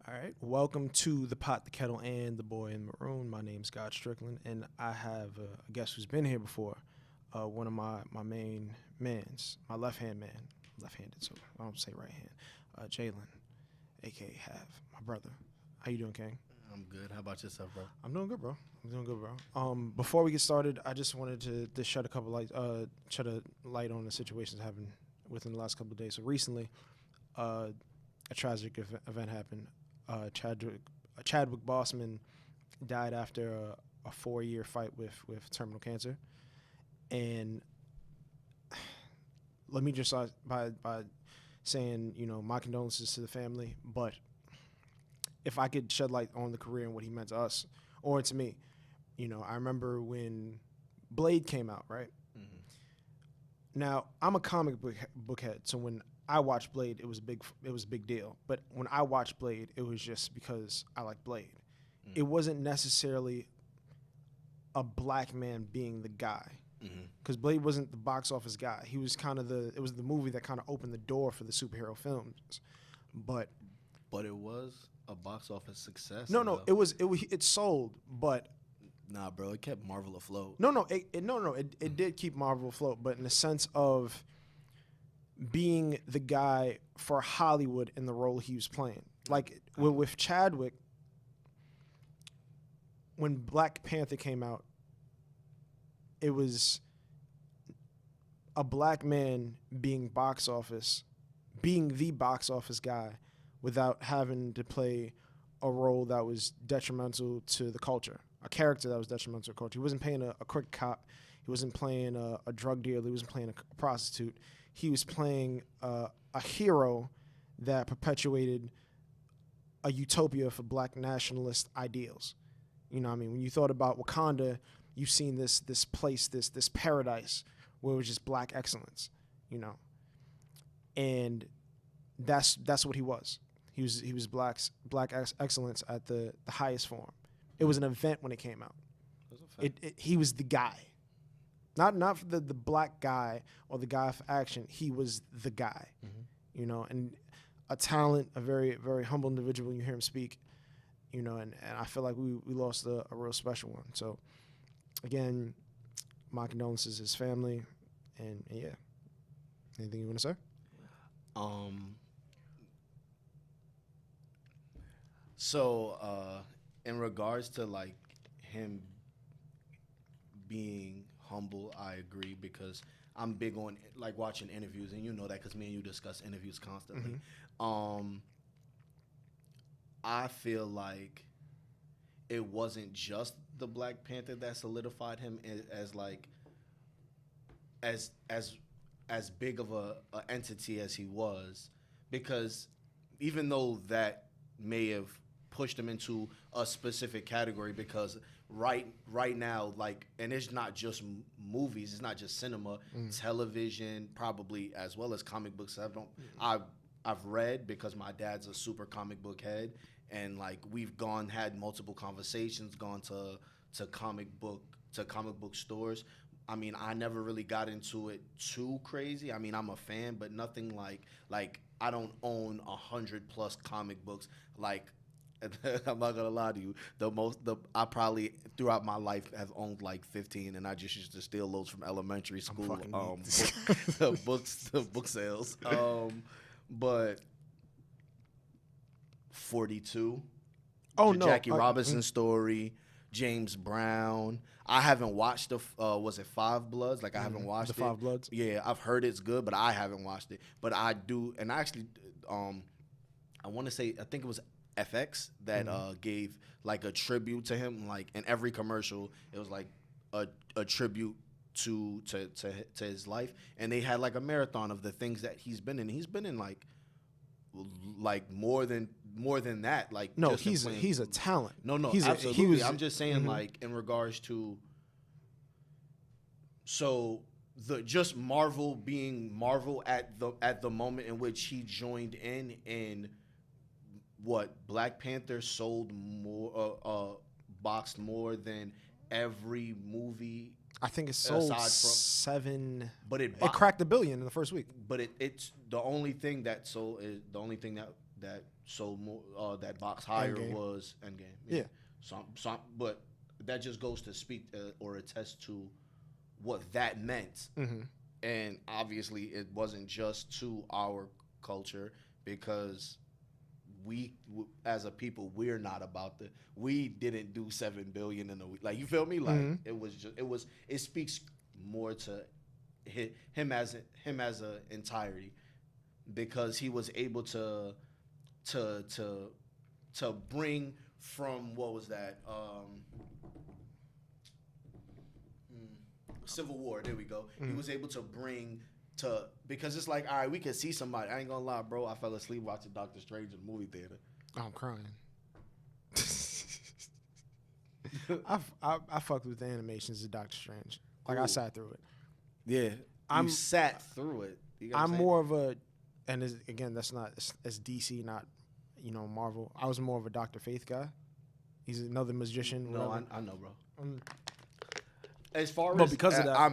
All right. Welcome to the Pot, the Kettle, and the Boy in Maroon. My name's Scott Strickland, and I have a guest who's been here before. One of my main mans, my left-hand man. Left-handed, so I don't say right hand. Jalen, a.k.a. Hav, my brother. How you doing, King? I'm good. How about yourself, bro? I'm doing good, bro. Before we get started, I just wanted to shed a light on the situations happened within the last couple of days. So recently, a tragic event happened. Chadwick Bossman died after a 4-year fight with terminal cancer. And let me just start by saying, my condolences to the family. But if I could shed light on the career and what he meant to us or to me, I remember when Blade came out, right? Mm-hmm. Now, I'm a comic book head, so when I watched Blade, it was a big deal. But when I watched Blade, it was just because I like Blade. Mm. It wasn't necessarily a black man being the guy, because Blade wasn't the box office guy. He was it was the movie that kind of opened the door for the superhero films. But it was a box office success. No, it sold, but. Nah, bro, it kept Marvel afloat. It did keep Marvel afloat, but in the sense of being the guy for Hollywood in the role he was playing. Like with Chadwick, when Black Panther came out, it was a black man being the box office guy without having to play a role that was detrimental to the culture, a character that was detrimental to the culture. He wasn't playing a crooked cop. He wasn't playing a drug dealer. He wasn't playing a prostitute. He was playing a hero that perpetuated a utopia for black nationalist ideals. You know what I mean? When you thought about Wakanda, you've seen this place, this paradise where it was just black excellence, And that's what he was. He was black excellence at the highest form. It was an event when it came out. He was the guy. Not for the black guy or the guy for action. He was the guy, and a talent, a very, very humble individual when you hear him speak, and I feel like we lost a real special one. So, again, my condolences to his family, and yeah. Anything you want to say? So, in regards to like him being humble, I agree, because I'm big on like watching interviews, and you know that because me and you discuss interviews constantly. Mm-hmm. I feel like it wasn't just the Black Panther that solidified him as big of a entity as he was, because even though that may have pushed him into a specific category, because right now, like, and it's not just movies, it's not just cinema, television, probably as well as comic books. I've read, because my dad's a super comic book head, and like we've had multiple conversations, gone to comic book stores. I mean, I never really got into it too crazy. I mean, I'm a fan, but nothing like I don't own 100+ comic books. Like, I'm not gonna lie to you, I probably throughout my life have owned like 15, and I just used to steal those from elementary school book sales. But 42. Oh the no, Jackie Robinson story. James Brown. I haven't watched was it Five Bloods? Like, I haven't watched the Five Bloods. Yeah, I've heard it's good, but I haven't watched it. But I do, and I actually, I want to say, I think it was FX that gave like a tribute to him. Like in every commercial, it was like a tribute to his life, and they had like a marathon of the things that he's been in. He's been in like more than that. Like, no, he's a talent. No, absolutely. I'm just saying, like, in regards to, so the just Marvel being Marvel at the moment in which he joined in what Black Panther sold more, boxed more than every movie. I think it sold 7, but it cracked $1 billion in the first week. But it's the only thing that sold is the only thing that sold more that box higher Endgame. was Endgame. Yeah. But that just goes to speak or attest to what that meant. Mm-hmm. And obviously, it wasn't just to our culture because we, as a people, we're not about we didn't do 7 billion in a week. Like, you feel me? Like, it speaks more to him as an entirety because he was able to bring from, what was that? Civil War. There we go. He was able to bring because it's like, all right, we can see somebody. I ain't gonna lie, bro. I fell asleep watching Doctor Strange in the movie theater. I'm crying. I fucked with the animations of Doctor Strange. Like, I sat through it. Yeah, you sat through it. You know I'm more of a, and again, that's not, it's DC, not, Marvel. I was more of a Dr. Faith guy. He's another magician. No, I know, bro. As far but as because of that,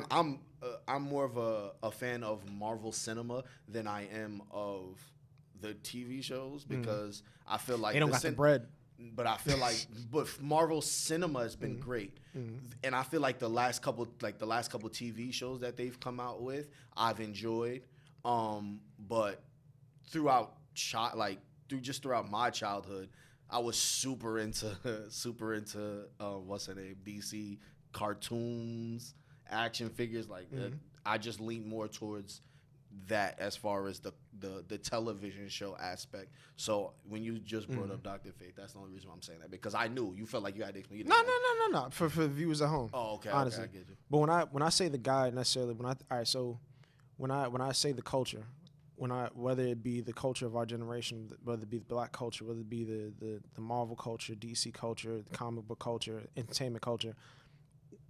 I'm more of a fan of Marvel cinema than I am of the TV shows because I feel like they don't got the bread. But I feel like, Marvel cinema has been great, and I feel like the last couple TV shows that they've come out with, I've enjoyed. But throughout my childhood, I was super into what's her name, DC cartoons, action figures. Like I just lean more towards that as far as the television show aspect. So when you just brought up Dr. Fate, that's the only reason why I'm saying that, because I knew you felt like you had to explain. No. For the viewers at home. Oh, okay. Honestly, okay, I get you. But when I say the guy necessarily, when I say the culture, whether it be the culture of our generation, whether it be the black culture, whether it be the Marvel culture, DC culture, the comic book culture, entertainment culture,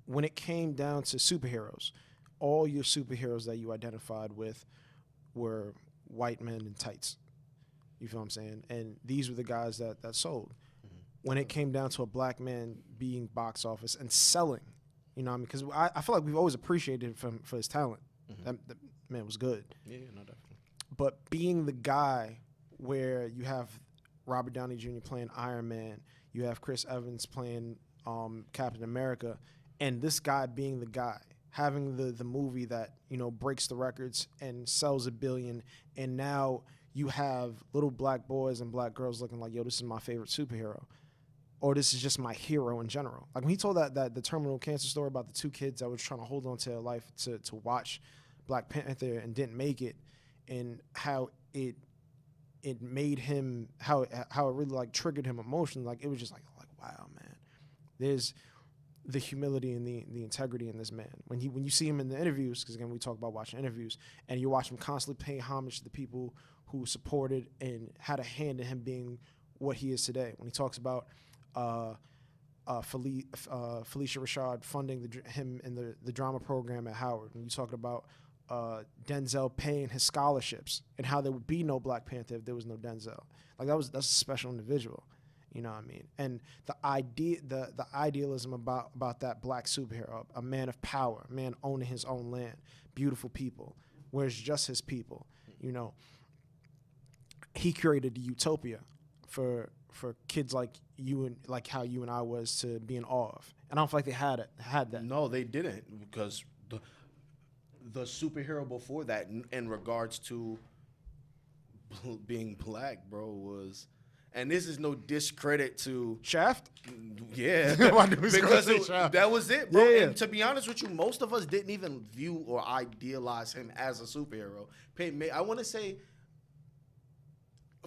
when it came down to superheroes, all your superheroes that you identified with were white men in tights. You feel what I'm saying? And these were the guys that sold. When it came down to a black man being box office and selling, you know what I mean? Because I feel like we've always appreciated him for his talent. That man was good. Yeah, no, definitely. But being the guy where you have Robert Downey Jr. playing Iron Man, you have Chris Evans playing Captain America, and this guy being the guy, having the movie that, breaks the records and sells 1 billion, and now you have little black boys and black girls looking like, yo, this is my favorite superhero, or this is just my hero in general. Like when he told that the terminal cancer story about the 2 kids that was trying to hold on to their life to watch Black Panther and didn't make it, and how it made him, how it really like triggered him emotionally. Like it was just like wow, man. There's the humility and the integrity in this man. When you see him in the interviews, because again we talk about watching interviews, and you watch him constantly pay homage to the people who supported and had a hand in him being what he is today. When he talks about Felicia Rashad funding him in the drama program at Howard, when you talk about Denzel paying his scholarships and how there would be no Black Panther if there was no Denzel. Like that's a special individual. You know what I mean? And the idealism about that black superhero, a man of power, a man owning his own land, beautiful people, where it's just his people. He created the utopia for kids like you and like how you and I was to be in awe of. And I don't feel like they had that. No, they didn't, because the superhero before that, in regards to being black, bro, was. And this is no discredit to Shaft. Yeah, because that was it, bro. Yeah. And to be honest with you, most of us didn't even view or idealize him as a superhero. I want to say,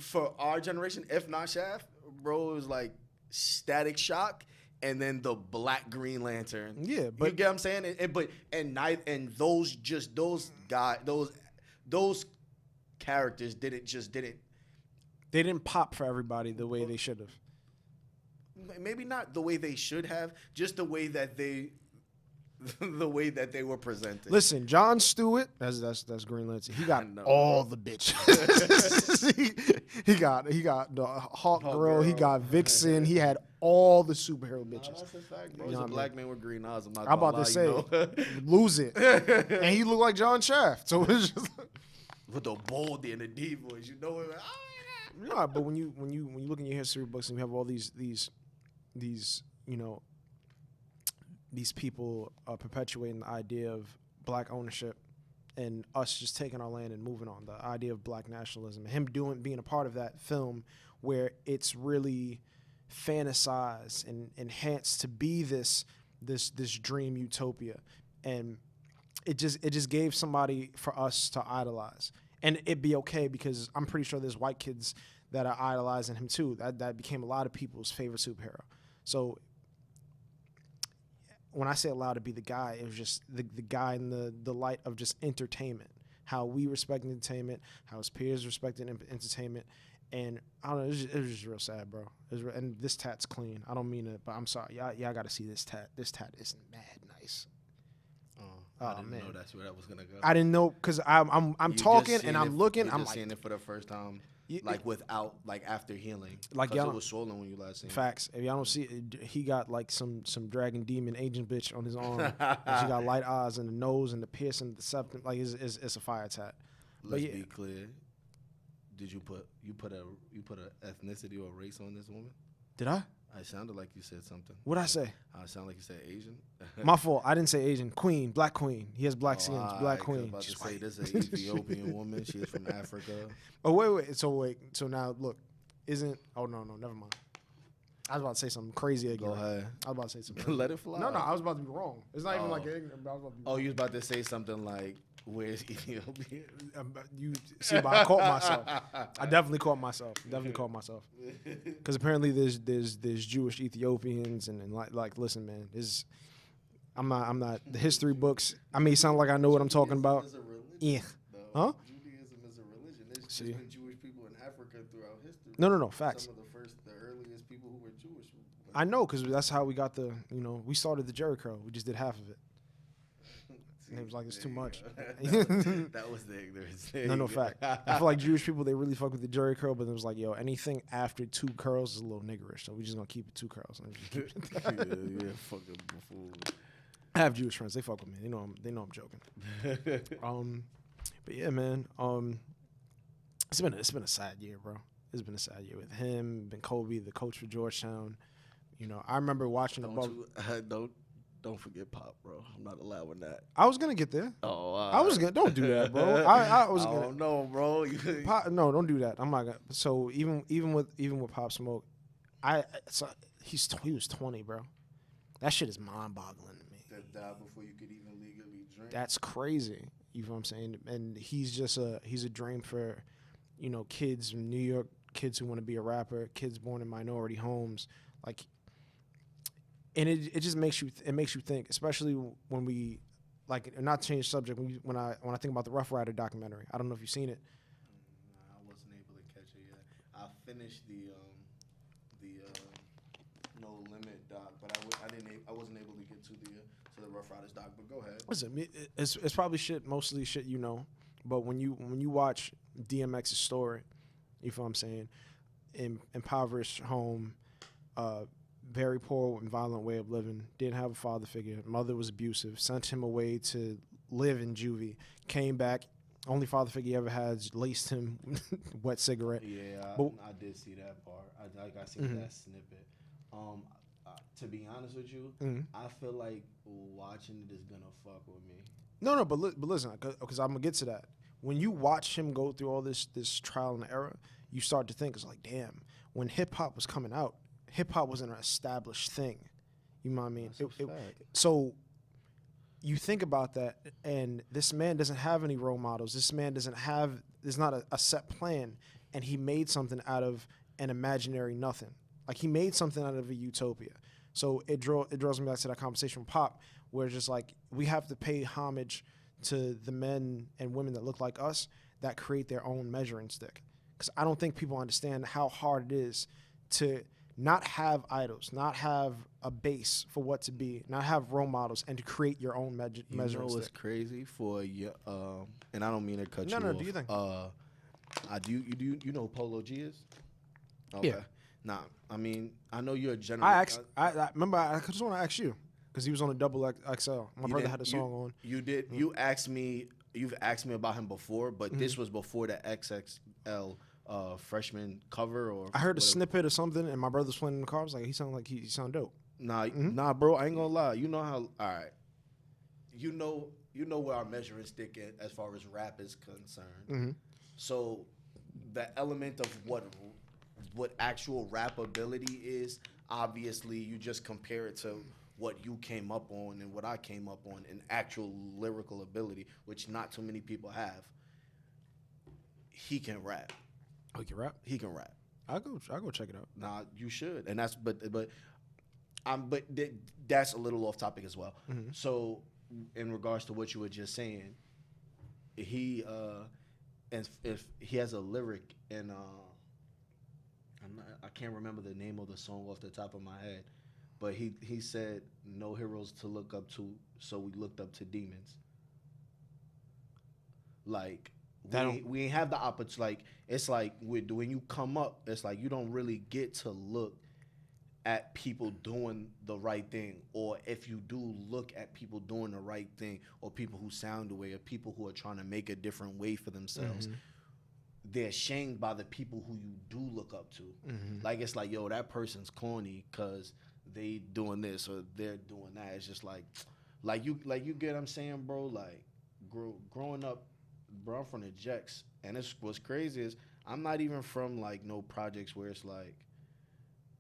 for our generation, if not Shaft, bro, it was like Static Shock, and then the Black Green Lantern. Yeah, but you get what I'm saying. Those characters didn't. They didn't pop for everybody the way they should have. Maybe not the way they should have, just the way that they were presented. Listen, Jon Stewart, that's Green Lantern. He got all the bitches. he got the Hawk Girl. He got Vixen. He had all the superhero bitches. That's a fact, bro. He's a black man with green eyes. I'm about to say, lose it. And he looked like John Shaft. So it's just with the bold and the deep voice, it. No, but when you look in your history books and you have all these you know, these people perpetuating the idea of black ownership and us just taking our land and moving on, the idea of black nationalism, and him being a part of that film where it's really fantasized and enhanced to be this dream utopia, and it just gave somebody for us to idolize, and it'd be okay because I'm pretty sure there's white kids that are idolizing him too. That became a lot of people's favorite superhero. So when I say allowed to be the guy, it was just the guy in the light of just entertainment, how we respect entertainment, how his peers respected entertainment. And I don't know, it was just real sad, bro. And this tat's clean. I don't mean it, but I'm sorry. Y'all got to see this tat. This tat is mad nice. I didn't know that's where that was gonna go. I didn't know because I'm talking and I'm looking. I'm like seeing it for the first time, like without after healing. Like it was swollen when you last seen it. Facts. If y'all don't see it, he got like some dragon demon agent bitch on his arm. And she got light eyes and the nose and the piercing, the septum. Like it's a fire tat. Let's be clear. Did you put a ethnicity or race on this woman? Did I? I sounded like you said something. What'd I say? I sound like you said Asian. My fault. I didn't say Asian. Queen, black queen. He has black skins. Black queen. I was about to say this is an Ethiopian woman. She is from Africa. Oh wait. So now look, isn't? Oh no, never mind. I was about to say something crazy again. Go ahead. I was about to say something. Let it fly. No, I was about to be wrong. It's not even like ignorant. I was about to be wrong. You was about to say something like, "Where's Ethiopia?" You see, but I caught myself. I definitely caught myself. Because apparently there's Jewish Ethiopians and like listen, man, I'm not the history books. I may sound like I know what I'm talking about. Yeah. Huh? Judaism is a religion. There's been Jewish people in Africa throughout history. No, facts. Some of the earliest people who were Jewish. I know, because that's how we got we started the Jericho. We just did half of it. And it was like, it's too much. That was the ignorance. No, fact. I feel like Jewish people, they really fuck with the Jerry curl, but it was like, yo, anything after 2 curls is a little niggerish, so we just gonna keep it 2 curls. Yeah, fucking buffoon. I have Jewish friends. They fuck with me. They know I'm joking. But yeah, man. It's been a sad year, bro. It's been a sad year with him, been Kobe, the coach for Georgetown. I remember watching Don't forget Pop, bro. I'm not allowing that. I was gonna get there. Oh, I was gonna. Don't do that, bro. I was gonna. Oh no, bro. Pop, no, don't do that. I'm not gonna. So even with Pop Smoke, he was 20, bro. That shit is mind-boggling to me. That died before you could even legally drink. That's crazy. You know what I'm saying? And he's a dream for, kids in New York, kids who want to be a rapper, kids born in minority homes, like. And it just makes you think, especially when we, not to change subject, when I think about the Ruff Ryders documentary. I don't know if you've seen it. Nah, I wasn't able to catch it yet. I finished the No Limit doc, but I wasn't able to get to the Ruff Ryders doc. But go ahead. Listen, it's probably mostly shit but when you watch DMX's story, you feel what I'm saying, impoverished home, very poor and violent way of living, didn't have a father figure, mother was abusive, sent him away to live in juvie, came back, only father figure he ever had laced him wet cigarette. Yeah, I did see that part. I seen that snippet. To be honest with you, I feel like watching it is gonna fuck with me. No, but listen, because I'm gonna get to that. When you watch him go through all this trial and error, you start to think, it's like, damn, when hip hop was coming out, hip hop wasn't an established thing. You know what I mean? So you think about that, and this man doesn't have any role models. This man there's not a set plan, and he made something out of an imaginary nothing. Like, he made something out of a utopia. So it draws me back to that conversation with Pop, where it's just like, we have to pay homage to the men and women that look like us that create their own measuring stick. Because I don't think people understand how hard it is to not have idols, not have a base for what to be, not have role models, and to create your own measuring stick. You know what's crazy for you? And I don't mean to cut you off. No, do you think? You know who Polo G is? Okay. Yeah. Nah, I mean, I know you're a general. I remember. I just want to ask you, because he was on a double XL. My brother had a song on. You did. You asked me. You've asked me about him before, but this was before the XXL freshman cover or. I heard a whatever. snippet or something, and my brother's playing in the car. I was like, he sounded like he sound dope. Nah, bro. I ain't gonna lie. You know how? All right. You know where our measuring stick is as far as rap is concerned. So, the element of what actual rap ability is, obviously, you just compare it to what you came up on and what I came up on in actual lyrical ability, which not too many people have. He can rap. Oh, you can rap? He can rap. I'll go check it out. Nah, you should, and that's but that's a little off topic as well. So, in regards to what you were just saying, he and if he has a lyric in I can't remember the name of the song off the top of my head, but he said no heroes to look up to, so we looked up to demons. Like we ain't have the opportunity. Like it's like when you come up, it's like you don't really get to look at people doing the right thing, or if you do look at people doing the right thing, or people who sound the way, or people who are trying to make a different way for themselves, they're shamed by the people who you do look up to. Like it's like, yo, that person's corny because they doing this or they're doing that. It's just like you get what I'm saying, bro. Like growing up, bro, I'm from the Jacks, and what's crazy is I'm not even from like no projects where it's like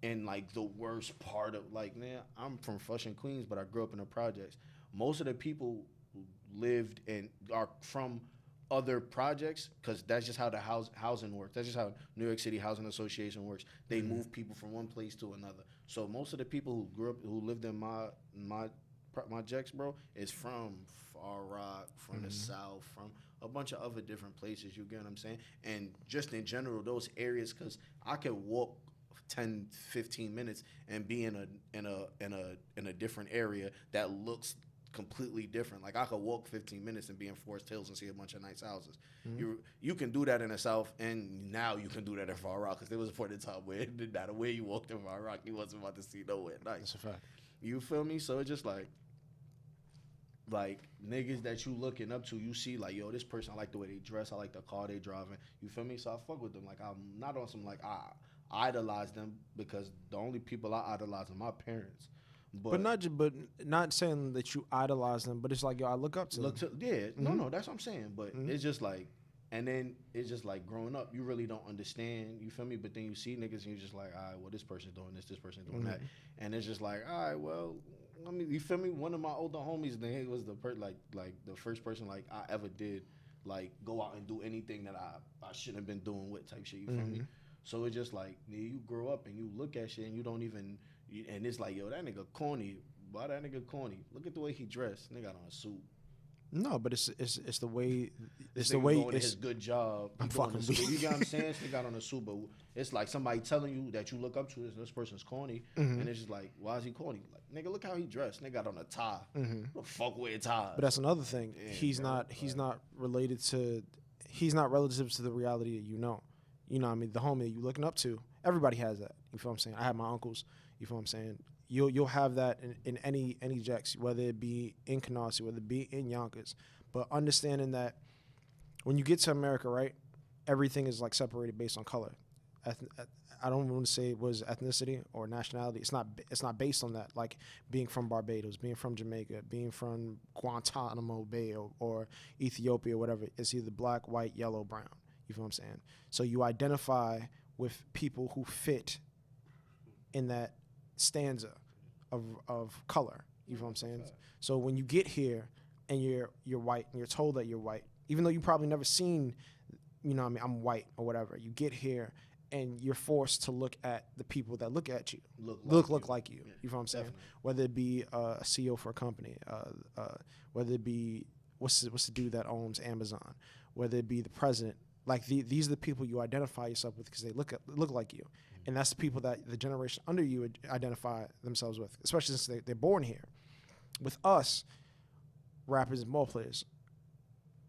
in like the worst part of like, man, I'm from Flushing, Queens, but I grew up in the projects. Most of the people who lived and are from other projects, because that's just how the housing works. That's just how New York City Housing Association works. They move people from one place to another. So most of the people who lived in my Jacks, bro, is from Far Rock, from the South, from a bunch of other different places. You get what I'm saying? And just in general, those areas, because I could walk 10, 15 minutes and be in a different area that looks completely different. Like I could walk 15 minutes and be in Forest Hills and see a bunch of nice houses. You can do that in the South, and now you can do that in Far Rock, because there was a point in time where it didn't matter where you walked in Far Rock, you wasn't about to see nowhere nice. That's a fact. You feel me? So it's just like niggas that you looking up to, you see like, yo, this person, I like the way they dress, I like the car they driving. You feel me? So I fuck with them. Like I'm not on some like I idolize them, because the only people I idolize are my parents. But not saying that you idolize them, but it's like, yo, I look up to them. No, that's what I'm saying. But it's just like, and then it's just like growing up, you really don't understand. You feel me? But then you see niggas and you're just like, all right, well, this person's doing this person's doing that, and it's just like, all right, well, I mean, you feel me? One of my older homies, then he was the the first person like I ever did like go out and do anything that I shouldn't have been doing with type shit. You feel me? So it's just like, you grow up and you look at shit and you don't even, and it's like, yo, that nigga corny. Why that nigga corny? Look at the way he dressed. Nigga got on a suit. No, but it's the way it's the way doing his good job. I'm fucking weak. You get what I'm saying? This nigga got on a suit, but it's like somebody telling you that you look up to this person's corny, and it's just like, why is he corny? Like, nigga, look how he dressed. Nigga got on a tie. Who the fuck wear ties? But that's another thing. Damn, he's not relative to the reality that you know. You know what I mean? The homie that you looking up to, everybody has that. You feel what I'm saying? I have my uncles. You feel what I'm saying? You'll have that in any Jacks, whether it be in Canarsie, whether it be in Yonkers. But understanding that when you get to America, right, everything is like separated based on color. I don't want to say it was ethnicity or nationality. It's not based on that. Like being from Barbados, being from Jamaica, being from Guantanamo Bay or Ethiopia, or whatever. It's either black, white, yellow, brown. You feel what I'm saying? So you identify with people who fit in that stanza of color. You feel what I'm saying? So when you get here and you're white and you're told that you're white, even though you probably never seen, you know what I mean, I'm white or whatever, you get here and you're forced to look at the people that look at you, look like you. Yeah, you feel what I'm saying? Definitely. Whether it be a CEO for a company, whether it be what's the dude that owns Amazon, whether it be the president. Like these are the people you identify yourself with because they look like you, and that's the people that the generation under you would identify themselves with, especially since they're born here. With us, rappers and ball players,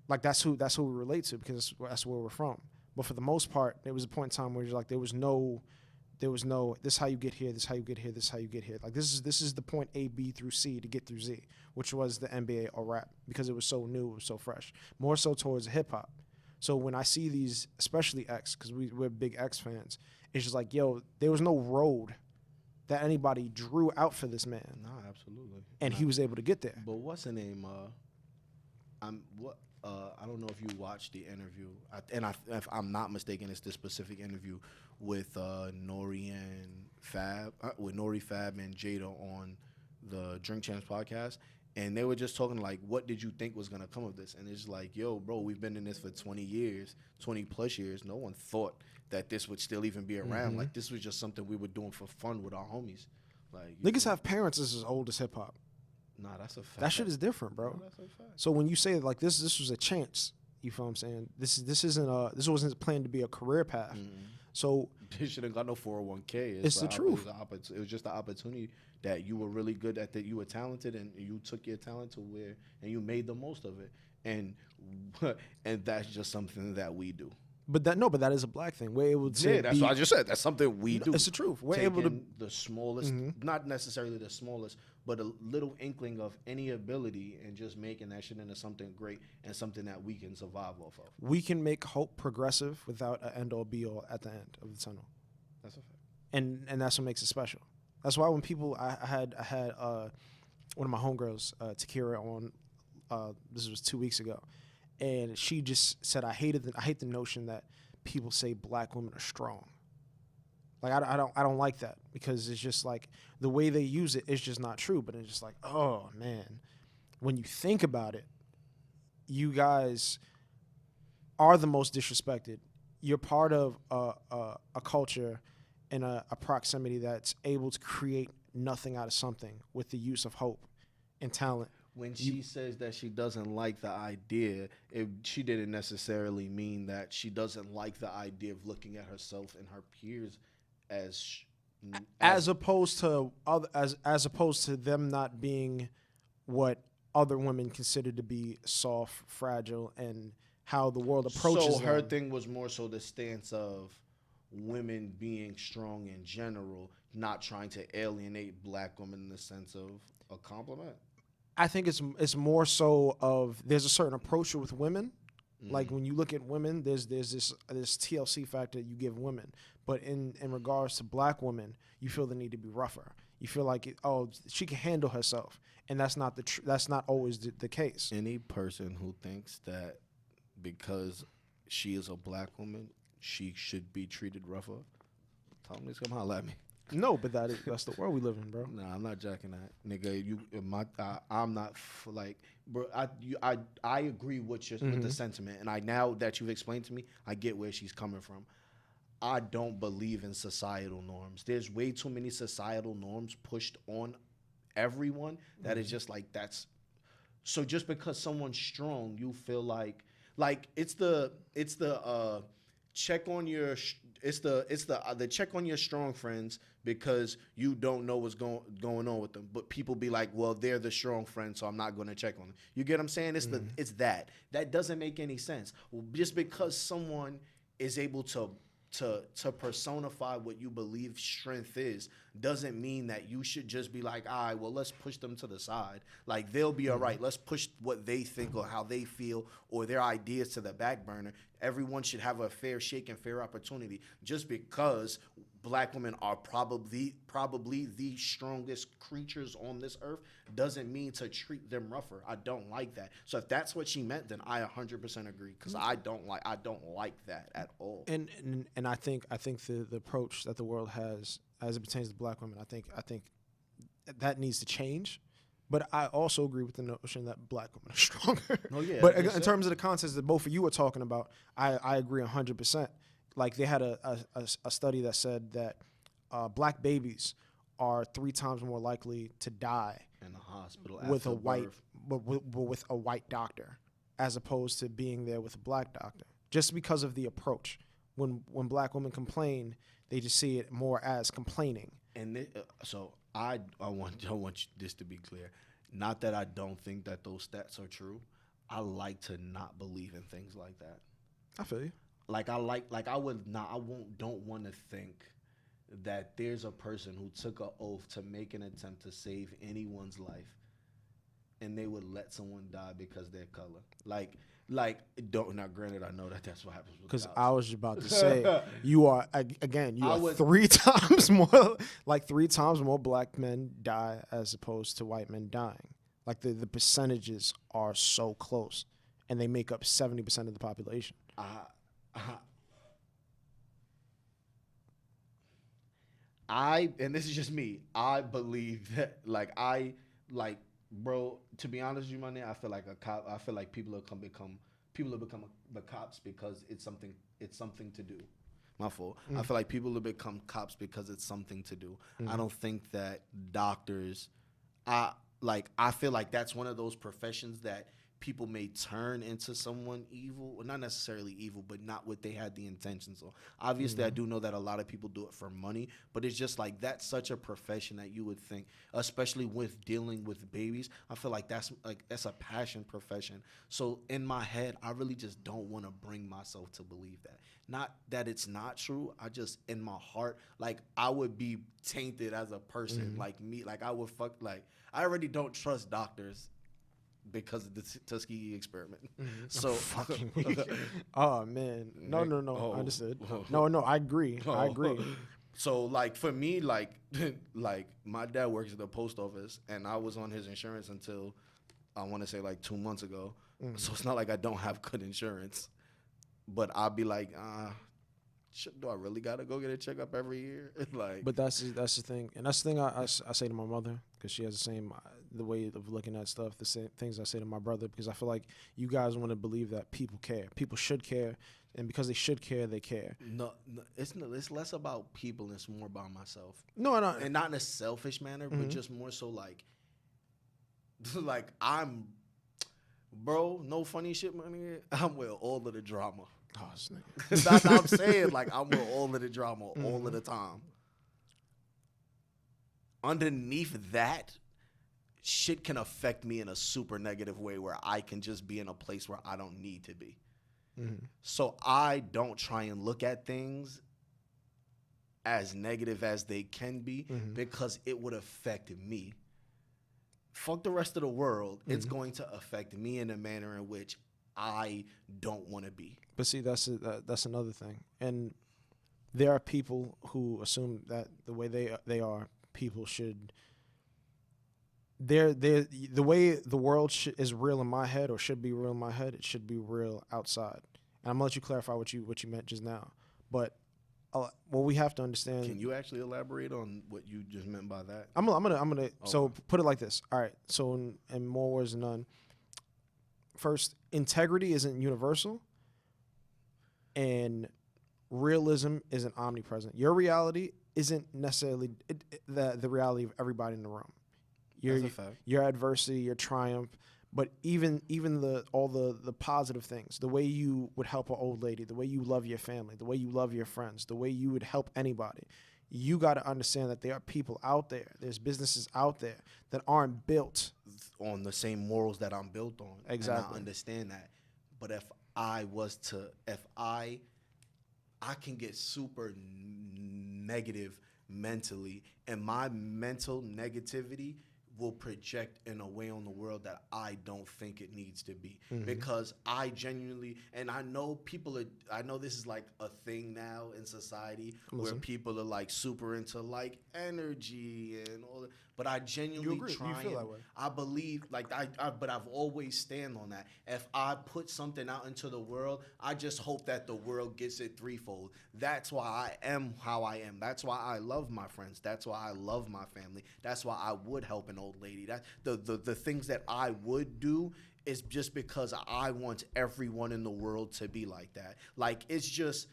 like that's who we relate to because that's where we're from. But for the most part, there was a point in time where like there was no this is how you get here, this is how you get here, this is how you get here. Like this is the point A, B through C to get through Z, which was the NBA or rap because it was so new, it was so fresh. More so towards hip hop. So when I see these, especially X, because we're big X fans, it's just like, yo, there was no road that anybody drew out for this man. Nah, absolutely. And he was able to get there. But what's the name? I don't know if you watched the interview, if I'm not mistaken, it's this specific interview with Nori Fab and Jada on the Drink Champs podcast, and they were just talking like, what did you think was gonna come of this? And it's like, yo, bro, we've been in this for 20 plus years. No one thought that this would still even be around. Like, this was just something we were doing for fun with our homies. Like, niggas have parents that's as old as hip hop. Nah, that's a fact. That shit is different, bro. No, that's a fact. So when you say like this was a chance, you feel what I'm saying? This wasn't planned to be a career path. So this shouldn't got no 401k. It's the truth. It was just the opportunity that you were really good at, that you were talented, and you took your talent to where, and you made the most of it. And that's just something that we do. But that is a black thing. We're able to. Yeah, that's what I just said. That's something we do. It's the truth. We're Taking able to the smallest, not necessarily the smallest, but a little inkling of any ability, and just making that shit into something great and something that we can survive off of. We can make hope progressive without an end all be all at the end of the tunnel. That's a fact. And that's what makes it special. That's why when people, I had one of my homegirls, Takira, on. This was 2 weeks ago. And she just said, I hate the notion that people say black women are strong. Like, I don't like that, because it's just like the way they use it is just not true. But it's just like, oh man, when you think about it, you guys are the most disrespected. You're part of a culture and a proximity that's able to create nothing out of something with the use of hope and talent. When she says that she doesn't like the idea, she didn't necessarily mean that she doesn't like the idea of looking at herself and her peers as opposed to them not being what other women consider to be soft, fragile, and how the world approaches So her them. thing was more so the stance of women being strong in general, not trying to alienate black women in the sense of a compliment. I think it's more so of, there's a certain approach with women. Like when you look at women, there's this TLC factor you give women, but in regards to black women, you feel the need to be rougher. You feel like she can handle herself, and that's not that's not always the case. Any person who thinks that because she is a black woman, she should be treated rougher, tell them to come holler at me. No, but that's the world we live in, bro. Nah, I'm not jacking that, nigga. I'm not like, bro. I agree with with the sentiment, and now that you've explained to me, I get where she's coming from. I don't believe in societal norms. There's way too many societal norms pushed on everyone that is just like, that's. So just because someone's strong, you feel like it's the check on your. It's the check on your strong friends because you don't know what's going on with them. But people be like, well, they're the strong friends, so I'm not going to check on them. You get what I'm saying? It's that doesn't make any sense. Well, just because someone is able to personify what you believe strength is doesn't mean that you should just be like, all right, well, let's push them to the side. Like, they'll be all right. Let's push what they think or how they feel or their ideas to the back burner. Everyone should have a fair shake and fair opportunity. Just because black women are probably the strongest creatures on this earth doesn't mean to treat them rougher. I don't like that. So if that's what she meant, then I 100% agree, because I don't like that at all. And I think the approach that the world has as it pertains to black women, I think that needs to change. But I also agree with the notion that black women are stronger. Oh, yeah, but in terms of the context that both of you are talking about, I agree 100%. Like, they had a study that said that black babies are 3 times more likely to die in the hospital with with a white doctor, as opposed to being there with a black doctor, just because of the approach. When black women complain, they just see it more as complaining. And so I want this to be clear. Not that I don't think that those stats are true. I like to not believe in things like that. I feel you. Don't want to think that there's a person who took an oath to make an attempt to save anyone's life, and they would let someone die because their color. Like, like, don't. Now, granted, I know that that's what happens with Because cops. I was just about to say, you are again. You I are would- 3 times more, like 3 times more black men die as opposed to white men dying. Like the percentages are so close, and they make up 70% of the population. And this is just me. I believe that, bro. To be honest with you, my nigga, I feel like a cop. I feel like people have become the cops because it's something. It's something to do. My fault. I feel like people have become cops because it's something to do. I don't think that doctors. I feel like that's one of those professions that people may turn into someone evil, or not necessarily evil, but not what they had the intentions of. Obviously, I do know that a lot of people do it for money, but it's just like that's such a profession that you would think, especially with dealing with babies, I feel like that's a passion profession. So in my head, I really just don't want to bring myself to believe that. Not that it's not true. I just, in my heart, like, I would be tainted as a person, like me. Like, I would I already don't trust doctors because of the Tuskegee experiment. So Fucking oh man, no, Oh. I understood. No, I agree. I agree. So like for me, like like my dad works at the post office, and I was on his insurance until I want to say like 2 months ago. So it's not like I don't have good insurance, but I'll be like, do I really gotta go get a checkup every year? Like, But that's the thing, and that's the thing I say to my mother, because she has the same the way of looking at stuff, the same things I say to my brother, because I feel like you guys want to believe that people care, people should care, and because they should care, they care. no, it's less about people and it's more about myself. No, And not in a selfish manner, but just more so like I'm, bro, no funny shit, man. I'm with all of the drama. oh, this nigga. That's what I'm saying. Like, I'm with all of the drama all of the time. Underneath that, shit can affect me in a super negative way where I can just be in a place where I don't need to be. So I don't try and look at things as negative as they can be because it would affect me. Fuck the rest of the world. It's going to affect me in a manner in which I don't want to be. But see, that's another thing, and there are people who assume that the way they are, people should. The way the world is real in my head, or should be real in my head, it should be real outside. And I'm gonna let you clarify what you meant just now. But what we have to understand. Can you actually elaborate on what you just meant by that? I'm gonna. Okay. So put it like this. All right. So in more words than none. First, integrity isn't universal, and realism isn't omnipresent. Your reality isn't necessarily the reality of everybody in the room. That's a fact. Your adversity, your triumph, but even all the positive things, the way you would help an old lady, the way you love your family, the way you love your friends, the way you would help anybody. You got to understand that there are people out there, there's businesses out there that aren't built on the same morals that I'm built on. Exactly. And I understand that. But if I can get super negative mentally, and my mental negativity will project in a way on the world that I don't think it needs to be. Because I genuinely, and I know I know this is like a thing now in society where people are like super into like energy and all that. But I genuinely You agree. try. You feel that way. I believe, like, but I've always stand on that. If I put something out into the world, I just hope that the world gets it threefold. That's why I am how I am. That's why I love my friends. That's why I love my family. That's why I would help an old lady. That the things that I would do is just because I want everyone in the world to be like that. Like, it's just,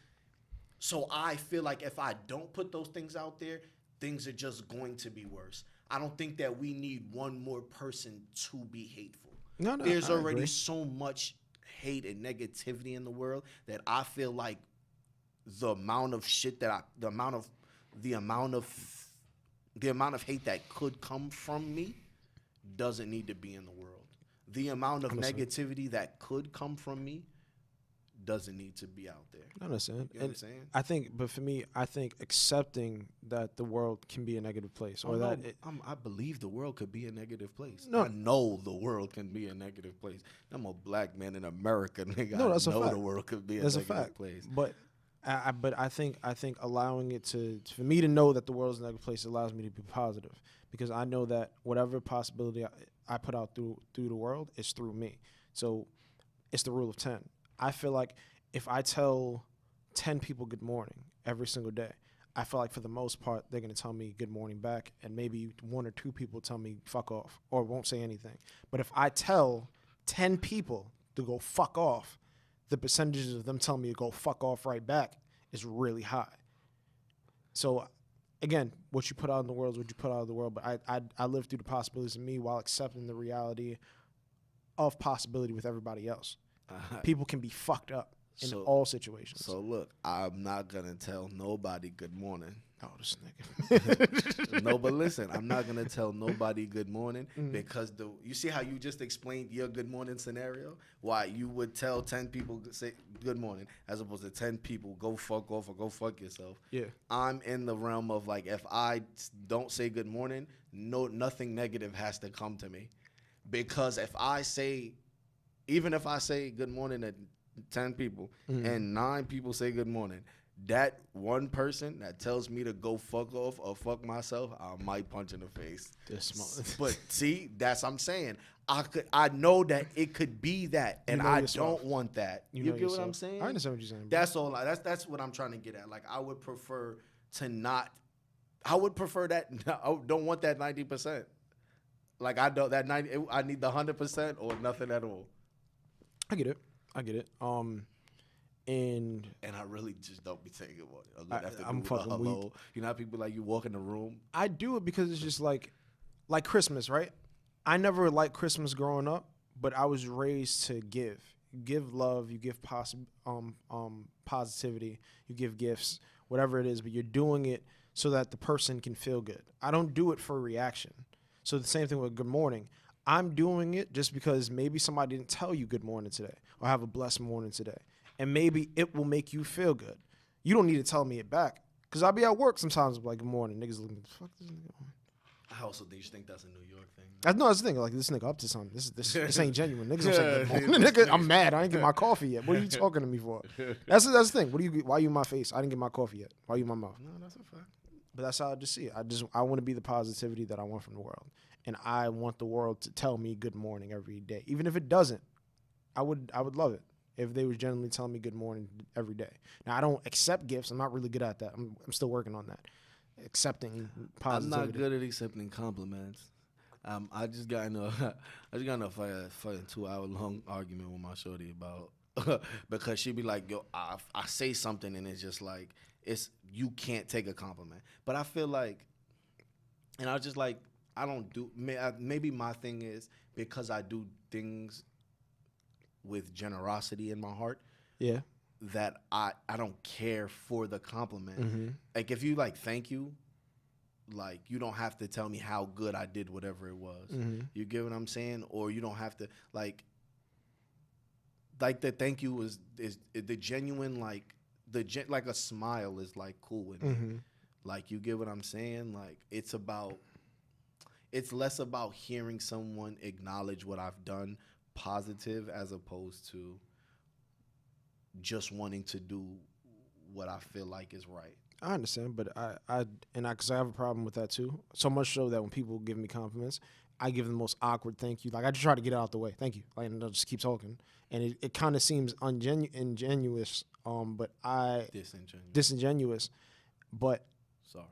so I feel like if I don't put those things out there, things are just going to be worse. I don't think that we need one more person to be hateful. No, There's I already agree. so much hate and negativity in the world that I feel like the amount of shit that the amount of hate that could come from me doesn't need to be in the world. The amount of negativity that could come from me doesn't need to be out there. I understand. You know what I'm saying? I think, but for me, I think accepting that the world can be a negative place, or that I believe the world could be a negative place. No. I know the world can be a negative place. I'm a black man in America, nigga. No, that's I a know fact. the world could be a that's a negative fact. place. But I think allowing it for me to know that the world is a negative place allows me to be positive, because I know that whatever possibility I put out through the world is through me. So it's the rule of 10. I feel like if I tell 10 people good morning every single day, I feel like for the most part they're going to tell me good morning back, and maybe 1 or 2 people tell me fuck off or won't say anything. But if I tell 10 people to go fuck off, the percentages of them telling me to go fuck off right back is really high. So again, what you put out in the world is what you put out in the world, but I live through the possibilities of me while accepting the reality of possibility with everybody else. People can be fucked up in all situations. So look, I'm not gonna tell nobody good morning. Oh, this nigga. No, but listen, I'm not gonna tell nobody good morning because you see how you just explained your good morning scenario? Why you would tell 10 people say good morning as opposed to 10 people go fuck off or go fuck yourself. Yeah. I'm in the realm of like, if I don't say good morning, nothing negative has to come to me, because even if I say good morning to 10 people and 9 people say good morning, that one person that tells me to go fuck off or fuck myself, I might punch in the face. But see, I'm saying. I know that it could be that, and I don't want that. You get what I'm saying? I understand what you're saying. That's all. That's what I'm trying to get at. Like, I would prefer to not. I would prefer that. I don't want that 90%. Like, I don't that 90. I need the 100% or nothing at all. I get it. And I really just don't be taking it. I'm fucking weak. You know how people like you walk in the room? I do it because it's just like Christmas, right? I never liked Christmas growing up, but I was raised to give. You give love, you give positivity, you give gifts, whatever it is, but you're doing it so that the person can feel good. I don't do it for a reaction. So the same thing with good morning. I'm doing it just because maybe somebody didn't tell you good morning today or have a blessed morning today. And maybe it will make you feel good. You don't need to tell me it back. Because I'll be at work sometimes like, good morning. Niggas looking, fuck this nigga. I also think that's a New York thing. That's the thing. Like, this nigga up to something. This ain't genuine. Niggas don't say good morning. Nigga, I'm mad. I ain't get my coffee yet. What are you talking to me for? That's the thing. Why you in my face? I didn't get my coffee yet. Why you in my mouth? No, that's a fact. But that's how I just see it. I want to be the positivity that I want from the world. And I want the world to tell me good morning every day. Even if it doesn't, I would love it if they were generally telling me good morning every day. Now, I don't accept gifts. I'm not really good at that. I'm still working on that. Accepting positivity. I'm not good at accepting compliments. I just got in a 2-hour long argument with my shorty about because she be like, yo, I say something and it's just like, you can't take a compliment. But I feel like, and I just like, I don't do, maybe my thing is because I do things with generosity in my heart. Yeah. That I don't care for the compliment. Mm-hmm. Like, if you like, thank you, like, you don't have to tell me how good I did whatever it was. Mm-hmm. You get what I'm saying? Or you don't have to, like the thank you is the genuine, like, like a smile is, like, cool with me. Mm-hmm. Like, you get what I'm saying? Like, it's less about hearing someone acknowledge what I've done positive as opposed to just wanting to do what I feel like is right. I understand, but because I have a problem with that too. So much so that when people give me compliments, I give them the most awkward thank you. Like, I just try to get it out the way. Thank you. Like, and I'll just keep talking. And it kind of seems ingenuous, but disingenuous. But sorry.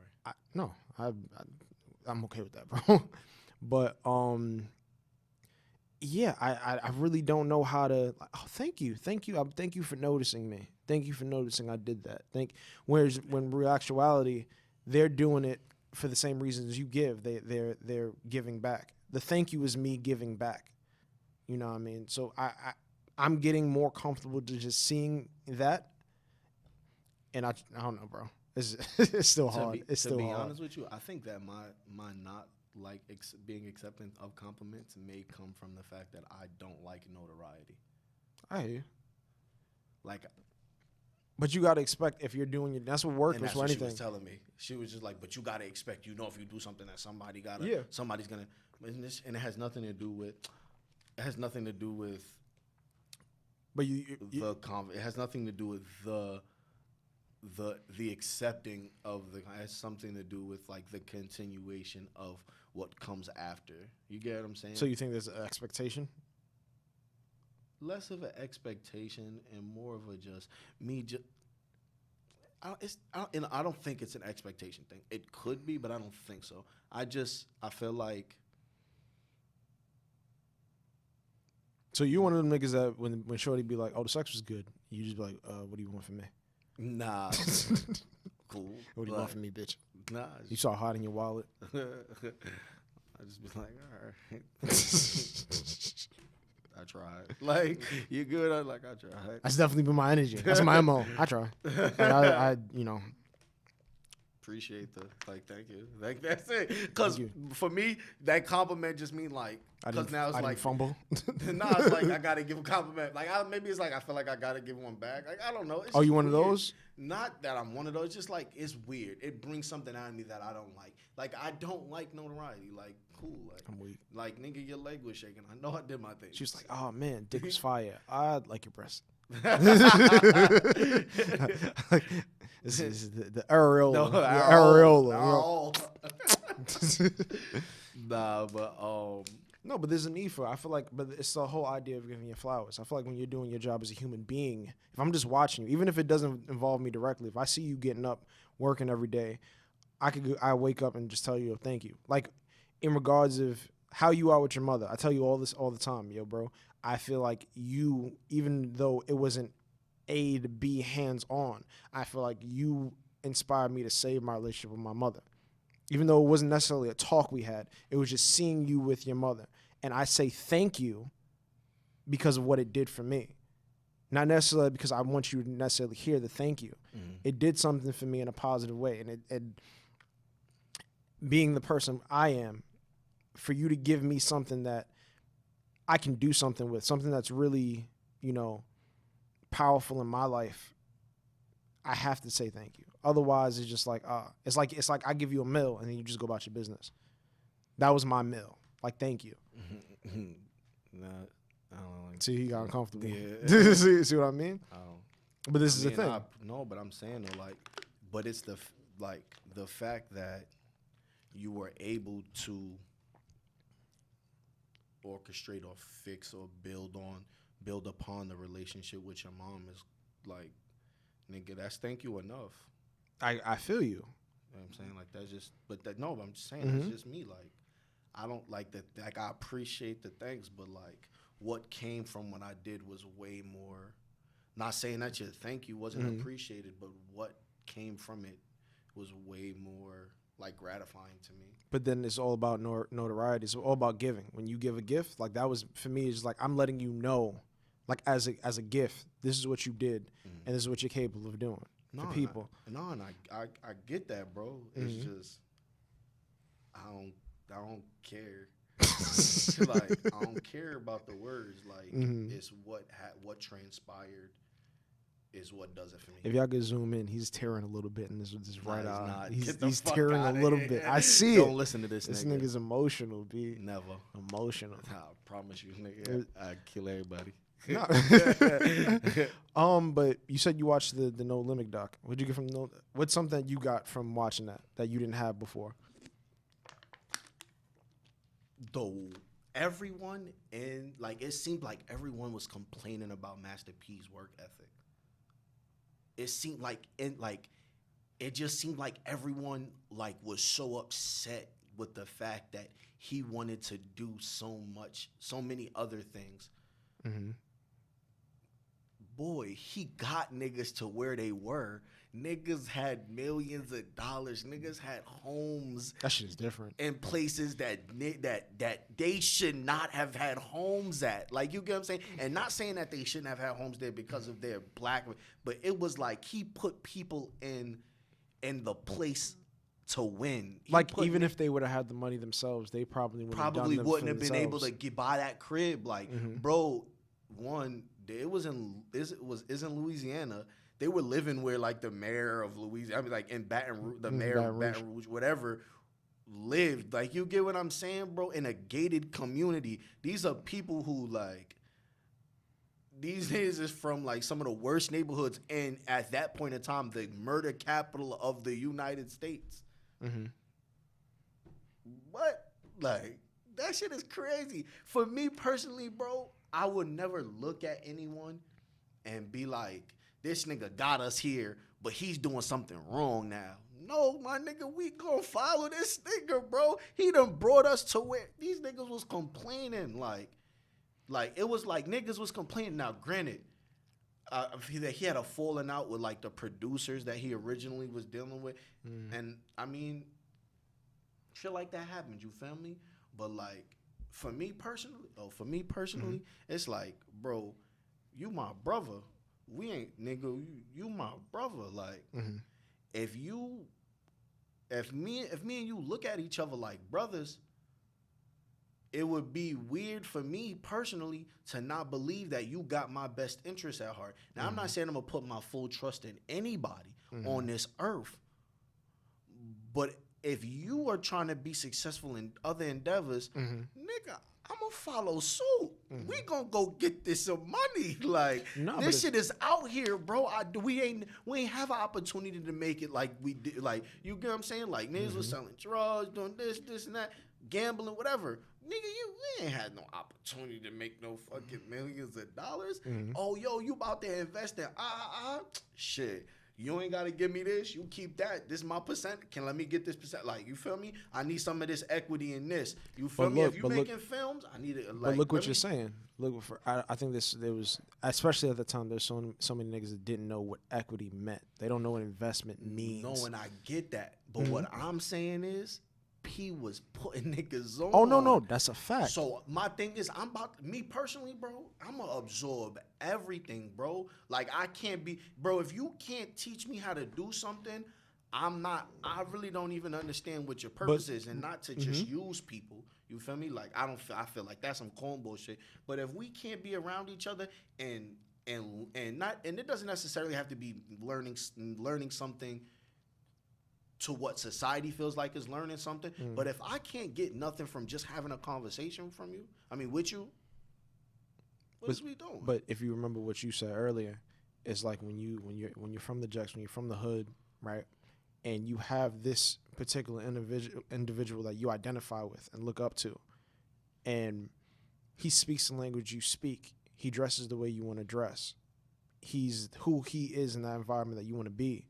I'm okay with that, bro. But yeah, I really don't know how to. Thank you. Thank you for noticing me. Thank you for noticing I did that. Whereas when real actuality, they're doing it for the same reasons you give. They're giving back. The thank you is me giving back. You know what I mean? So I'm getting more comfortable to just seeing that. And I don't know, bro. It's still hard. It's still hard. To be honest with you, I think that my not like being accepting of compliments may come from the fact that I don't like notoriety. I hear you. Like, But you gotta expect if you're doing it. That's what work and is that's for what anything. she was telling me. She was just like, but you gotta expect, you know, if you do something that somebody's gonna, and it has nothing to do with. It has nothing to do with. But It has nothing to do with the accepting of the. It has something to do with like the continuation of what comes after. You get what I'm saying? So you think there's an expectation? Less of an expectation and more of a just me. I don't think it's an expectation thing. It could be, but I don't think so. I feel like. So you one of them niggas that when Shorty be like, "Oh, the sex was good," you just be like, "What do you want from me?" Nah. Cool. What do you want from me, bitch? Nah. You saw hot in your wallet. I just be like, all right. I tried. Like, you good? I'm like, I tried. That's definitely been my energy. That's my MO. I try. Like, I appreciate thank you. Like, that's it. Because for me, that compliment just mean like, because now it's like fumble. Nah, it's like I gotta give a compliment. Like, maybe it's like I feel like I gotta give one back. Like, I don't know. Are you one of those? Not that I'm one of those. Just like it's weird. It brings something out of me that I don't like. Like, I don't like notoriety. Like, cool. Like, I'm weak. Like, nigga, your leg was shaking. I know I did my thing. She was like, "Oh man, dick was fire. I like your breast." This is the areola. No, the areola. Nah, but no, but there's a need for it. I feel like, but it's the whole idea of giving you flowers. I feel like when you're doing your job as a human being, if I'm just watching you, even if it doesn't involve me directly, if I see you getting up, working every day, I wake up and just tell you, thank you. Like, in regards of how you are with your mother, I tell you all this all the time, yo, bro. I feel like you, even though it wasn't A to B hands-on, I feel like you inspired me to save my relationship with my mother. Even though it wasn't necessarily a talk we had, it was just seeing you with your mother. And I say thank you because of what it did for me. Not necessarily because I want you to necessarily hear the thank you. Mm-hmm. It did something for me in a positive way. And it being the person I am, for you to give me something that I can do something with, something that's really, powerful in my life, I have to say thank you. Otherwise, it's just like, it's like I give you a meal and then you just go about your business. That was my meal. Like, thank you. Nah, I don't like. See, he got uncomfortable. Yeah. see what I mean? But this is the thing. No, but I'm saying though, but it's the fact that you were able to orchestrate or fix or build upon the relationship with your mom is like, nigga, that's thank you enough. I feel you. You know what I'm saying? Like, that's just, no, I'm just saying, That's just me. Like, I don't like that. Like, I appreciate the thanks, but like, what came from what I did was way more. Not saying that your thank you wasn't appreciated, but what came from it was way more like gratifying to me. But then it's all about notoriety. It's all about giving. When you give a gift, like that was for me. It's like I'm letting you know, like as a gift, this is what you did, and this is what you're capable of doing for people. And I get that, bro. It's just I don't care. Like, I don't care about the words. Like, it's what transpired is what does it for me. If y'all could zoom in, he's tearing a little bit in this right eye. He's tearing a little bit. I see Don't listen to this nigga. This nigga's emotional, B. Never. Emotional. I promise you, nigga. I kill everybody. But you said you watched the No Limit doc. What'd you get from what's something that you got from watching that you didn't have before? Though everyone it seemed like everyone was complaining about Master P's work ethic. It seemed like it just seemed like everyone was so upset with the fact that he wanted to do so many other things. Mm-hmm. Boy, he got niggas to where they were. Niggas had millions of dollars. Niggas had homes. That shit is different. In places that they should not have had homes at. Like, you get what I'm saying? And not saying that they shouldn't have had homes there because of their black, but it was like he put people in the place to win. Even if they would have had the money themselves, they probably wouldn't have been able to buy that crib. Like, bro, it was in Louisiana. They were living where like the mayor of Louisiana, I mean, like in Baton Rouge, the mayor of Baton Rouge, whatever, lived. Like, you get what I'm saying, bro? In a gated community. These are people who like. These niggas is from like some of the worst neighborhoods, and at that point in time, the murder capital of the United States. Mm-hmm. What? Like, that shit is crazy. For me personally, bro, I would never look at anyone and be like, this nigga got us here, but he's doing something wrong now. No, my nigga, we gonna follow this nigga, bro. He done brought us to where these niggas was complaining, like it was like niggas was complaining. Now, granted, he had a falling out with like the producers that he originally was dealing with, and I mean, shit like that happens. You feel me? But like for me personally, it's like, bro, you my brother. We ain't nigga. You my brother. Like, if me and you look at each other like brothers, it would be weird for me personally to not believe that you got my best interest at heart. Now, I'm not saying I'm going to put my full trust in anybody on this earth. But if you are trying to be successful in other endeavors, nigga, I'm going to follow suit. We going to go get this some money. Like, this shit is out here, bro. We ain't have an opportunity to make it like we did. Like, you get what I'm saying? Like, niggas was selling drugs, doing this and that, gambling, whatever. Nigga, we ain't had no opportunity to make no fucking millions of dollars. Oh, yo, you about to invest in shit. You ain't gotta give me this. You keep that. This is my percent. Let me get this percent? Like, you feel me? I need some of this equity in this. You feel me? If you making films, I need it. Like, but look what you're saying. Look, I think there was, especially at the time, there's so many niggas that didn't know what equity meant. They don't know what investment means. No, and I get that. But what I'm saying is, P was putting niggas on. Oh, no, that's a fact. So my thing is, me personally, bro, I'm going to absorb everything, bro. Like, I can't be, bro, if you can't teach me how to do something, I really don't even understand what your purpose is, and not to just use people. You feel me? Like, I feel like that's some corn bullshit. But if we can't be around each other and it doesn't necessarily have to be learning something to what society feels like is learning something. But if I can't get nothing from just having a conversation with you, what is we doing? But if you remember what you said earlier, it's like when you're from the Jacks, when you're from the hood, right? And you have this particular individual that you identify with and look up to, and he speaks the language you speak. He dresses the way you want to dress. He's who he is in that environment that you want to be.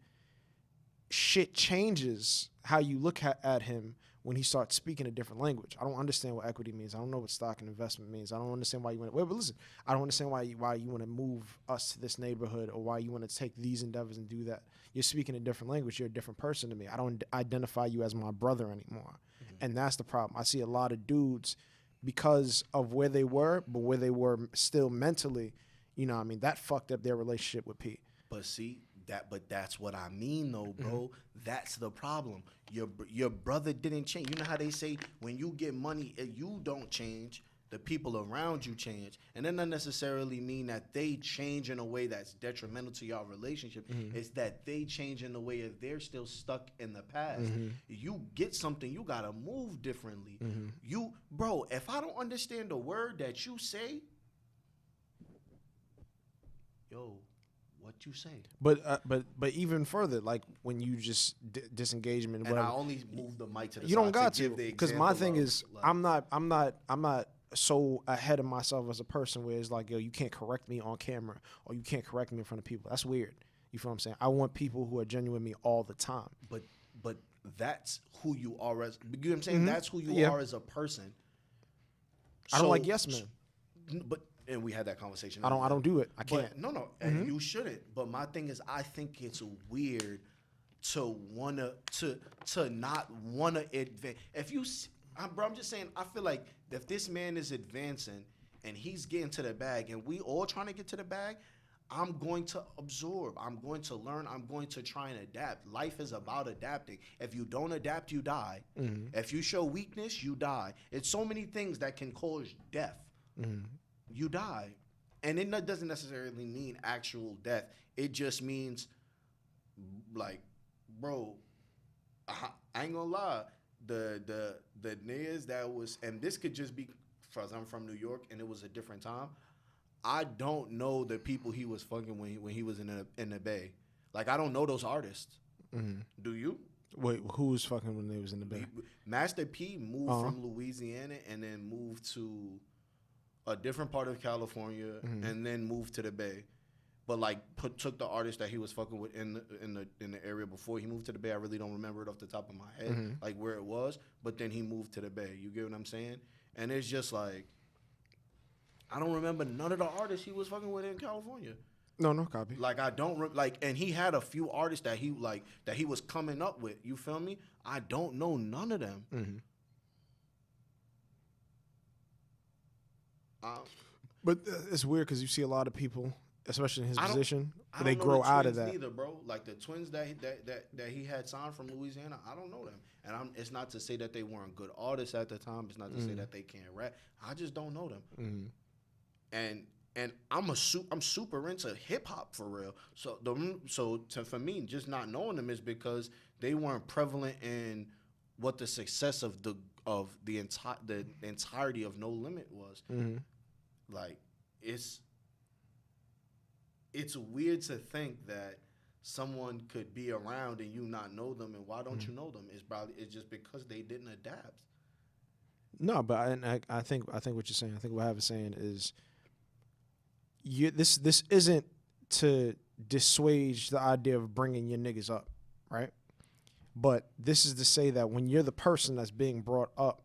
Shit changes how you look at him when he starts speaking a different language. I don't understand what equity means. I don't know what stock and investment means. I don't understand why you want to. Wait, but listen, I don't understand why you want to move us to this neighborhood, or why you want to take these endeavors and do that. You're speaking a different language. You're a different person to me. I don't identify you as my brother anymore, and that's the problem. I see a lot of dudes because of where they were, but where they were still mentally, you know what I mean, that fucked up their relationship with P. But see. But that's what I mean, though, bro. That's the problem. Your brother didn't change. You know how they say when you get money, you don't change. The people around you change, and that doesn't necessarily mean that they change in a way that's detrimental to your relationship. It's that they change in a way that they're still stuck in the past. You get something, you gotta move differently. Bro, if I don't understand the word that you say, yo. What you say? But even further, like when you just disengagement, and whatever, I only move the mic to the you side. You don't got to, because my thing is, like, I'm not so ahead of myself as a person where it's like, yo, you can't correct me on camera, or you can't correct me in front of people. That's weird. You feel what I'm saying? I want people who are genuine with me all the time. But that's who you are as. You know what I'm saying? That's who you are as a person. I don't like yes men. But. And we had that conversation. I don't do it. I can't. But, no, and you shouldn't. But my thing is, I think it's weird to not wanna advance. Bro, I'm just saying. I feel like if this man is advancing and he's getting to the bag, and we all trying to get to the bag, I'm going to absorb. I'm going to learn. I'm going to try and adapt. Life is about adapting. If you don't adapt, you die. If you show weakness, you die. It's so many things that can cause death. You die. and it doesn't necessarily mean actual death. It just means, like, bro, I ain't gonna lie. The niggas that was, and this could just be because I'm from New York and it was a different time. I don't know the people he was fucking when he was in the Bay. Like, I don't know those artists. Mm-hmm. Do you? Wait, who was fucking when they was in the Bay? Master P moved from Louisiana and then moved to a different part of California and then moved to the Bay. But like took the artist that he was fucking with in the area before he moved to the Bay. I really don't remember it off the top of my head, like where it was. But then he moved to the Bay. You get what I'm saying? And it's just like, I don't remember none of the artists he was fucking with in California. No copy. Like, I don't like, and he had a few artists that he was coming up with. You feel me? I don't know none of them. But it's weird because you see a lot of people, especially in his position, they grow out of that. Neither, bro. Like the twins that he had signed from Louisiana, I don't know them. And it's not to say that they weren't good artists at the time. It's not to say that they can't rap. I just don't know them. And I'm super into hip hop for real. For me, just not knowing them is because they weren't prevalent in what the success of the entirety of No Limit was. Like, it's weird to think that someone could be around and you not know them, and why don't you know them? It's just because they didn't adapt. No, but I think what you're saying. I think what I was saying is, this isn't to dissuade the idea of bringing your niggas up, right? But this is to say that when you're the person that's being brought up,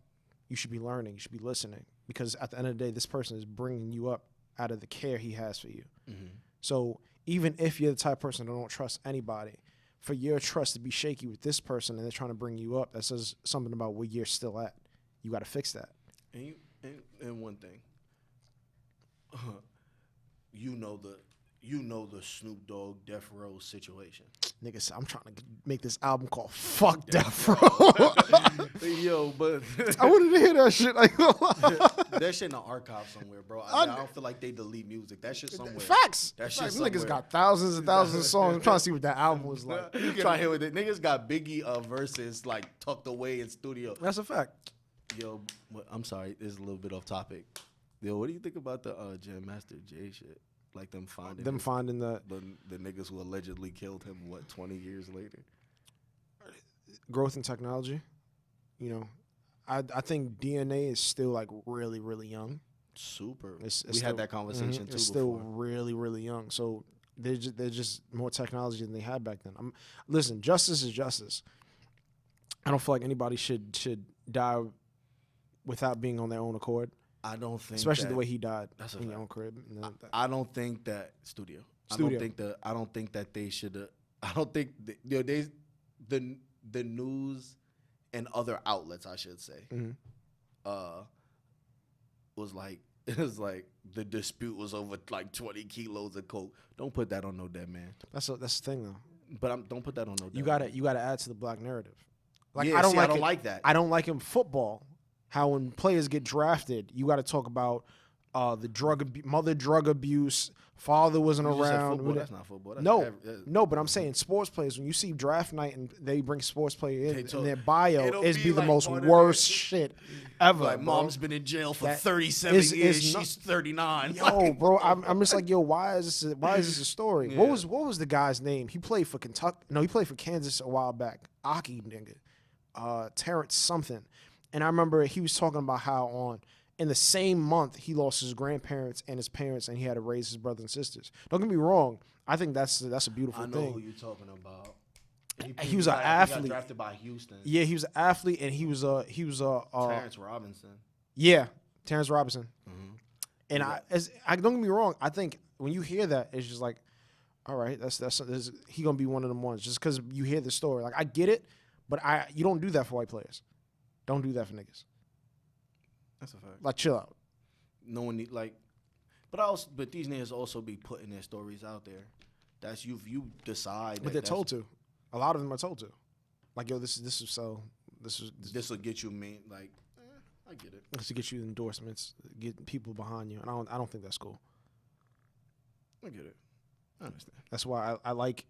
you should be learning, you should be listening, because at the end of the day, this person is bringing you up out of the care he has for you. So even if you're the type of person that don't trust anybody, for your trust to be shaky with this person and they're trying to bring you up, that says something about where you're still at. You got to fix that. And one thing, you know the Snoop Dogg Death Row situation. Niggas, I'm trying to make this album called Fuck Death Row. Yo, but I wanted to hear that shit. Like, that shit in the archive somewhere, bro. I don't feel like they delete music. That shit somewhere. Facts. That shit somewhere. Niggas got thousands and thousands of songs. I'm trying to see what that album was like. Try to hear what it. Niggas got Biggie verses like tucked away in studio. That's a fact. Yo, I'm sorry. This is a little bit off topic. Yo, what do you think about the Jam Master Jay shit? Like them finding the niggas who allegedly killed him 20 years later. Growth in technology, you know, I think DNA is still like really, really young. Super. We had that conversation too. It's still really, really young. So there's just more technology than they had back then. Listen, justice is justice. I don't feel like anybody should die without being on their own accord. I don't think, especially the way he died in your own crib. I don't think that studio. I don't think that they should. I don't think the news and other outlets, I should say, was like, it was like the dispute was over like 20 kilos of coke. Don't put that on no dead man. That's the thing though. But don't put that on no dead man. You gotta add to the black narrative. Like, yeah, I don't like that. I don't like in football. How when players get drafted, you got to talk about the mother drug abuse, father wasn't around. That's not football. That's no, but I'm saying sports players, when you see draft night and they bring sports player in their bio, it's be the most worst shit ever. Like, bro. Mom's been in jail for 37 years. She's 39. Yo, bro, I'm just like, yo, why is this a story? Yeah. What was the guy's name? He played for Kentucky. No, he played for Kansas a while back. Aki nigga, Terrence something. And I remember he was talking about how in the same month he lost his grandparents and his parents, and he had to raise his brothers and sisters. Don't get me wrong. I think that's a beautiful thing. I know who you're talking about. He was an athlete. He got drafted by Houston. Yeah, he was an athlete, and he was a Terrence Robinson. Yeah, Terrence Robinson. Mm-hmm. And I don't get me wrong. I think when you hear that, it's just like, all right, that's he gonna be one of them ones just because you hear the story. Like, I get it, but you don't do that for white players. Don't do that for niggas. That's a fact. Like, chill out. No one need but these niggas also be putting their stories out there. That's you decide. But they're told to. A lot of them are told to. Like, yo, this will get you like. I get it. This will get you endorsements, get people behind you, and I don't think that's cool. I get it. I understand. That's why I like,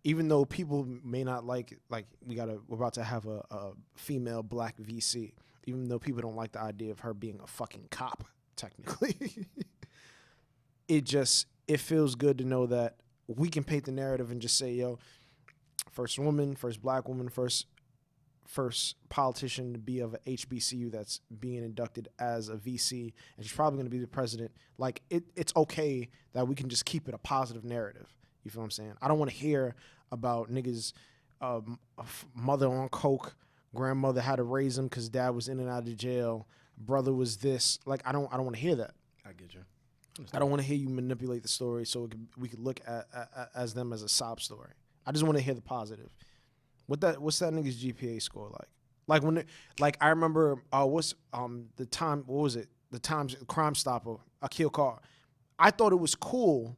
even though people may not like we're about to have a female black VC, even though people don't like the idea of her being a fucking cop, technically. It feels good to know that we can paint the narrative and just say, yo, first woman, first black woman, first politician to be of a HBCU that's being inducted as a VC, and she's probably going to be the president. Like, it's okay that we can just keep it a positive narrative. You feel what I'm saying? I don't want to hear about niggas, mother on coke, grandmother had to raise him because dad was in and out of jail, brother was this. Like, I don't want to hear that. I get you. I don't want to hear you manipulate the story so we could look at as them as a sob story. I just want to hear the positive. What's that nigga's GPA score like? Like when I remember the time, what was it? The Times Crime Stopper, Akil Carr. I thought it was cool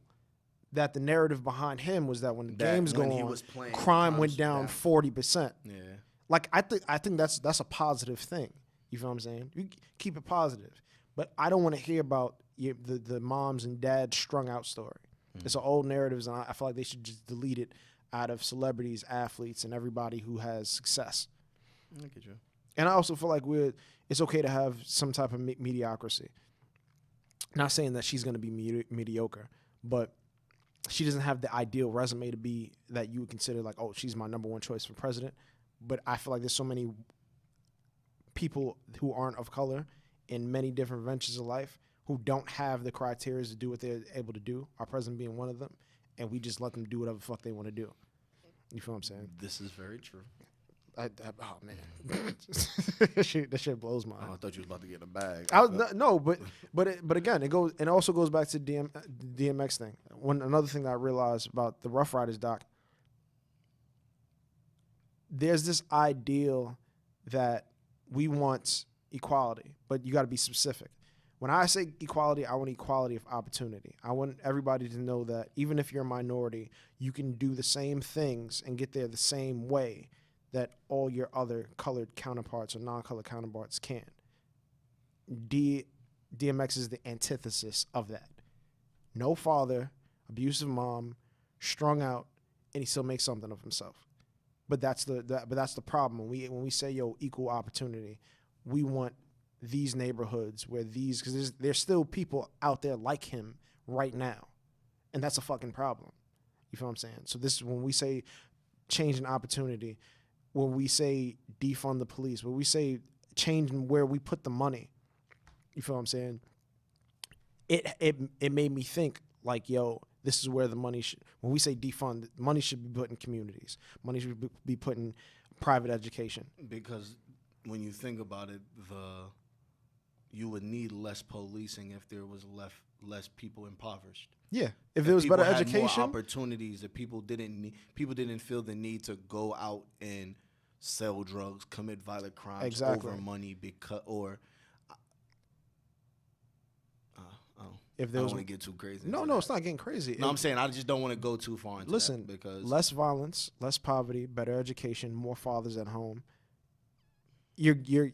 that the narrative behind him was that when the games go on, crime went down 40%. Yeah. Like I think that's a positive thing. You feel what I'm saying? You keep it positive. But I don't want to hear about the moms and dads strung out story. Mm-hmm. It's an old narrative, and I feel like they should just delete it out of celebrities, athletes, and everybody who has success. I get you. And I also feel like it's okay to have some type of mediocrity. Not saying that she's going to be mediocre, but she doesn't have the ideal resume to be that you would consider like, oh, she's my number one choice for president. But I feel like there's so many people who aren't of color in many different ventures of life who don't have the criteria to do what they're able to do, our president being one of them, and we just let them do whatever the fuck they want to do. You feel what I'm saying? This is very true. Oh, man. that shit blows my mind. Oh, I thought you was about to get in a bag. But again, it also goes back to DMX thing. Another thing that I realized about the Ruff Ryders doc, there's this ideal that we want equality, but you got to be specific. When I say equality, I want equality of opportunity. I want everybody to know that even if you're a minority, you can do the same things and get there the same way that all your other colored counterparts or non-colored counterparts can. DMX is the antithesis of that. No father, abusive mom, strung out, and he still makes something of himself. But that's the problem. When we say, yo, equal opportunity, we want these neighborhoods where because there's still people out there like him right now. And that's a fucking problem. You feel what I'm saying? So this is when we say change an opportunity, when we say defund the police, when we say changing where we put the money. You feel what I'm saying? It made me think like, yo, this is where the money when we say defund, money should be put in communities. Money should be put in private education. Because when you think about it, you would need less policing if there was less people impoverished. Yeah, if there was better education, more opportunities, that people didn't feel the need to go out and sell drugs, commit violent crimes over money if there I was, don't want to get too crazy. No, it's not getting crazy. No, I'm saying I just don't want to go too far into that because less violence, less poverty, better education, more fathers at home. You're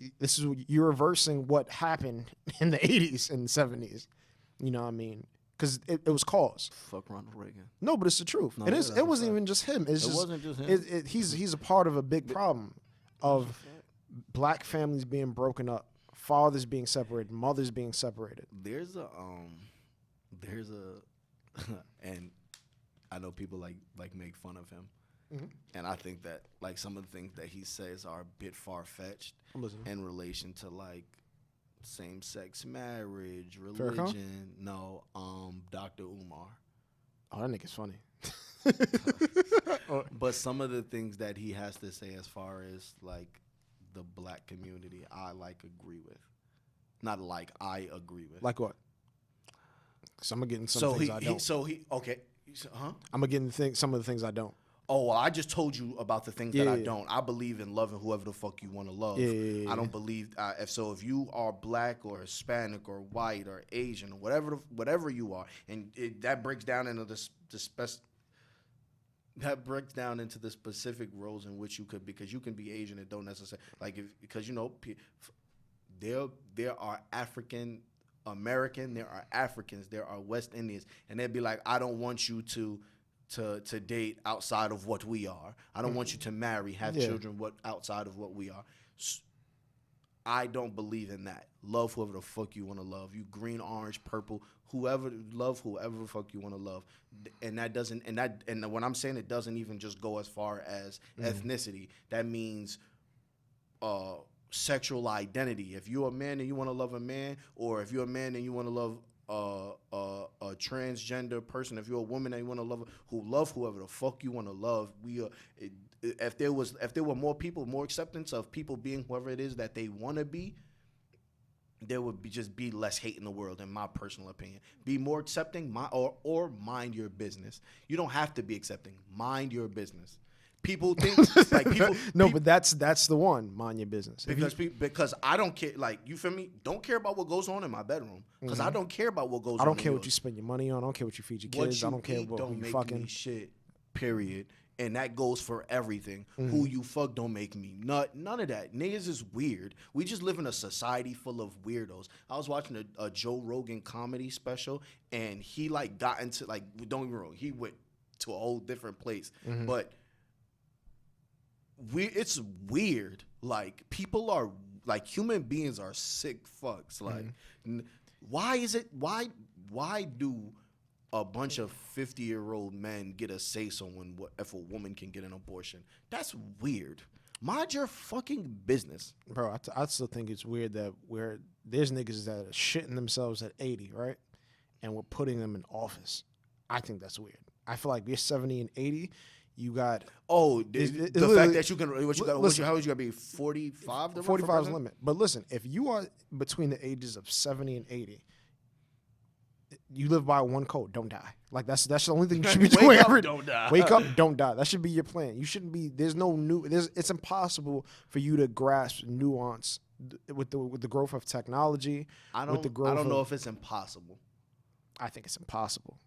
reversing what happened in the 80s and 70s. You know what I mean? Because it was cause. Fuck Ronald Reagan. No, but it's the truth. No, it wasn't even just him. It wasn't just him. He's a part of a big problem of black families being broken up, fathers being separated, mothers being separated. There's a and I know people like make fun of him. Mm-hmm. And I think that like some of the things that he says are a bit far-fetched in relation to like same-sex marriage, religion. No, Dr. Umar. Oh, that nigga's funny. But some of the things that he has to say as far as like the black community, I agree with. Not like I agree with. Like what? So I'm getting some things I don't. I'm getting some of the things I don't. Oh, well, I just told you about the things that I don't. I believe in loving whoever the fuck you want to love. I don't believe if you are black or Hispanic or white or Asian or whatever you are, and that breaks down into the specific roles in which you could, because you can be Asian and don't necessarily because there are African American, there are Africans, there are West Indians, and they'd be like, I don't want you to date outside of what we are. I don't want you to marry, have children outside of what we are. I don't believe in that. Love whoever the fuck you want to love. You green, orange, purple, love whoever the fuck you want to love. And that doesn't, and when I'm saying it doesn't even just go as far as ethnicity. That means sexual identity. If you're a man and you want to love a man, or if you're a man and you want to love a transgender person, if you're a woman and you want to love whoever the fuck you want to love, if there were more people, more acceptance of people being whoever it is that they want to be, there would just be less hate in the world, in my personal opinion. Be more accepting, or mind your business. You don't have to be accepting. Mind your business. People think but that's the one. Mind your business. Because I don't care. Like, you feel me? Don't care about what goes on in my bedroom, because I don't care about what goes on. I don't care what you spend your money on. I don't care what you feed your kids. I don't care what you fucking shit. Period. And that goes for everything. Who you fuck don't make me nut. None of that. Niggas is weird. We just live in a society full of weirdos. I was watching a Joe Rogan comedy special, and he got into, don't get me wrong, he went to a whole different place. But it's weird. Like, people are, human beings are sick fucks. Like, why do a bunch of 50-year-old men get a say-so if a woman can get an abortion? That's weird. Mind your fucking business. Bro, I still think it's weird that there's niggas that are shitting themselves at 80, right? And we're putting them in office. I think that's weird. I feel like you're 70 and 80, you got... Oh, the fact that you can... How old you got to be? 45? 45 is the limit. But listen, if you are between the ages of 70 and 80... you live by one code: don't die. Like, that's the only thing you should be doing every day. Don't die. Wake up, don't die. That should be your plan. You shouldn't be. It's impossible for you to grasp nuance with the growth of technology. I don't know if it's impossible. I think it's impossible.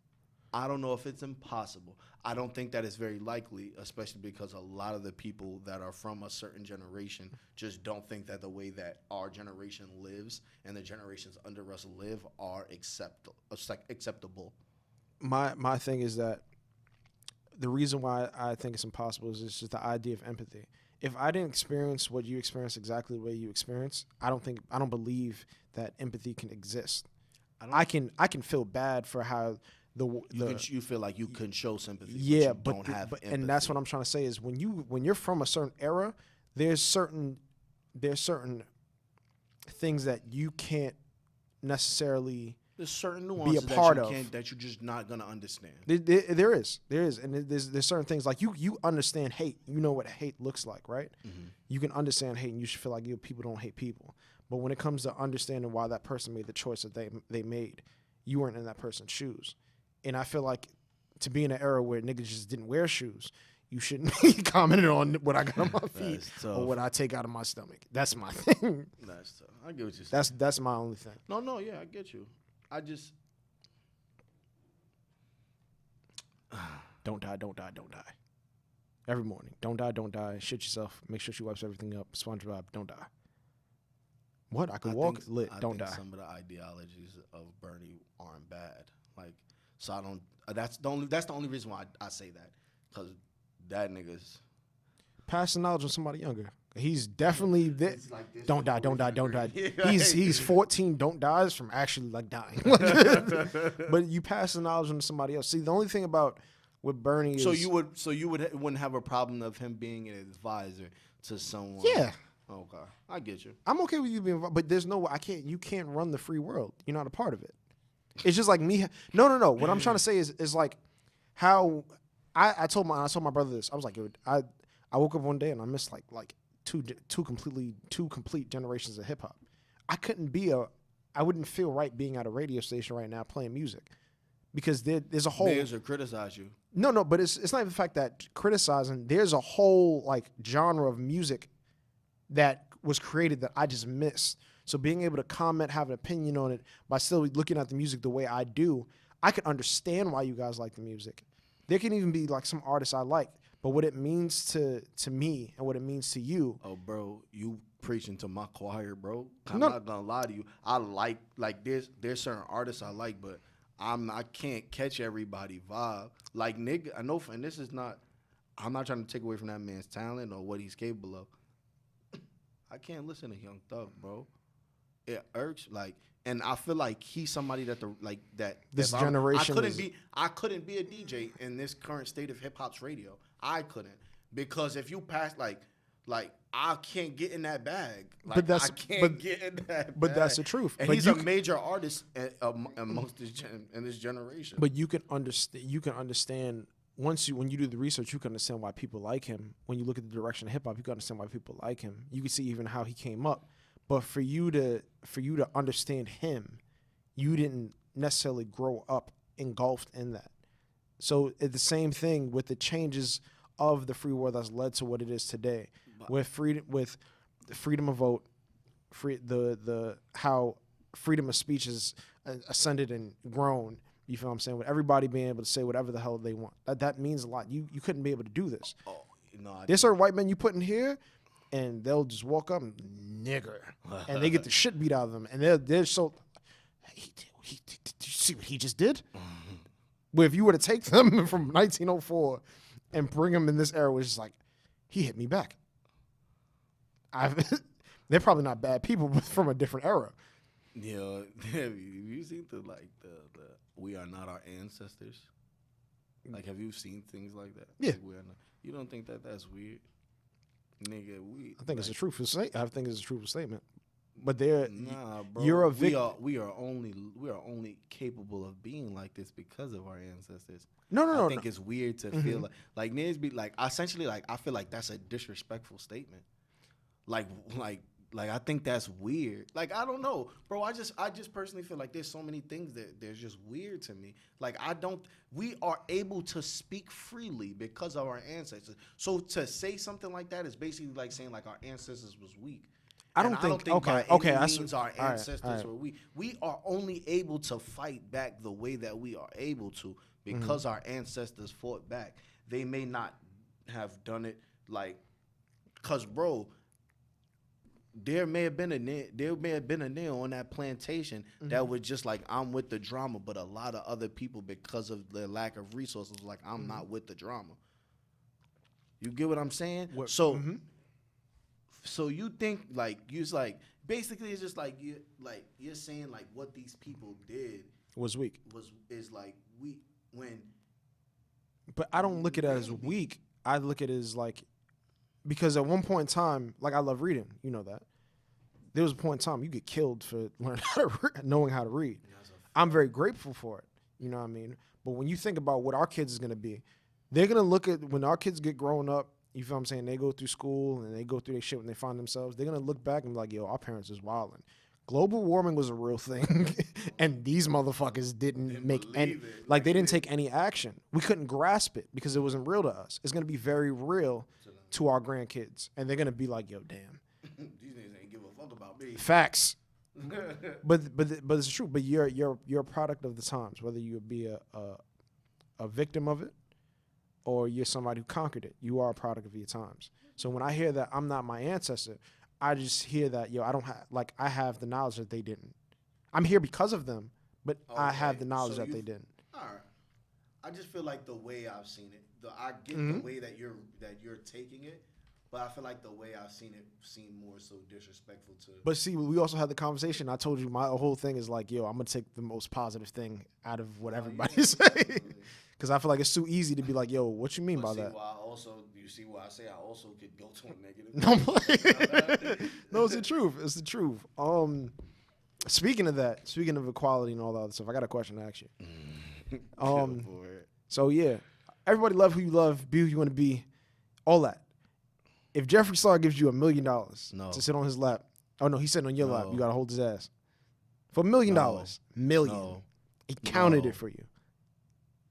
I don't know if it's impossible. I don't think that it's very likely, especially because a lot of the people that are from a certain generation just don't think that the way that our generation lives and the generations under us live are acceptable. My thing is that the reason why I think it's impossible is it's just the idea of empathy. If I didn't experience what you experienced exactly the way you experienced, I don't believe that empathy can exist. I can feel bad for how you feel like you can show sympathy, yeah, but you don't have empathy. And that's what I'm trying to say is when you're from a certain era, there's certain things that you can't necessarily there's certain nuances be a part that you're just not gonna understand. There is, and there's certain things like you understand hate. You know what hate looks like, right? You can understand hate, and you should feel like people don't hate people. But when it comes to understanding why that person made the choice that they made, you weren't in that person's shoes. And I feel like to be in an era where niggas just didn't wear shoes, you shouldn't be commenting on what I got on my feet or what I take out of my stomach. That's my thing. That's tough. I get what you're saying. That's my only thing. No, yeah, I get you. I just... Don't die. Every morning. Don't die. Shit yourself. Make sure she wipes everything up. SpongeBob, don't die. What? I can walk lit. Don't die. Some of the ideologies of Bernie aren't bad. Like... So I don't. That's the only reason why I say that, because that nigga's pass the knowledge on somebody younger. He's definitely don't die. Yeah, he's 14. Don't die from actually dying. But you pass the knowledge on to somebody else. See, the only thing about with Bernie is you wouldn't have a problem of him being an advisor to someone. Yeah. Okay, I get you. I'm okay with you being, but there's no. You can't run the free world. You're not a part of it. It's just like me. No. What I'm trying to say is like how I told my brother this. I was like, I woke up one day and I missed like two complete generations of hip hop. I wouldn't feel right being at a radio station right now playing music because there's a whole. Niggas will criticize you. No, but it's not even the fact that criticizing. There's a whole genre of music that was created that I just missed. So being able to comment, have an opinion on it, by still looking at the music the way I do, I can understand why you guys like the music. There can even be some artists I like, But what it means to me and what it means to you. Oh, bro, you preaching to my choir, bro. I'm No. not gonna lie to you. I like there's certain artists I like, but I can't catch everybody vibe. Like nigga, I know, and this is not. I'm not trying to take away from that man's talent or what he's capable of. I can't listen to Young Thug, bro. It irks like, and I feel like he's somebody that This generation. I couldn't be a DJ in this current state of hip hop's radio. I couldn't, because if you pass like I can't get in that bag. Like, but that's I can't get in that bag. But that's the truth. And but he's a major artist amongst in this generation. But you can understand. You can understand when you do the research. You can understand why people like him. When you look at the direction of hip hop, you can understand why people like him. You can see even how he came up. But for you to understand him, you didn't necessarily grow up engulfed in that. So it's the same thing with the changes of the free world that's led to what it is today, with the freedom of vote, how freedom of speech has ascended and grown. You feel what I'm saying? With everybody being able to say whatever the hell they want, that means a lot. You couldn't be able to do this. Oh, no, There's certain white men you put in here, and they'll just walk up and nigger, and they get the shit beat out of them, and they're so. Did you see what he just did? Where if you were to take them from 1904 and bring them in this era, which is like, he hit me back. They're probably not bad people, but from a different era. Yeah, have you seen the "We Are Not Our Ancestors"? Like, have you seen things like that? Yeah. Like, you don't think that's weird, nigga? I think it's a truthful statement. I think it's a truthful statement. But they're bro. You're a victim. We are only capable of being like this because of our ancestors. No. I think it's weird to feel like niggas be like, essentially, like, I feel like that's a disrespectful statement. Like I think that's weird. Like, I don't know, bro. I just personally feel like there's so many things that they're just weird to me. Like, we are able to speak freely because of our ancestors. So to say something like that is basically like saying like our ancestors was weak. I don't think by any means our ancestors were weak. We are only able to fight back the way that we are able to because our ancestors fought back. They may not have done it like, cause bro, there may have been a nigga on that plantation that was just like, I'm with the drama, but a lot of other people, because of the lack of resources, like, I'm not with the drama. You get what I'm saying? So you think like basically it's just like you're saying like what these people did was weak. Is like weak when. But I don't look at it as weak. I look at it as like, because at one point in time, like, I love reading. You know that. There was a point in time you get killed for knowing how to read. I'm very grateful for it. You know what I mean? But when you think about what our kids is going to be, they're going to look at, when our kids get grown up, you feel what I'm saying? They go through school and they go through their shit when they find themselves. They're going to look back and be like, yo, our parents is wilding. Global warming was a real thing. And these motherfuckers didn't make any, like, they didn't take any action. We couldn't grasp it because it wasn't real to us. It's going to be very real to our grandkids. And they're going to be like, yo, damn. These niggas ain't give a fuck about me. Facts. but it's true. But you're a product of the times, whether you be a victim of it or you're somebody who conquered it. You are a product of your times. So when I hear that I'm not my ancestor, I just hear that, yo, I have the knowledge that they didn't. I'm here because of them, but I have the knowledge that they didn't. All right. I just feel like the way I've seen it, I get the way that you're taking it, but I feel like the way I've seen it seemed more so disrespectful to. But see, we also had the conversation. I told you my whole thing is like, yo, I'm gonna take the most positive thing out of what everybody's saying, because I feel like it's too easy to be like, yo, what you mean by that? You see why I say I also could go to a negative. No, it's the truth. It's the truth. Speaking of that, speaking of equality and all that other stuff, I got a question to ask you. So yeah, everybody love who you love, be who you want to be, all that. If Jeffree Star gives you $1 million to sit on his lap, oh no, he's sitting on your lap. You gotta hold his ass for $1 million. Million. He counted it for you.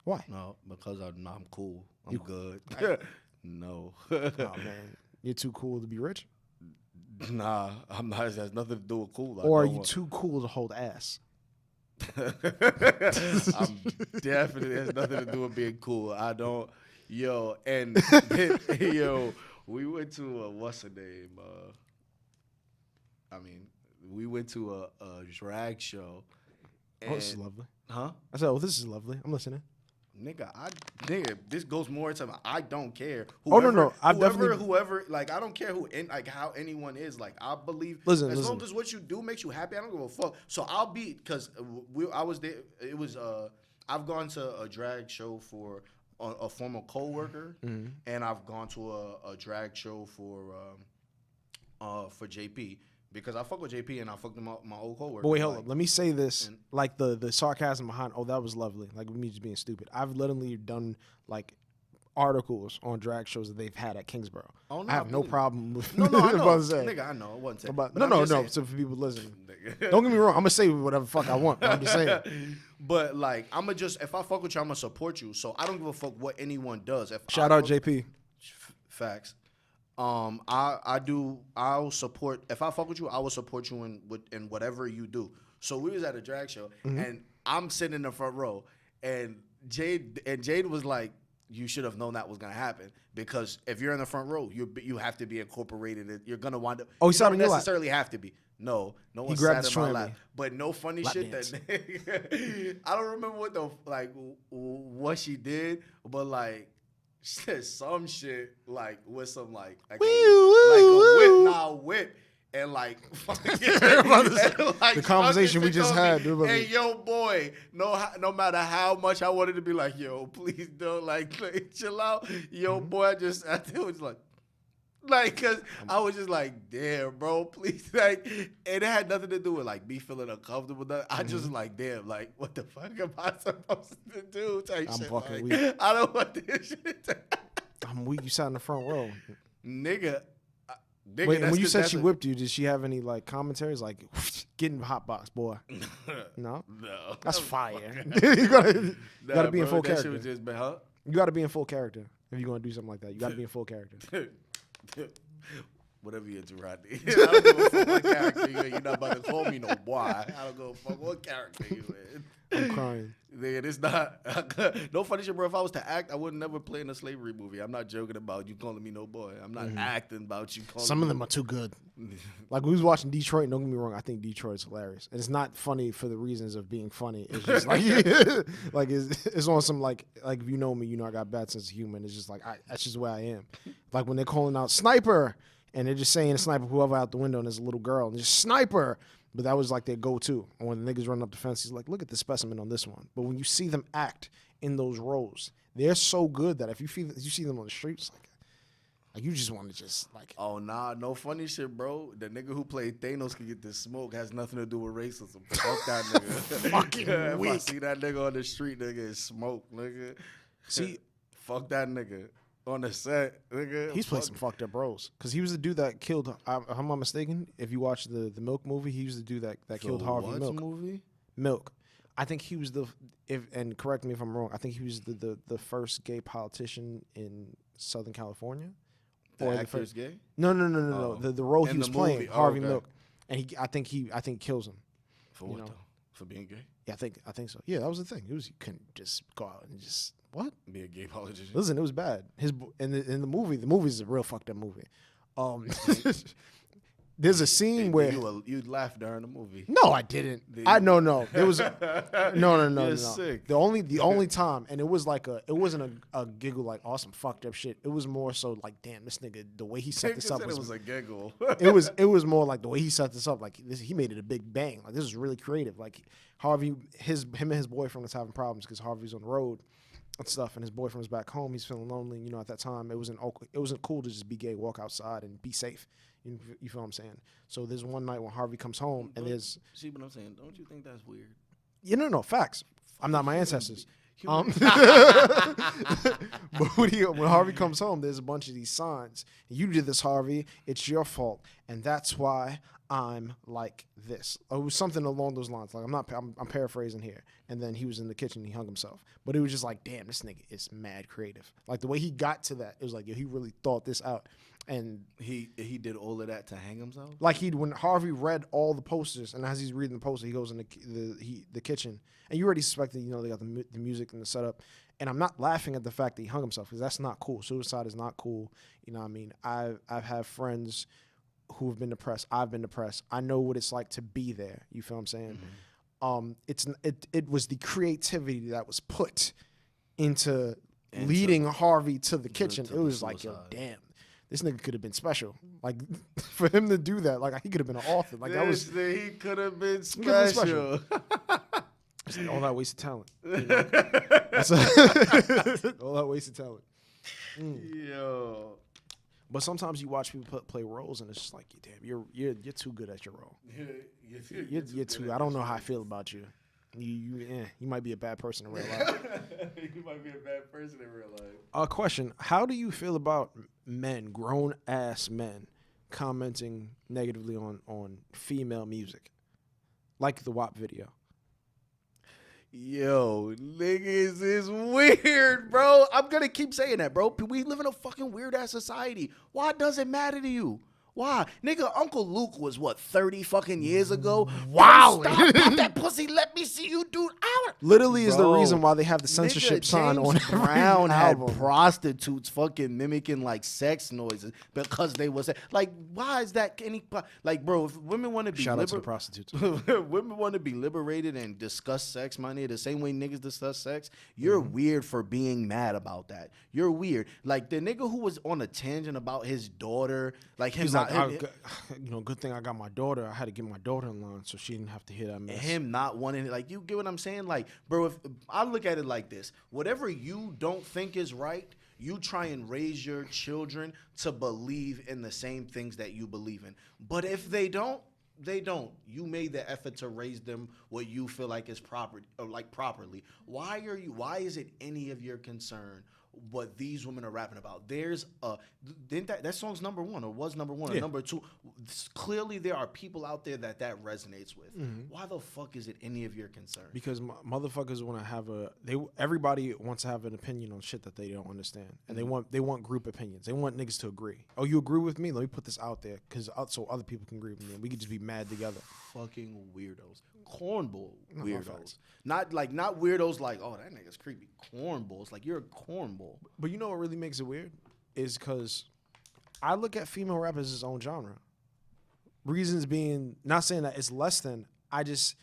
Why? No, because I'm cool. I'm good. No. Oh man, you're too cool to be rich. Nah, I'm not. It has nothing to do with cool. Or are you too cool to hold ass? I'm definitely. It has nothing to do with being cool. I don't. Yo, and yo, we went to what's her name? We went to a drag show. Oh, this is lovely. Huh? I said, oh, this is lovely. I'm listening. Nigga, this goes more into I don't care. Whoever, no. Whoever, like, I don't care how anyone is. Like, I believe as long as what you do makes you happy, I don't give a fuck. So I'll be, because I was there. It was I've gone to a drag show for a former coworker, and I've gone to a drag show for JP. Because I fuck with JP and I fucked my old coworker. But wait, hold up. Let me say this. Like the sarcasm behind, oh, that was lovely. Like me just being stupid. I've literally done like articles on drag shows that they've had at Kingsborough. Oh, no, I have no problem with I know. Nigga, I know. I wasn't saying. No. So for people listening, don't get me wrong. I'm going to say whatever the fuck I want. But I'm just saying. But like, if I fuck with you, I'm going to support you. So I don't give a fuck what anyone does. Shout out JP. Facts. I'll support, if I fuck with you, I will support you in whatever you do. So we was at a drag show and I'm sitting in the front row and Jade was like, you should have known that was gonna happen, because if you're in the front row, you have to be incorporated. You're gonna wind up. Oh, you don't necessarily have to be. No one sat in my lap. But no funny shit dance. That I don't remember what she did, but like. Some shit like with some like a whip and like the conversation we just had. Hey, yo, boy, no matter how much I wanted to be like, yo, please don't like chill out, yo, boy, I was like, cause I was just like, damn, bro, please, like, and it had nothing to do with like me feeling uncomfortable. I just like, damn, like, what the fuck am I supposed to do? Type I'm shit. fucking Like, weak. I don't want this shit. I'm weak. You sat in the front row, nigga. Wait, when you said she whipped you, did she have any like commentaries like getting hot box, boy? No, that's fire. you gotta be in full character. Shit was just, huh? You gotta be in full character if you're gonna do something like that. You gotta be in full character. Whatever you do, Rodney. I don't give a fuck what character you in. You're not about to call me no boy. I don't give a fuck what character you in. I'm crying. Nigga, it's not. No funny shit, bro. If I was to act, I would never play in a slavery movie. I'm not joking about you calling me no boy. I'm not acting about you calling Some me of them are too good. Like, we was watching Detroit. Don't get me wrong. I think Detroit's hilarious. And it's not funny for the reasons of being funny. It's just like, like it's on some, like if you know me, you know I got bad sense of humor. And it's just like, that's just the way I am. Like, when they're calling out sniper, and they're just saying sniper, whoever out the window, and there's a little girl, and just sniper. But that was like their go-to. And when the niggas run up the fence, he's like, look at the specimen on this one. But when you see them act in those roles, they're so good that if you see them on the streets, like you just want to just like. Oh, nah, no funny shit, bro. The nigga who played Thanos can get this smoke. Has nothing to do with racism. Fuck that nigga. Fucking weak. If I see that nigga on the street, nigga, it's smoke, nigga. See, fuck that nigga. On the set, nigga. He's played some fucked up roles. Because he was the dude that killed, if I'm not mistaken, if you watch the Milk movie, he was the dude that killed Harvey Milk. Movie? Milk. I think he was and correct me if I'm wrong, I think he was the first gay politician in Southern California. The actor's gay? No. Oh. The role he was playing, Harvey Milk. And I think kills him. For what, though? For being gay? Yeah, I think so. Yeah, that was the thing. It was, you couldn't just go out and just... What? Be a gay politician. Listen, it was bad. In the movie is a real fucked up movie. There's a scene where you laughed during the movie. No, I didn't. No. There was no. Sick. The only time, and it wasn't a giggle like awesome fucked up shit. It was more so like, damn, this nigga, the way he set this up it was a giggle. it was more like the way he set this up. Like he made it a big bang. Like this is really creative. Like Harvey, him and his boyfriend was having problems because Harvey's on the road and stuff, and his boyfriend was back home. He's feeling lonely. You know, at that time, it wasn't cool to just be gay, walk outside, and be safe. You feel what I'm saying? So there's one night when Harvey comes home, and there's... See what I'm saying? Don't you think that's weird? No, facts. I'm not my ancestors. But when Harvey comes home, there's a bunch of these signs. You did this, Harvey. It's your fault. And that's why I'm like this. It was something along those lines. Like I'm paraphrasing here. And then he was in the kitchen. He hung himself. But it was just like, damn, this nigga is mad creative. Like the way he got to that, it was like, yo, he really thought this out. And he did all of that to hang himself. Like when Harvey read all the posters, and as he's reading the poster, he goes in the kitchen, and you already suspected, they got the music and the setup, And I'm not laughing at the fact that he hung himself, because that's not cool. Suicide is not cool. You know what I mean? I've had friends who have been depressed. I've been depressed. I know what it's like to be there. You feel what I'm saying? It was the creativity that was put into leading Harvey to the kitchen. It was like, yo, damn, this nigga could have been special. Like, for him to do that, like, he could have been an author. Like, he could have been special. It's like all that wasted talent. You know? All that wasted talent. Yo. But sometimes you watch people play roles, and it's just like, damn, you're too good at your role. You're too. I don't know how I feel about you. You might be a bad person in real life. You might be a bad person in real life. Question: how do you feel about men, grown ass men, commenting negatively on female music, like the WAP video? Yo, niggas is weird, bro. I'm gonna keep saying that, bro. We live in a fucking weird ass society. Why does it matter to you? Why? Nigga, Uncle Luke was, 30 fucking years ago? Wow. Stop, pop that pussy. Let me see you, dude. Literally is the reason why they have the censorship sign on James Brown had album. prostitutes fucking mimicking, like, sex noises because they was... Like, why is that any... Like, bro, if women want to be... Shout out to the prostitutes. Women want to be liberated and discuss sex, my nigga, the same way niggas discuss sex. You're weird for being mad about that. You're weird. Like, the nigga who was on a tangent about his daughter, like, him not... good thing I got my daughter. I had to get my daughter in line so she didn't have to hear that mess. Him not wanting it. Like, you get what I'm saying? Like, bro, if I look at it like this, whatever you don't think is right, you try and raise your children to believe in the same things that you believe in. But if they don't, they don't. You made the effort to raise them what you feel like is proper, or like properly. Why is it any of your concern what these women are rapping about? There's didn't that song's number one, or was number one, or number two. Clearly there are people out there that resonates with. Why the fuck is it any of your concern? Because motherfuckers want to have everybody wants to have an opinion on shit that they don't understand, and they want group opinions. They want niggas to agree. Oh, you agree with me? Let me put this out there because so other people can agree with me, and we could just be mad together. Fucking weirdos, cornball weirdos. Not weirdos like, oh, that nigga's creepy. Cornballs, like, you're a cornball. But you know what really makes it weird is because I look at female rap as its own genre. Reasons being, not saying that it's less than. It's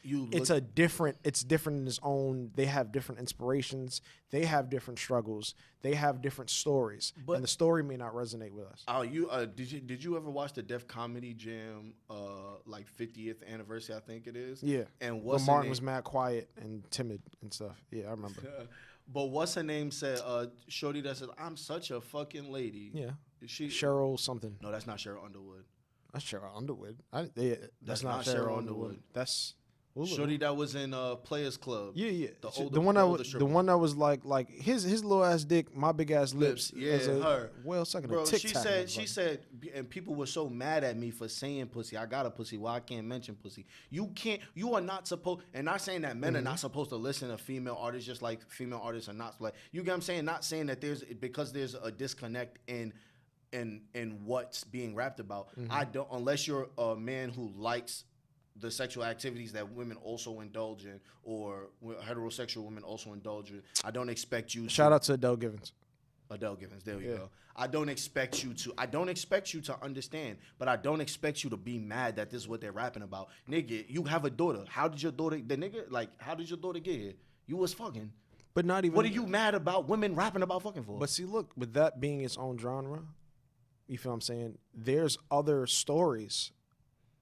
different in its own. They have different inspirations. They have different struggles. They have different stories, and the story may not resonate with us. Oh, did you ever watch the Def Comedy Jam 50th anniversary? I think it is. Yeah. And when Martin was mad quiet and timid and stuff. Yeah, I remember. But what's her name said? Shorty that says, "I'm such a fucking lady." Yeah. Is she Cheryl something? No, that's not Cheryl Underwood. That's Cheryl Underwood. That's not Cheryl Underwood. That's Shorty that was in Players Club. Yeah. The one that was like his little ass dick, my big ass lips. Yeah, her. Well, second. Bro, she said, and people were so mad at me for saying pussy. I got a pussy. Well, I can't mention pussy. You are not supposed. And not saying that men are not supposed to listen to female artists, just like female artists are not. Like, you get what I'm saying? Not saying that there's a disconnect in what's being rapped about. I don't, unless you're a man who likes the sexual activities that women also indulge in, or heterosexual women also indulge in. I don't expect you. Shout out to Adele Givens. Adele Givens, there we go. I don't expect you to understand, but I don't expect you to be mad that this is what they're rapping about. Nigga, you have a daughter. How did your daughter get here? You was fucking. But not even. What are you mad about women rapping about fucking for? But see, look, with that being its own genre, you feel what I'm saying? There's other stories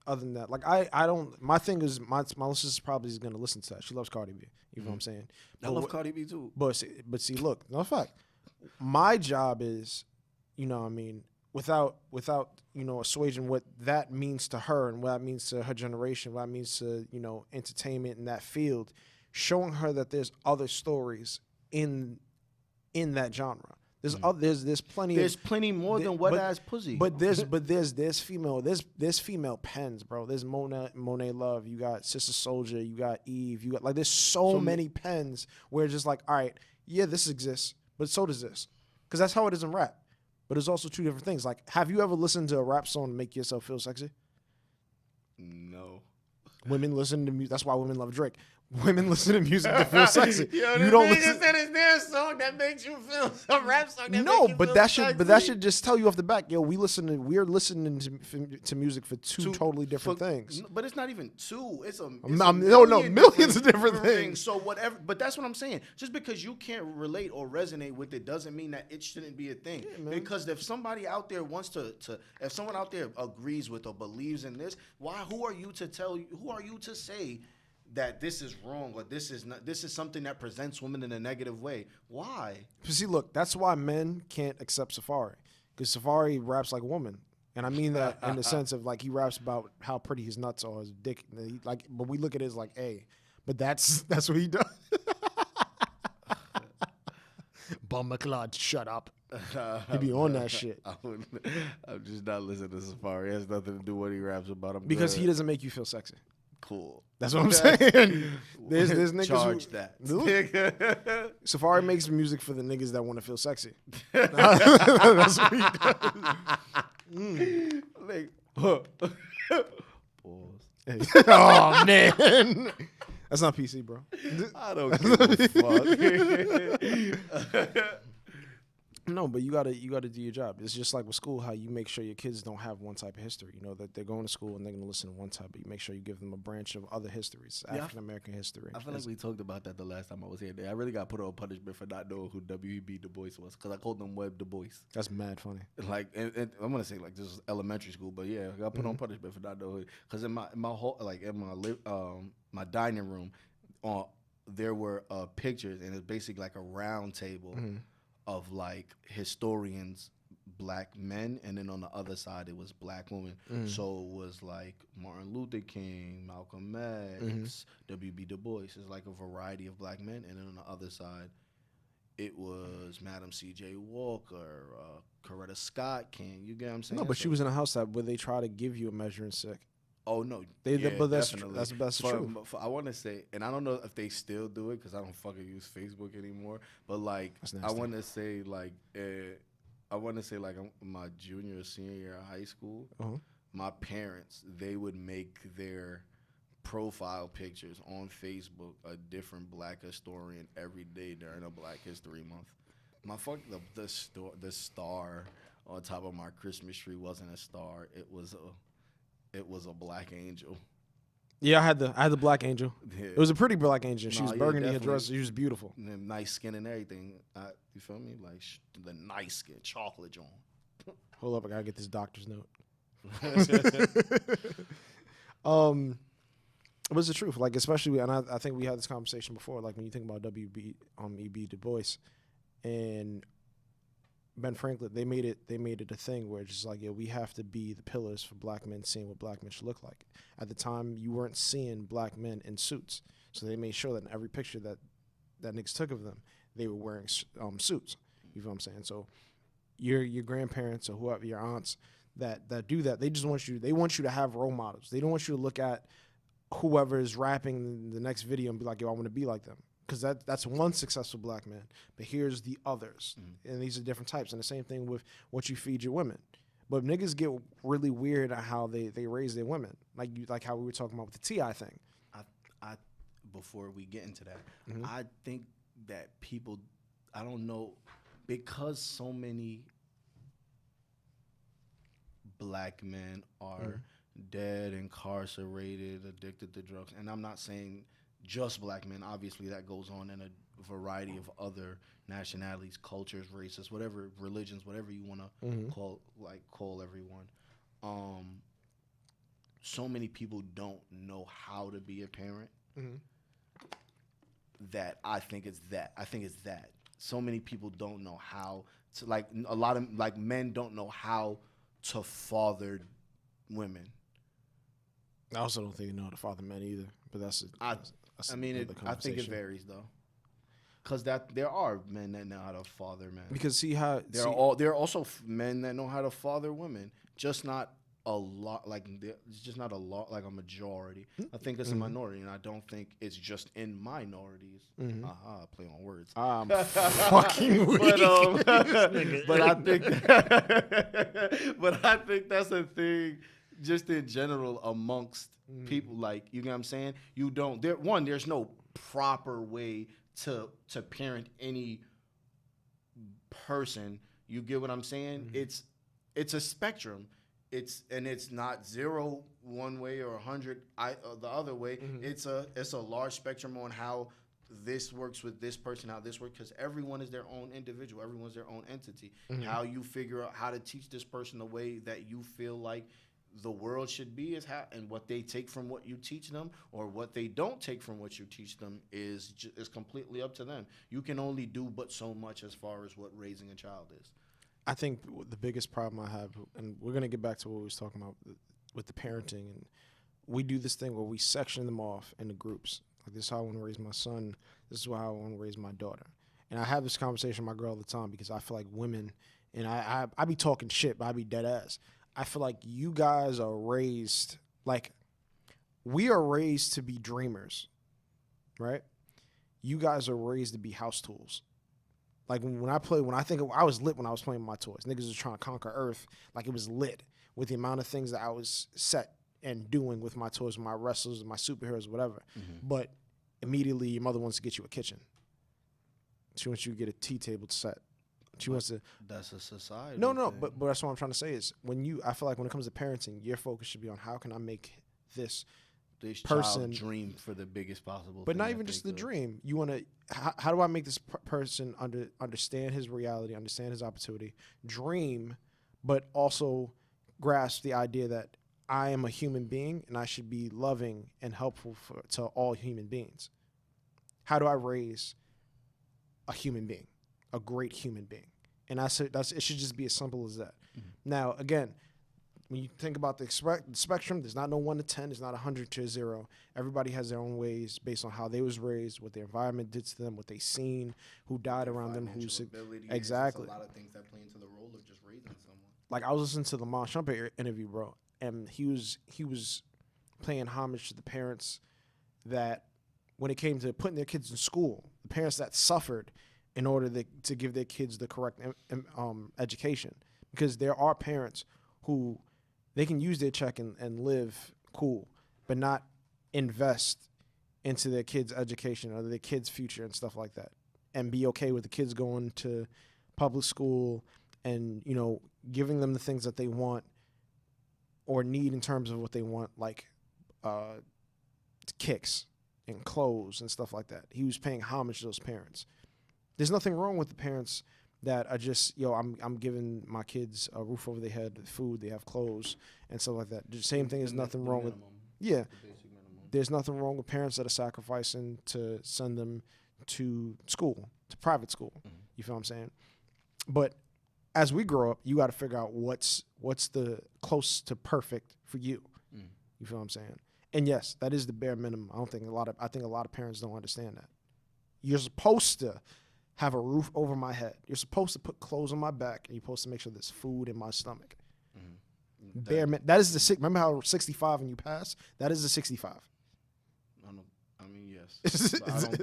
other than that. Like, I don't, my thing is, my listeners probably is going to listen to that. She loves Cardi B. You know what I'm saying? I love Cardi B too. But see, look, no fact. My job is, you know what I mean, without assuaging what that means to her and what that means to her generation, what that means to, entertainment in that field, showing her that there's other stories in that genre. There's plenty. There's plenty more than wet ass pussy. But there's female pens, bro. There's Monet Love. You got Sister Soldier. You got Eve. You got, like, there's so many pens where it's just like, all right, yeah, this exists, but so does this, because that's how it is in rap. But it's also two different things. Like, have you ever listened to a rap song to make yourself feel sexy? No. Women listen to music. That's why women love Drake. Women listen to music to feel sexy. Yo, You don't nigga listen. said it's their song that makes you feel some rap song that No, make you but feel that sexy. should just tell you off the back, yo. We're listening to music for two totally different things. But it's not even two. It's a Millions of different things. So whatever. But that's what I'm saying. Just because you can't relate or resonate with it doesn't mean that it shouldn't be a thing. Yeah, because if somebody out there wants to, if someone out there agrees with or believes in this, who are you to say that this is wrong or this is something that presents women in a negative way? Why? See, look, that's why men can't accept Safari, because Safari raps like a woman, and I mean that in the sense of like he raps about how pretty his nuts are, his dick, but we look at it as like, hey, but that's what he does. Bummer Claude, shut up. He be on that shit. I'm just not listening to Safari. It has nothing to do with what he raps about. Because he doesn't make you feel sexy. Cool. That's what I'm saying. There's niggas charge that. Safari makes music for the niggas that want to feel sexy. That's what he does. Like, pause. Hey. Oh man, that's not PC, bro. I don't give a fuck. No, but you gotta do your job. It's just like with school, how you make sure your kids don't have one type of history. You know that they're going to school and they're gonna listen to one type, but you make sure you give them a branch of other histories, African American history. I feel like we talked about that the last time I was here. I really got put on punishment for not knowing who W.E.B. Du Bois was because I called him Webb Du Bois. That's mad funny. Like, and I'm gonna say like this is elementary school, but yeah, I got put on punishment for not knowing because in my whole my dining room, there were pictures and it's basically like a round table. Of like historians, black men, and then on the other side it was black women. So it was like Martin Luther King, Malcolm X, W.B. Du Bois. It's like a variety of black men, and then on the other side it was Madam C.J. Walker, Coretta Scott King. You get what I'm saying? No, but she was in a house where they try to give you a measuring stick. Oh no, but that's definitely. That's true. I want to say, and I don't know if they still do it because I don't fucking use Facebook anymore. But like, I want to say like, my junior or senior year of high school, my parents, they would make their profile pictures on Facebook a different black historian every day during a Black History Month. My the star on top of my Christmas tree wasn't a star. It was a black angel. Yeah, I had the black angel. Yeah. It was a pretty black angel. She was burgundy, her definitely. dress. She was beautiful. And nice skin and everything. You feel me? Like the nice skin, chocolate John. Hold up, I gotta get this doctor's note. But it's the truth. Like especially, and I think we had this conversation before. Like when you think about W.E.B. Du Bois and Ben Franklin, they made it a thing where it's just like, yeah, we have to be the pillars for black men, seeing what black men should look like. At the time, you weren't seeing black men in suits, so they made sure that in every picture that niggas took of them, they were wearing suits. You feel what I'm saying? So your grandparents or whoever, your aunts that do that, they just want you to have role models. They don't want you to look at whoever is rapping the next video and be like, yo, I want to be like them. Because that's one successful black man, but here's the others, and these are different types. And the same thing with what you feed your women. But niggas get really weird at how they raise their women, like how we were talking about with the T.I. thing. I before we get into that, I think that people, I don't know, because so many black men are dead, incarcerated, addicted to drugs, and I'm not saying just black men. Obviously, that goes on in a variety of other nationalities, cultures, races, whatever, religions, whatever you want to call everyone. So many people don't know how to be a parent. That I think it's that. So many people don't know how to, like, a lot of like men don't know how to father women. I also don't think they know how to father men either. But I think it varies though, because there are men that know how to father men. Because there are also men that know how to father women, just not a lot. It's just not a lot, like a majority. I think it's a minority, and I don't think it's just in minorities. Play on words. I'm fucking weak. but I think that's a thing just in general amongst people, like, you know what I'm saying? You don't there's no proper way to parent any person. You get what I'm saying? It's a spectrum. It's not 0 one way or 100 the other way. It's a large spectrum on how this works with this person, how this works, because everyone is their own individual. Everyone's their own entity. How you figure out how to teach this person the way that you feel like the world should be is how, and what they take from what you teach them or what they don't take from what you teach them is completely up to them. You can only do but so much as far as what raising a child is. I think the biggest problem I have, and we're going to get back to what we was talking about with the parenting, and we do this thing where we section them off into groups. Like, this is how I want to raise my son. This is how I want to raise my daughter. And I have this conversation with my girl all the time because I feel like women, and I be talking shit, but I be dead ass. I feel like you guys are raised, like, we are raised to be dreamers, right? You guys are raised to be house tools. Like, I was lit when I was playing with my toys. Niggas was trying to conquer Earth. Like, it was lit with the amount of things that I was set and doing with my toys, with my wrestlers, my superheroes, whatever. But immediately your mother wants to get you a kitchen. She wants you to get a tea table to set. She wants to. That's a society. No, but that's what I'm trying to say is I feel like when it comes to parenting, your focus should be on how can I make this person dream for the biggest possible. But not even just the dream. You want to. How do I make this person understand his reality, understand his opportunity, dream, but also grasp the idea that I am a human being and I should be loving and helpful to all human beings. How do I raise a human being, a great human being? And it should just be as simple as that. Now, again, when you think about the spectrum, there's not no 1 to 10, there's not 100 to 0. Everybody has their own ways based on how they was raised, what their environment did to them, what they seen, who died around them, who's exactly. There's a lot of things that play into the role of just raising someone. Like, I was listening to the Lamont Shumpert interview, bro, and he was paying homage to the parents that, when it came to putting their kids in school, the parents that suffered in order to give their kids the correct education, because there are parents who they can use their check and live cool, but not invest into their kids' education or their kids' future and stuff like that, and be okay with the kids going to public school and, you know, giving them the things that they want or need in terms of what they want, like kicks and clothes and stuff like that. He was paying homage to those parents. There's nothing wrong with the parents that are just, I'm giving my kids a roof over their head, food, they have clothes, and stuff like that. The same thing is nothing wrong with, there's nothing wrong with parents that are sacrificing to send them to school, to private school. You feel what I'm saying? But as we grow up, you got to figure out what's the close to perfect for you. You feel what I'm saying? And yes, that is the bare minimum. I think a lot of parents don't understand that. You're supposed to have a roof over my head. You're supposed to put clothes on my back, and you're supposed to make sure there's food in my stomach. That is the remember how 65 and you pass? That is the 65. I mean, yes.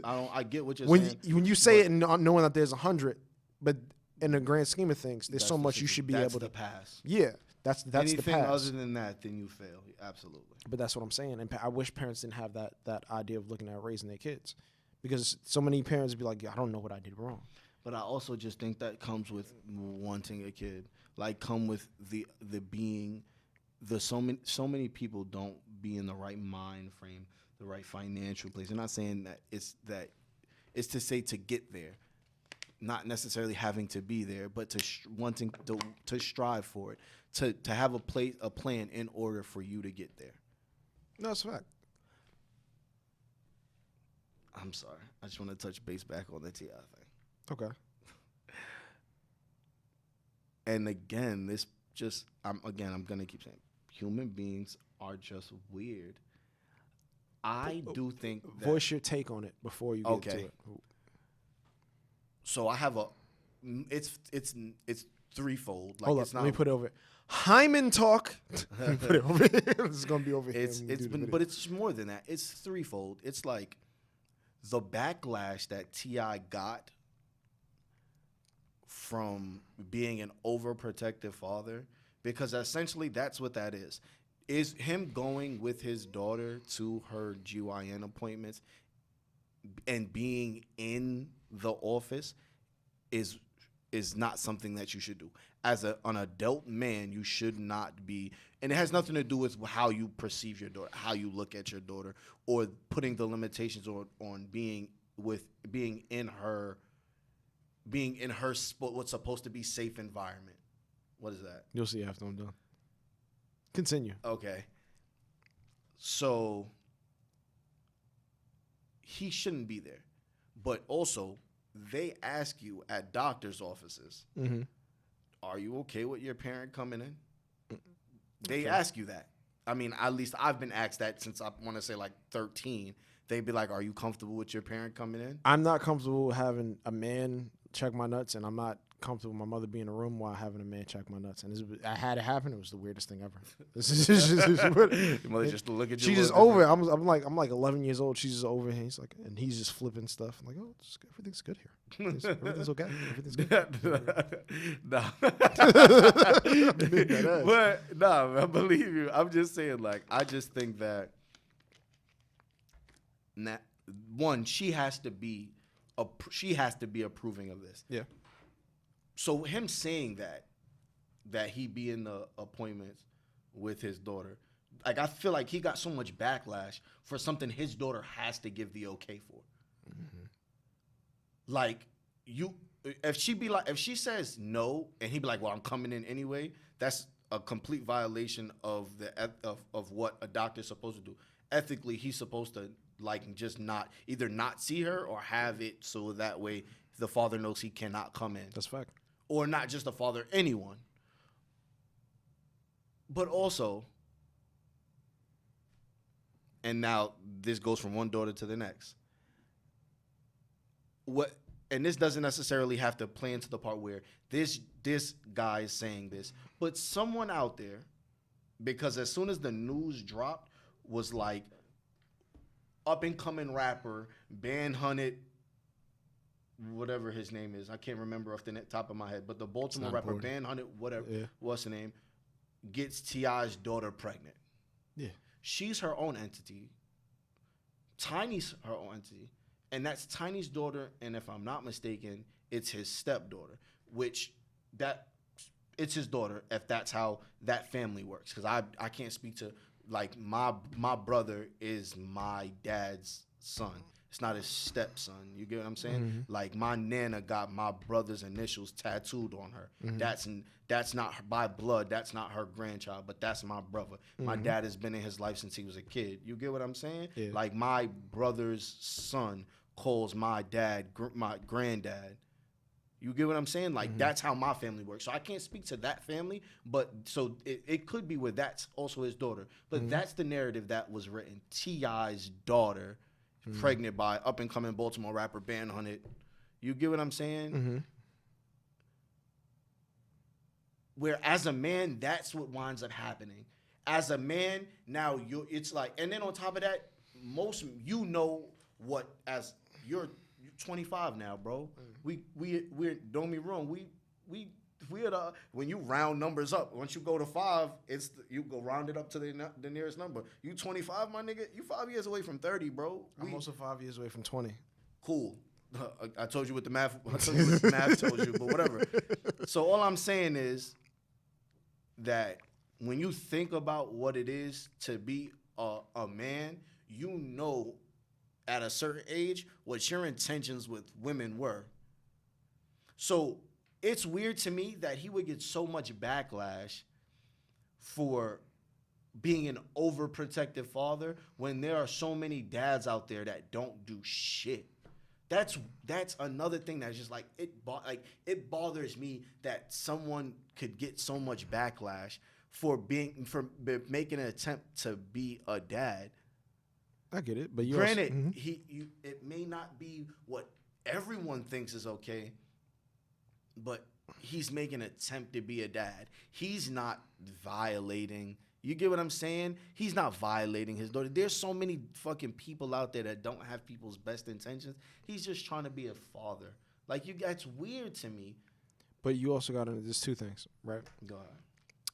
I get what you're saying. When you say it and knowing that there's 100, but in the grand scheme of things, there's so much you should be able to pass. Yeah, that's anything the pass. Other than that, then you fail. Absolutely. But that's what I'm saying, and I wish parents didn't have that idea of looking at raising their kids. Because so many parents be like, I don't know what I did wrong. But I also just think that comes with wanting a kid. Like, come with the being, so many people don't be in the right mind frame, the right financial place. I'm not saying that it's to say to get there, not necessarily having to be there, but wanting to strive for it, to have a plan in order for you to get there. No, it's a fact. I'm sorry. I just want to touch base back on the T.I. thing. Okay. And again, I'm going to keep saying, human beings are just weird. I do think that... Voice your take on it before you get to it. So I have it's threefold. Like, hold it's up, not, let me put it over. Hyman talk. Let me put it over here. This is going to be over here. But it's more than that. It's threefold. It's like, the backlash that T.I. got from being an overprotective father, because essentially that's what that is. is him going with his daughter to her GYN appointments and being in the office is not something that you should do. As an adult man, you should not be, and it has nothing to do with how you perceive your daughter, how you look at your daughter, or putting the limitations on being in her what's supposed to be safe environment. What is that? You'll see after I'm done. Continue. Okay. So he shouldn't be there. But also, they ask you at doctor's offices, are you okay with your parent coming in? They ask you that. I mean, at least I've been asked that since I want to say like 13. They'd be like, are you comfortable with your parent coming in? I'm not comfortable having a man check my nuts, and I'm not comfortable with my mother being in a room while having a man check my nuts. And I had it happen. It was the weirdest thing ever. Your mother just look at you. She's just over it. I'm like 11 years old. She's just over here. And he's just flipping stuff. I'm like, oh, everything's good here. Everything's okay. Everything's good. Nah. But nah, I believe you. I'm just saying, like, I just think that one, she has to be approving of this. Yeah. So him saying that he be in the appointments with his daughter, like, I feel like he got so much backlash for something his daughter has to give the okay for. Like, if she says no and he be like, well, I'm coming in anyway, that's a complete violation of of what a doctor's supposed to do. Ethically, he's supposed to just not see her or have it so that way the father knows he cannot come in. That's fact. Or not just the father, anyone. But also, and now this goes from one daughter to the next. And this doesn't necessarily have to play into the part where this guy is saying this, but someone out there, because as soon as the news dropped, was like, up and coming rapper, Banhunted, whatever his name is, I can't remember off the top of my head, but the Baltimore rapper Banhunted, whatever, what's the name, gets T.I.'s daughter pregnant. Yeah, she's her own entity. Tiny's her own entity, and that's Tiny's daughter. And if I'm not mistaken, it's his stepdaughter, which it's his daughter if that's how that family works. Because I can't speak to. Like, my brother is my dad's son. It's not his stepson. You get what I'm saying? Mm-hmm. Like, my nana got my brother's initials tattooed on her. Mm-hmm. That's not by blood. That's not her grandchild, but that's my brother. Mm-hmm. My dad has been in his life since he was a kid. You get what I'm saying? Yeah. Like, my brother's son calls my dad my granddad. You get what I'm saying? Like, that's how my family works. So I can't speak to that family, but so it could be where that's also his daughter. But that's the narrative that was written. T.I.'s daughter, pregnant by up-and-coming Baltimore rapper Banhunted. You get what I'm saying? Where as a man, that's what winds up happening. As a man, now it's like, and then on top of that, what, as you're 25 now, bro. We're don't me wrong. We are the, when you round numbers up, once you go to 5, you go round it up to the nearest number. You 25, my nigga. You 5 years away from 30, bro. I'm also 5 years away from 20. Cool. I told you what the math. I told you what the math told you, but whatever. So all I'm saying is that when you think about what it is to be a man, you know, at a certain age, what your intentions with women were. So it's weird to me that he would get so much backlash for being an overprotective father when there are so many dads out there that don't do shit. That's another thing that's just like it bothers me that someone could get so much backlash for making an attempt to be a dad. I get it, but granted, it may not be what everyone thinks is okay, but he's making an attempt to be a dad. He's not violating. You get what I'm saying? He's not violating his daughter. There's so many fucking people out there that don't have people's best intentions. He's just trying to be a father. Like, that's weird to me. But you also got into there's two things, right? Go ahead.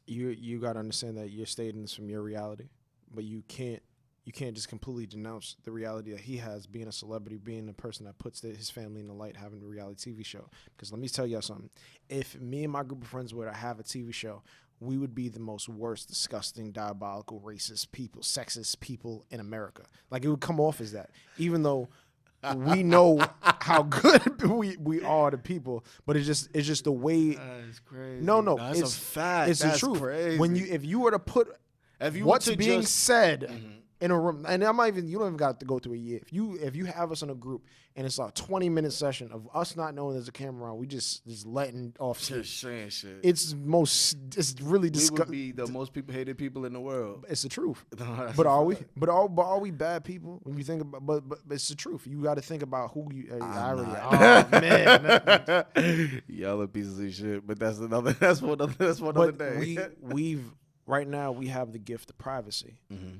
You got to understand that you're stating this from your reality, but you can't just completely denounce the reality that he has, being a celebrity, being a person that puts his family in the light, having a reality TV show. Because let me tell y'all something. If me and my group of friends were to have a TV show, we would be the most worst, disgusting, diabolical, racist people, sexist people in America. Like, it would come off as that, even though we know how good we are to people, but it's just the way. That's crazy. No, That's it's a fact. It's That's the truth. crazy. If you were to put what's being said in a room, and you don't even got to go through a year. If you have us in a group and it's like a 20-minute session of us not knowing there's a camera on, we just letting off shit. Just saying shit. It's really disgusting. We would be the most hated people in the world. It's the truth. No, but are we? But are we bad people when you think about? But it's the truth. You got to think about who you. Oh man, y'all are pieces of shit. But that's one other day. We've right now we have the gift of privacy. Mm-hmm.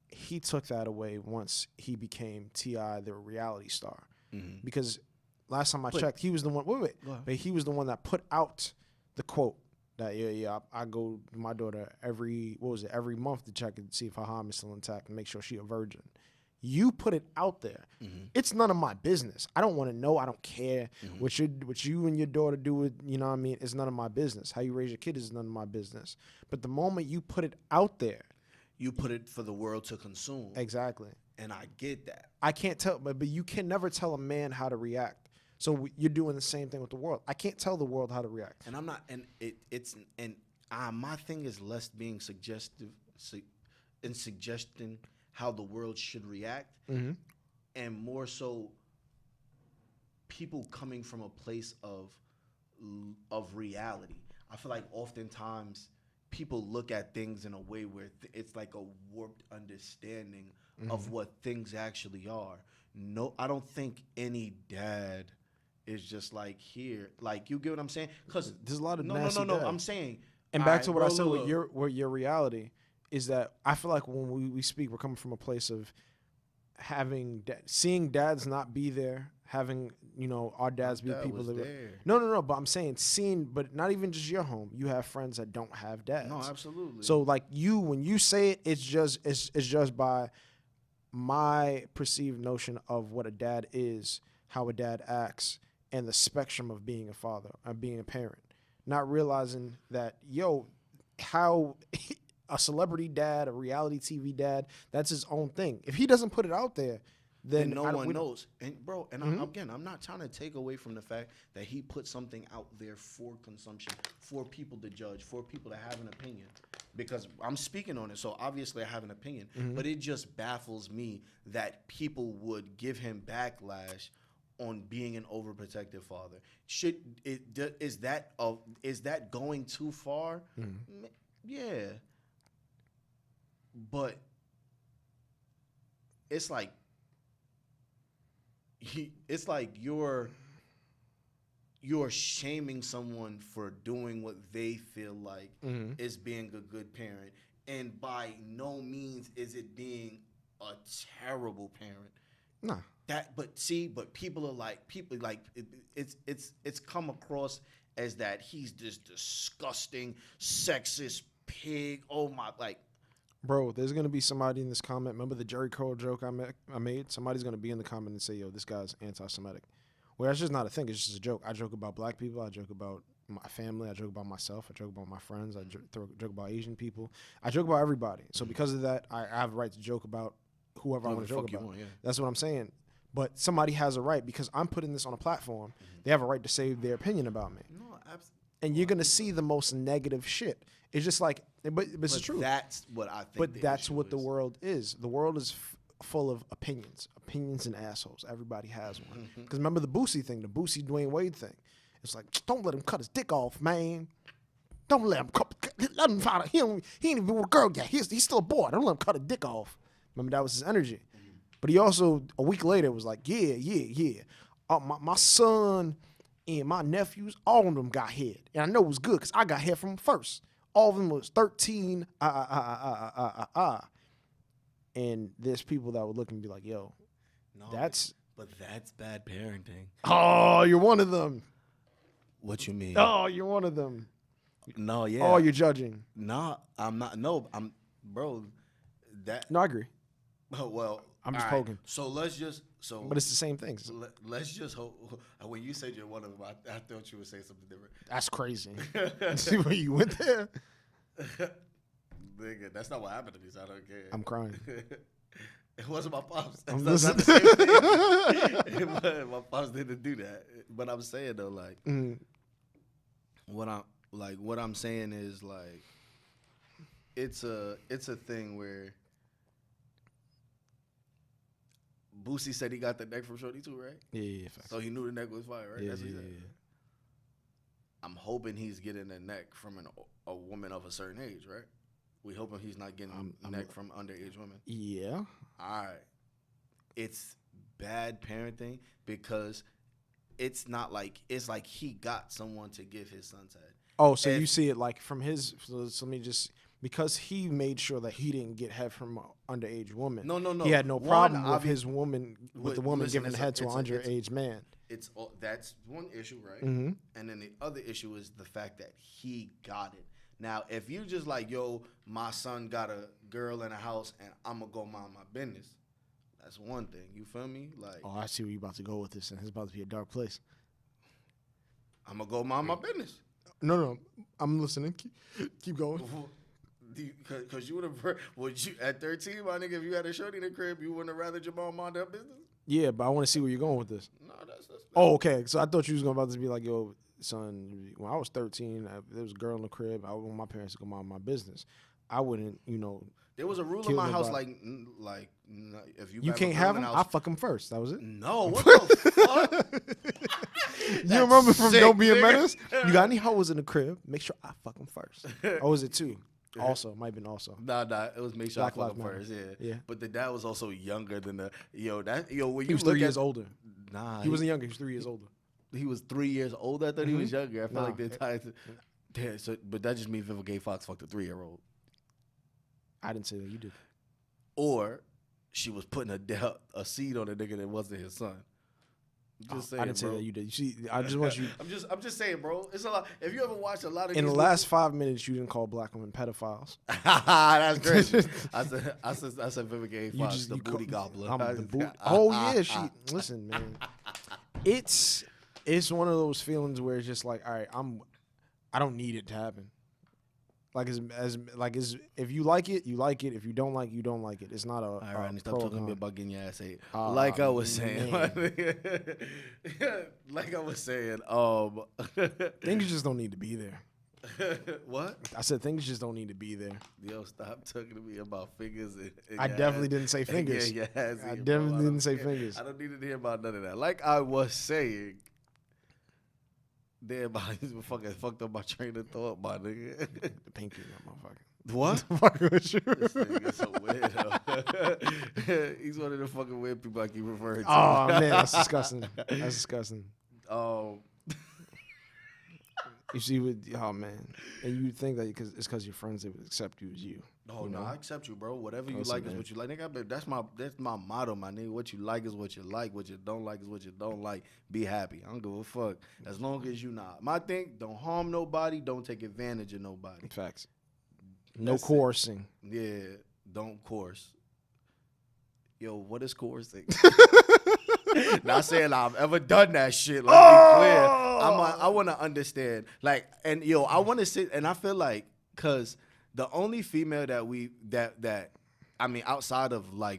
He took that away once he became T.I., the reality star. Mm-hmm. Because last time I checked, he was the one. But he was the one that put out the quote that I go to my daughter every month to check and see if her hymen is still intact and make sure she's a virgin. You put it out there. Mm-hmm. It's none of my business. I don't want to know. I don't care what you and your daughter do with, you know what I mean? It's none of my business. How you raise your kid is none of my business. But the moment you put it out there, you put it for the world to consume. Exactly. And I get that. I can't tell, but you can never tell a man how to react. So you're doing the same thing with the world. I can't tell the world how to react. And I'm not, my thing is less being suggestive and suggesting how the world should react, and more so people coming from a place of reality. I feel like oftentimes people look at things in a way where it's like a warped understanding of what things actually are. No, I don't think any dad is just like here. Like, you get what I'm saying? Because there's a lot of no. I'm saying, and back to what I said with your reality is that I feel like when we speak, we're coming from a place of seeing dads not be there, having, our dads be people that there. No, but I'm saying seeing, but not even just your home. You have friends that don't have dads. No, absolutely. So like when you say it, it's just by my perceived notion of what a dad is, how a dad acts, and the spectrum of being a father and being a parent. Not realizing that, how a celebrity dad, a reality TV dad, that's his own thing. If he doesn't put it out there, then no one knows. And bro, I'm not trying to take away from the fact that he put something out there for consumption, for people to judge, for people to have an opinion. Because I'm speaking on it, so obviously I have an opinion. But it just baffles me that people would give him backlash on being an overprotective father. Is that going too far? Yeah. But it's like you're shaming someone for doing what they feel like is being a good parent, and by no means is it being a terrible parent. Nah. But people are like it's come across as that he's this disgusting sexist pig. Oh my, like. Bro, there's going to be somebody in this comment. Remember the Jerry Curl joke I made? Somebody's going to be in the comment and say, yo, this guy's anti-Semitic. Well, that's just not a thing. It's just a joke. I joke about black people. I joke about my family. I joke about myself. I joke about my friends. I joke about Asian people. I joke about everybody. So because of that, I have a right to joke about whoever I want to joke about. That's what I'm saying. But somebody has a right, because I'm putting this on a platform. They have a right to say their opinion about me. No, absolutely. And you're going to see the most negative shit. It's just like, but it's true. That's what I think. But that's what the world is. The world is full of opinions and assholes. Everybody has one. Because remember the Boosie thing, the Boosie Dwayne Wade thing. It's like, don't let him cut his dick off, man. Don't let him find out. He ain't even with a girl yet. He's still a boy. Don't let him cut a dick off. Remember, that was his energy. But he also, a week later, was like, yeah. My son and my nephews, all of them got head. And I know it was good because I got head from them first. All of them was 13. And there's people that would look and be like, yo, that's bad parenting. Oh, you're one of them. What you mean? Oh, you're one of them. No, yeah. Oh, you're judging. No, I'm not. No, I'm, bro. That. No, I agree. Well, I'm just all right. poking. So let's just. So. But it's the same thing. Let's just hope. When you said you're one of them, I thought you would say something different. That's crazy. See where you went there? Nigga, that's not what happened to me, so I don't care. I'm crying. It wasn't my pops. I'm That's not the same thing. My pops didn't do that. But I'm saying though, like, what I'm saying is like, it's a thing where Boosie said he got the neck from Shorty too, right? Yeah. So he knew the neck was fire, right? Yeah, That's what he yeah. said. I'm hoping he's getting the neck from a woman of a certain age, right? We hoping he's not getting neck from underage women. Yeah. All right. It's bad parenting because it's not like it's like he got someone to give his son's head. Oh, so you see it like from his. So let me just because he made sure that he didn't get head from an underage woman. No. He had no problem with his woman with the woman listen, giving head to an underage man. That's one issue, right? Mm-hmm. And then the other issue is the fact that he got it. Now, if you just like, yo, my son got a girl in a house and I'm going to go mind my business, that's one thing. You feel me? Like, Oh, I see where you're about to go with this, and it's about to be a dark place. I'm going to go mind my business. No, I'm listening. Keep going. Because you would you at 13, my nigga, if you had a shorty in the crib, you wouldn't have rather your mom mind her business? Yeah, but I want to see where you're going with this. No, that's Oh, okay. So I thought you was about to be like, yo, son, when I was 13, there was a girl in the crib. I want my parents to go mind my business. I wouldn't, there was a rule in my house, like if you can't have them, I fuck them first. That was it. No, what the fuck? You remember from sick, Don't Be a nigga. Menace? You got any hoes in the crib? Make sure I fuck them first. Or was it two? Also, might have been also. Nah, it was make sure Black I fuck Lives him Matter. first, Yeah. But the dad was also younger than when He you was look 3 years older. Nah, He wasn't younger. He was 3 years older. He was 3 years older. I thought he was younger. I feel like the entire. But that just means Vivica Gay Fox fucked a 3-year-old. I didn't say that. You did. Or she was putting a seed on a nigga that wasn't his son. Just saying, I didn't say bro. that. You did. You see, I just want you. I'm just saying, bro. It's a lot. If you ever watched a lot of In these the last 5 minutes, you didn't call black women pedophiles. That's great. I said Vivica Gay Fox, the booty gobbler. I'm the boot. Oh yeah, she. Listen, man. It's one of those feelings where it's just like, all right, I don't need it to happen. Like as if you like it, you like it. If you don't like it, you don't like it. It's not a. All right, stop talking to me about getting your ass ate. Oh, Like I was saying, things just don't need to be there. What? I said things just don't need to be there. Yo, stop talking to me about fingers. I definitely didn't say fingers. Yeah, I definitely didn't say fingers. I don't need to hear about none of that. Like I was saying. Damn, I fucking fucked up my train of thought, my nigga. The pinky, motherfucker. What? Fucking with you. This nigga's so weird. He's one of the fucking weird people I keep referring to. Oh man, that's disgusting. That's disgusting. You see, oh man, and you think that it's because your friends they would accept you as you. No, I accept you, bro. Whatever you Listen, like is man. what you like. Nigga, that's my motto, my nigga. What you like is what you like. What you don't like is what you don't like. Be happy. I don't give a fuck. As long as you not. My thing, don't harm nobody. Don't take advantage of nobody. Facts. No That's it. coercing. Yeah, don't coerce. Yo, what is coercing? Not saying I've ever done that shit. Let's be clear. I want to understand. Like, and yo, I want to sit, and I feel like, cause the only female that I mean, outside of my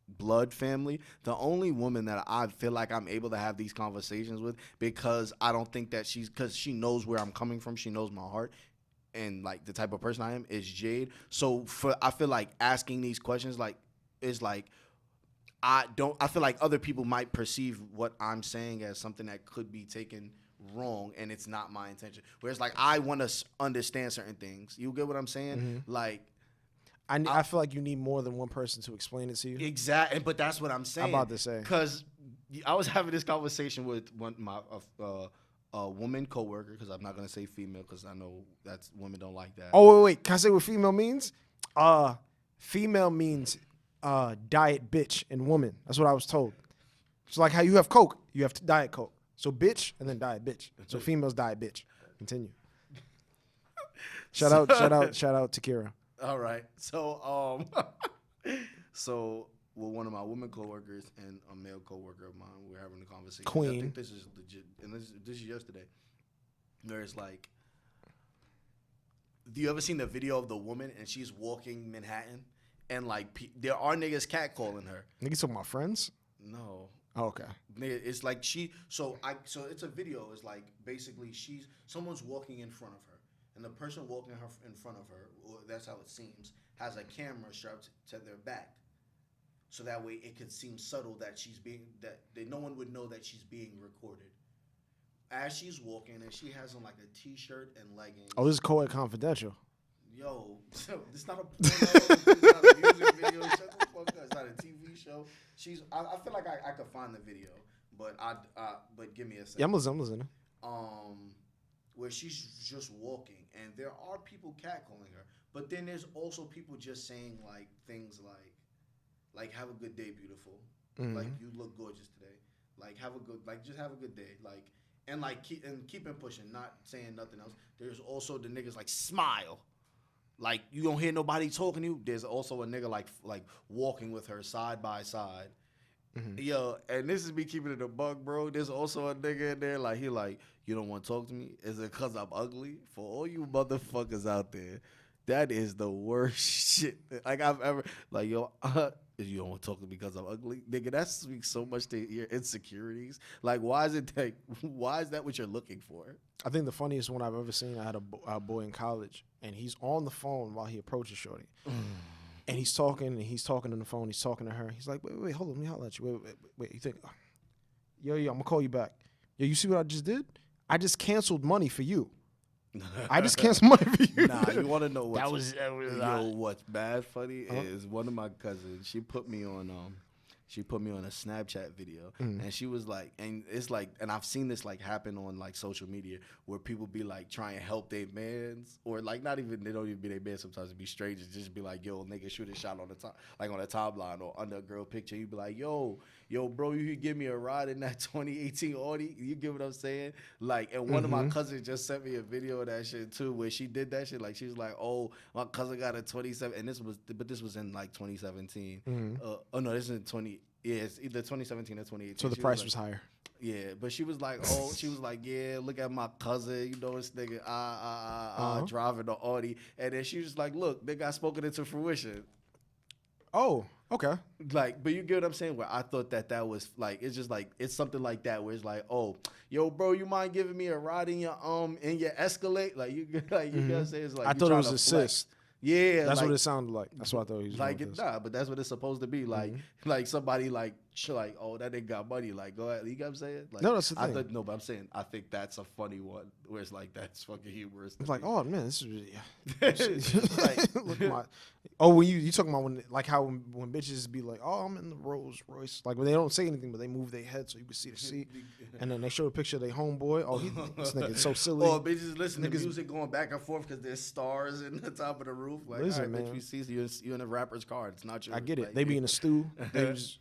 blood family, the only woman that I feel like I'm able to have these conversations with, because I don't think that because she knows where I'm coming from, she knows my heart, and like the type of person I am, is Jade. So I feel like asking these questions is like. I feel like other people might perceive what I'm saying as something that could be taken wrong, and it's not my intention. Whereas, like, I want to understand certain things. You get what I'm saying? Mm-hmm. Like, I feel like you need more than one person to explain it to you. exactly. But that's what I'm saying. I'm about to say. Because I was having this conversation with my woman coworker, because I'm not gonna say female, because I know that's women don't like that. Oh wait. Can I say what female means? Female means diet bitch and woman. That's what I was told. It's like how you have Coke, you have Diet Coke. So bitch and then die bitch. So females die bitch. Continue. Shout out to Kira. All right. So with one of my women coworkers and a male coworker of mine, we were having a conversation. Queen. I think this is legit, and this is yesterday. There's like, do you ever seen the video of the woman and she's walking Manhattan and like there are niggas catcalling her? Niggas talking about friends? No. Oh, okay. It's like so it's a video. It's like basically someone's walking in front of her, and the person walking in front of her, or that's how it seems, has a camera strapped to their back, so that way it could seem subtle that no one would know that she's being recorded. As she's walking, and she has on like a t-shirt and leggings. Oh, this is co-ed confidential. Yo, it's not a porno. It's not a music video. Shut the fuck up. It's not a TV show. I feel like I could find the video, but give me a second. Yeah, I'm listening. Where she's just walking, and there are people catcalling her, but then there's also people just saying like things like have a good day, beautiful. Mm-hmm. Like you look gorgeous today. Like just have a good day. Like and keep it pushing, not saying nothing else. There's also the niggas like smile. Like you don't hear nobody talking to you. There's also a nigga like walking with her side by side. Mm-hmm. Yo, and this is me keeping it a buck, bro. There's also a nigga in there like you don't want to talk to me? Is it because I'm ugly? For all you motherfuckers out there, that is the worst shit like I've ever yo. You don't want to talk to me because I'm ugly, nigga. That speaks so much to your insecurities. Like, why is that what you're looking for? I think the funniest one I've ever seen, I had a boy in college, and he's on the phone while he approaches shorty. And he's talking on the phone. He's talking to her. He's like, wait, hold on. Let me holler at you. Wait. You think, yo, I'm going to call you back. Yo, you see what I just did? I just canceled money for you. I just canceled money for you. Nah, you want to know what's bad funny is one of my cousins. She put me on a Snapchat video, and she was like, and it's like, and I've seen this like happen on like social media where people be like trying to help their mans, or like they don't even be their mans. Sometimes it be strangers, just be like, yo, nigga, shoot a shot on the top, like on the timeline or under a girl picture. You be like, yo, bro, you could give me a ride in that 2018 Audi. You get what I'm saying? Like, and one of my cousins just sent me a video of that shit too, where she did that shit. Like, she was like, oh, my cousin got a 27, and this was in like 2017. Oh no, this is in 20. Yeah, it's either 2017 or 2018. So the price was higher. Yeah, but she was like, yeah, look at my cousin, you know, this nigga, driving the Audi, and then she was like, look, they got spoken into fruition. Oh, okay. Like, but you get what I'm saying? Where I thought that was like, it's just like, it's something like that where it's like, oh, yo, bro, you mind giving me a ride in your Escalade? Like you gotta say it's like, I thought it was assist. Yeah, that's what it sounded like. That's what I thought he was like. But that's what it's supposed to be. Like, like somebody like, oh, that nigga got money. Like, go ahead. You know what I'm saying? Like, no, that's the thing. But I'm saying I think that's a funny one where it's like that's fucking humorous. It's like, oh man, this is really, like, when you talking about when bitches be like, oh, I'm in the Rolls Royce, like when they don't say anything but they move their head so you can see the seat, and then they show a picture of their homeboy. Oh, this nigga so silly. Or bitches listen to music going back and forth because there's stars in the top of the roof. Like, listen, all right, man, bitch, we see you in a rapper's car. It's not yours. I get it. Like, they be in a stew. They just.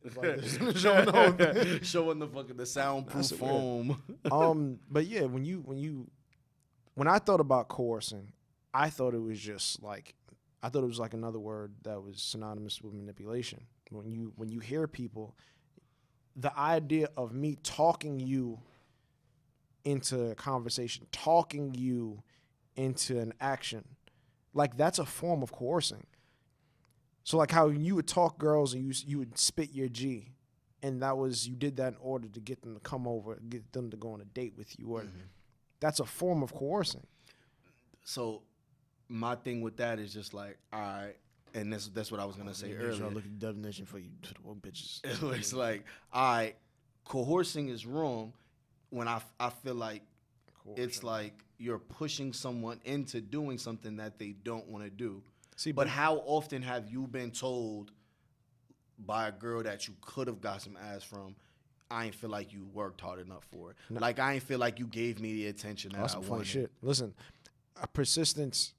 It's like showing the fucking the soundproof foam. But yeah, when I thought about coercing, I thought it was just like another word that was synonymous with manipulation. When you hear people, the idea of me talking you into a conversation, talking you into an action, like that's a form of coercing. So like how you would talk girls and you would spit your G, and you did that in order to get them to come over, get them to go on a date with you, or that's a form of coercing. So my thing with that is just like, all right, and that's what I was gonna say earlier. Look at the definition for you to the woke bitches. It's like, all right, coercing is wrong when I feel like it's like you're pushing someone into doing something that they don't want to do. See, but how often have you been told by a girl that you could have got some ass from, I ain't feel like you worked hard enough for it? No. Like, I ain't feel like you gave me the attention that I wanted. Funny shit. Listen, persistence,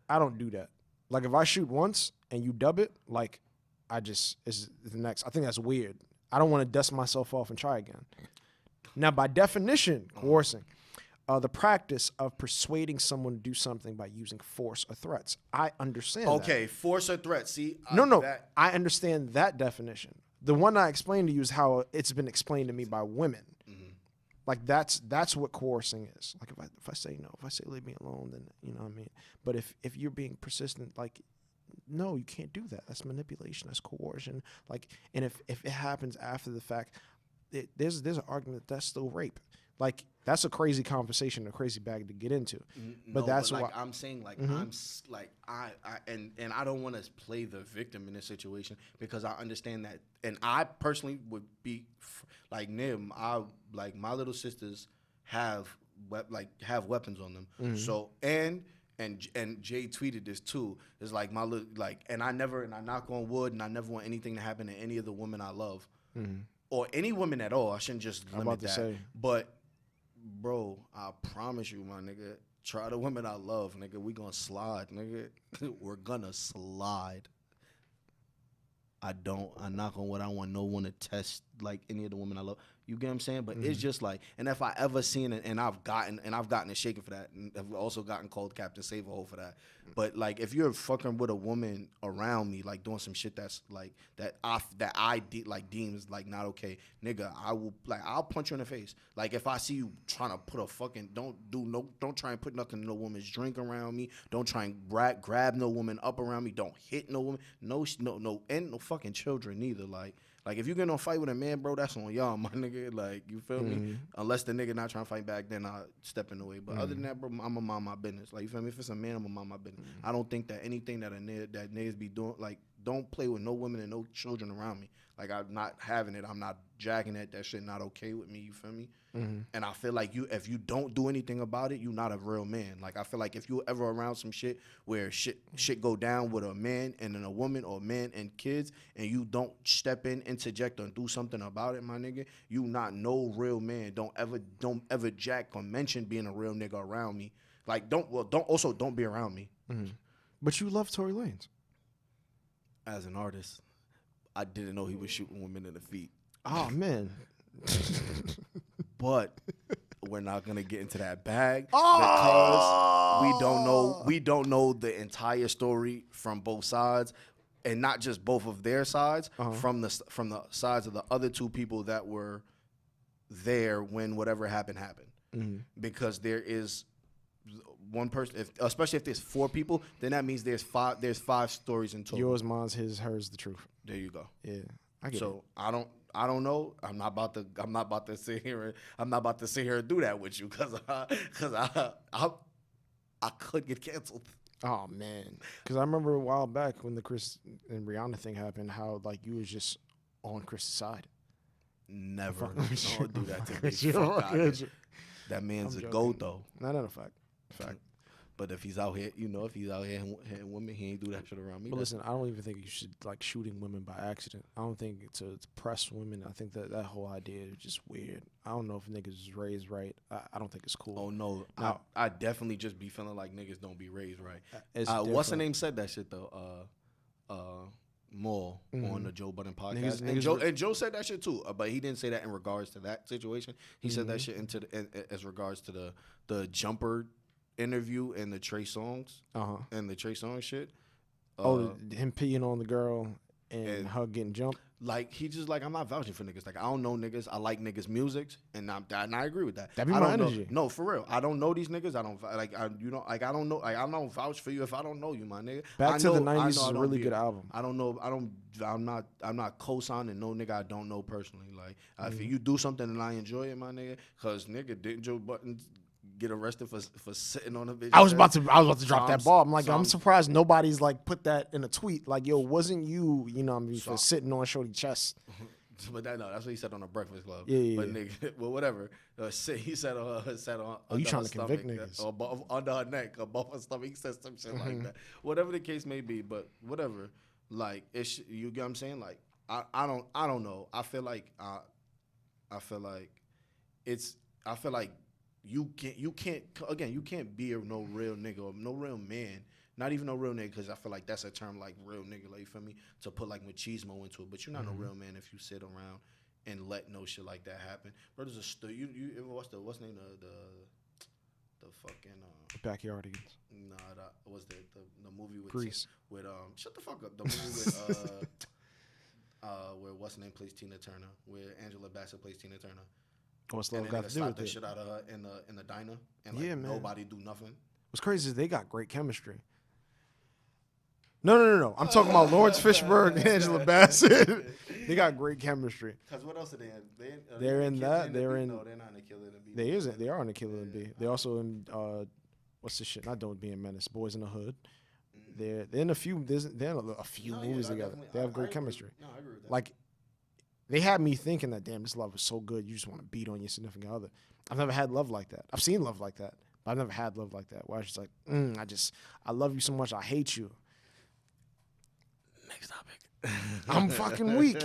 I don't do that. Like, if I shoot once and you dub it, like, it's the next. I think that's weird. I don't want to dust myself off and try again. Now, by definition, coercing, the practice of persuading someone to do something by using force or threats. I understand that. Okay, force or threat. See, No, I understand that definition. The one I explained to you is how it's been explained to me by women. Like that's what coercing is. Like if I say no, if I say leave me alone, then you know what I mean. But if you're being persistent, like no, you can't do that. That's manipulation. That's coercion. Like, and if it happens after the fact, there's an argument that's still rape. Like that's a crazy conversation, a crazy bag to get into. But that's like why I'm saying. Like I don't want to play the victim in this situation because I understand that, and I personally would be like Nim. Like my little sisters have weapons on them. So and Jay tweeted this too. It's like my little and I knock on wood, and I never want anything to happen to any of the women I love, or any women at all. I shouldn't just limit that. But bro, I promise you, my nigga, try the women I love, nigga. We gonna slide, nigga. We're gonna slide. I knock on wood. I don't want no one to test like any of the women I love. You get what I'm saying? But it's just like, and if I ever seen it, and I've gotten it shaken for that, and I've also gotten called Captain Save-A-Hole for that. But like, if you're fucking with a woman around me, like doing some shit that's like that I deems like not okay, nigga, I'll punch you in the face. Like if I see you trying to put a fucking don't try and put nothing in no woman's drink around me. Don't try and grab no woman up around me. Don't hit no woman. No, and no fucking children neither. Like if you get in a fight with a man, bro, that's on y'all, my nigga. Like, you feel me? Unless the nigga not trying to fight back, then I step in the way. But other than that, bro, I'ma mind my business. Like, you feel me? If it's a man, I'ma mind my business. I don't think that anything that niggas be doing, like, don't play with no women and no children around me. Like, I'm not having it. I'm not jacking it. That shit not okay with me. You feel me? And I feel like if you don't do anything about it, you're not a real man. Like, I feel like if you ever around some shit where shit go down with a man and then a woman, or a man and kids, and you don't step in, interject, or do something about it, my nigga, you not no real man. Don't ever jack or mention being a real nigga around me. Like, don't be around me. But you love Tory Lanez. As an artist, I didn't know he was shooting women in the feet. Oh man. But we're not gonna get into that bag because we don't know the entire story from both sides, and not just both of their sides, from the sides of the other two people that were there when whatever happened. Because there is one person, especially if there's four people, then that means there's five stories in total. Yours, mine's, his, hers, the truth. There you go. Yeah, I get it. So I don't know. I'm not about to sit here and do that with you because I could get canceled. Oh man, because I remember a while back when the Chris and Rihanna thing happened, how like you was just on Chris's side. Never. Don't do that to me. That man's a goat though. Not a fact. But if he's out here, hitting women, he ain't do that shit around me. But listen, I don't even think you should like shooting women by accident. I don't think to press women. I think that whole idea is just weird. I don't know if niggas is raised right. I don't think it's cool. Oh no, I definitely just be feeling like niggas don't be raised right. What's the name said that shit though? More on the Joe Budden podcast, and Joe said that shit too. But he didn't say that in regards to that situation. He said that shit as regards to the jumper interview and the Trey Songz and the Trey Songz shit. Him peeing on the girl and her getting jumped. Like, he just like, I'm not vouching for niggas. Like, I don't know niggas. I like niggas' music, and I agree with that. That be my energy. No, for real. I don't know these niggas. I don't know. Like, I don't vouch for you if I don't know you, my nigga. Back to the 90s is a really good album. I'm not co-signing no nigga I don't know personally. Like, if you do something and I enjoy it, my nigga, cause nigga, didn't Joe Budden get arrested for sitting on a bitch? I was about to drop that ball. I'm like, I'm surprised nobody's like put that in a tweet. Like, yo, wasn't you, for sitting on Shorty chest? But that's what he said on the Breakfast Club. Yeah. But nigga, well, whatever. He said on you trying to convict niggas? Or under her neck, above her stomach. He said some shit like that. Whatever the case may be, but whatever. Like, you get what I'm saying? Like, I don't know. I feel like you can't be no real nigga or no real man, not even no real nigga, because I feel like that's a term like real nigga, like, you feel me, to put like machismo into it. But you're not no real man if you sit around and let no shit like that happen. Bro, there's a you ever watched what's the name of the fucking Backyardigans. nah, that was the movie with Grease. With shut the fuck up. The movie with where what's the name plays Tina Turner, where Angela Bassett plays Tina Turner. What's And love then got they to do with the it? shit out of her in the diner, and like Yeah, man. nobody do nothing. What's crazy is they got great chemistry. No. I'm talking about Lawrence Fishburne and Angela Bassett. They got great chemistry. Cause what else are they in? They're in that. They're in. No, they're not in the Killer and the Bee. They isn't. They are in the Killer and Bee. They also in what's this shit? Not Don't Be a Menace. Boys in the Hood. They're in a few. They're in a few movies together. They have great chemistry. No, I agree with that. Like, they had me thinking that, damn, this love is so good. You just want to beat on your significant other. I've never had love like that. I've seen love like that, but I've never had love like that. Where I was just like, I love you so much, I hate you. Next topic. I'm fucking weak.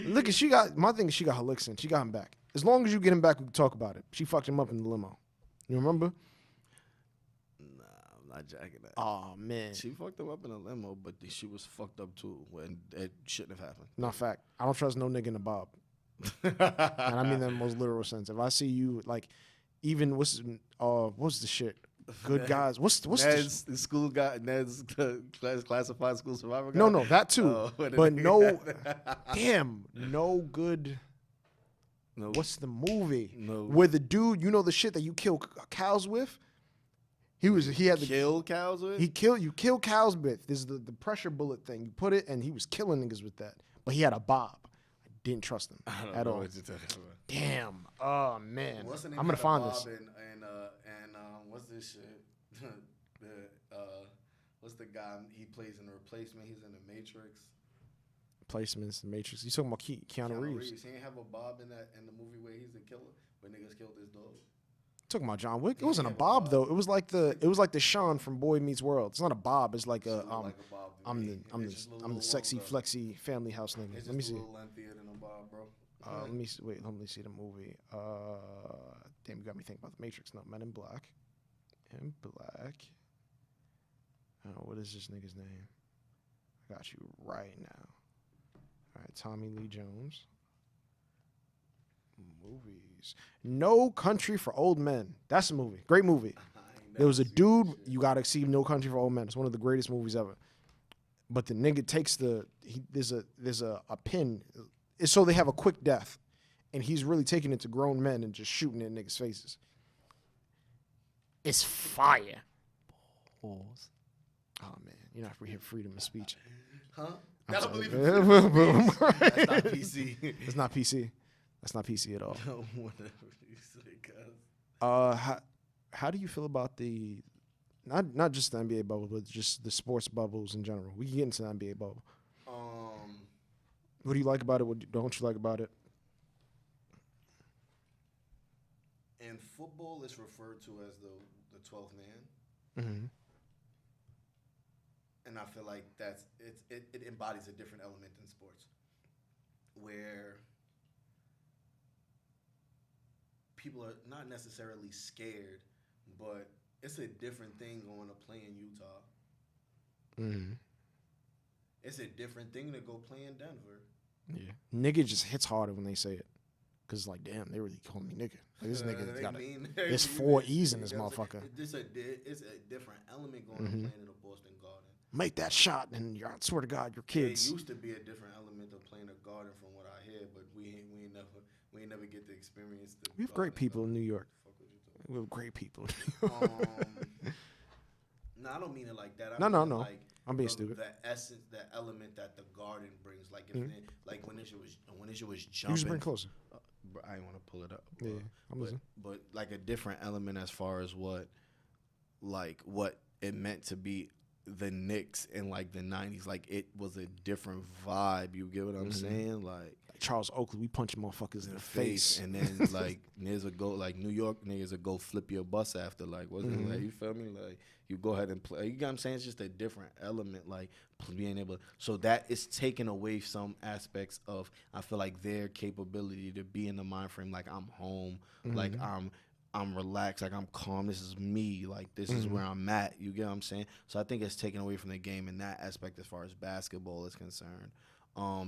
Look, she got her licks in. She got him back. As long as you get him back, we can talk about it. She fucked him up in the limo. You remember? Nah, I'm not jacking that. Oh, man. She fucked him up in a limo, but she was fucked up too when it shouldn't have happened. Not fact. I don't trust no nigga in a bob. And I mean that in the most literal sense. If I see you, like, even what's the shit? Good guys. What's Ned's the school guy? Ned's classified school survivor guy? No, that too. But no, damn, no good. No. What's the movie? No. Where the dude, you know the shit that you kill cows with? He had the kill cows with? you kill cows with. There's the pressure bullet thing. You put it, and he was killing niggas with that. But he had a bob. I didn't trust him at all. What you're talking about. Damn. Oh man. What's the name I'm gonna find Bob this. And what's this shit? What's the guy? He plays in The Replacement. He's in The Matrix. Placements, The Matrix. You talking about Keanu Reeves? He ain't have a bob in the movie where he's the killer, where niggas killed his dog. Talking about John Wick. It wasn't a bob though. It was like the Sean from Boy Meets World. It's not a bob. It's like a Like a bob to I'm me. It's just a the little sexy longer. flexy family house nigga. It's Let me just a see. little lengthier than a bob, bro. Let me see. Wait, let me see the movie. Damn, you got me thinking about the Matrix. No, Men in Black. In Black. What is this nigga's name? I got you right now. All right, Tommy Lee Jones. Movies. No Country for Old Men. That's a movie. Great movie. There was a dude. You gotta see No Country for Old Men. It's one of the greatest movies ever. But the nigga takes there's a pin. It's so they have a quick death, and he's really taking it to grown men and just shooting it in niggas' faces. It's fire. Pause. Oh man, you're not free freedom of speech. Huh? I'm I don't sorry. believe in That's not PC. It's not PC. That's not PC at all. Whatever you say, cuz. How do you feel about the not just the NBA bubble, but just the sports bubbles in general? We can get into the NBA bubble. What do you like about it? What don't you like about it? In football, it's referred to as the 12th man. Mm-hmm. And I feel like it embodies a different element in sports, where people are not necessarily scared, but it's a different thing going to play in Utah. Mm-hmm. It's a different thing to go play in Denver. Yeah, nigga just hits harder when they say it, cause it's like, damn, they really calling me nigga. Like, this nigga got there's 4 E's in this motherfucker. It's a different element going to playing in the Boston Garden. Make that shot, and I swear to God, your kids. It used to be a different element of playing a Garden, from what I hear, but we ain't never get to experience the. We have great people Garden. in New York. We have great people. No, I don't mean it like that. No. Like, I'm being stupid. The essence, the element that the Garden brings, like if like when this shit was jumping. You just bring closer. Bro, I ain't want to pull it up. Yeah, I'm listening. But like a different element as far as what it meant to be the Knicks in like the 90s. Like it was a different vibe. You get what I'm saying? Like Charles Oakley, we punch motherfuckers in the face. And then like niggas would go, like New York niggas would go flip your bus after, like wasn't it like, you feel me? Like you go ahead and play. You get what I'm saying? It's just a different element, like being able. So that is taking away some aspects of, I feel like, their capability to be in the mind frame. Like I'm home, like I'm relaxed, like I'm calm. This is me. Like this is where I'm at. You get what I'm saying? So I think it's taken away from the game in that aspect as far as basketball is concerned.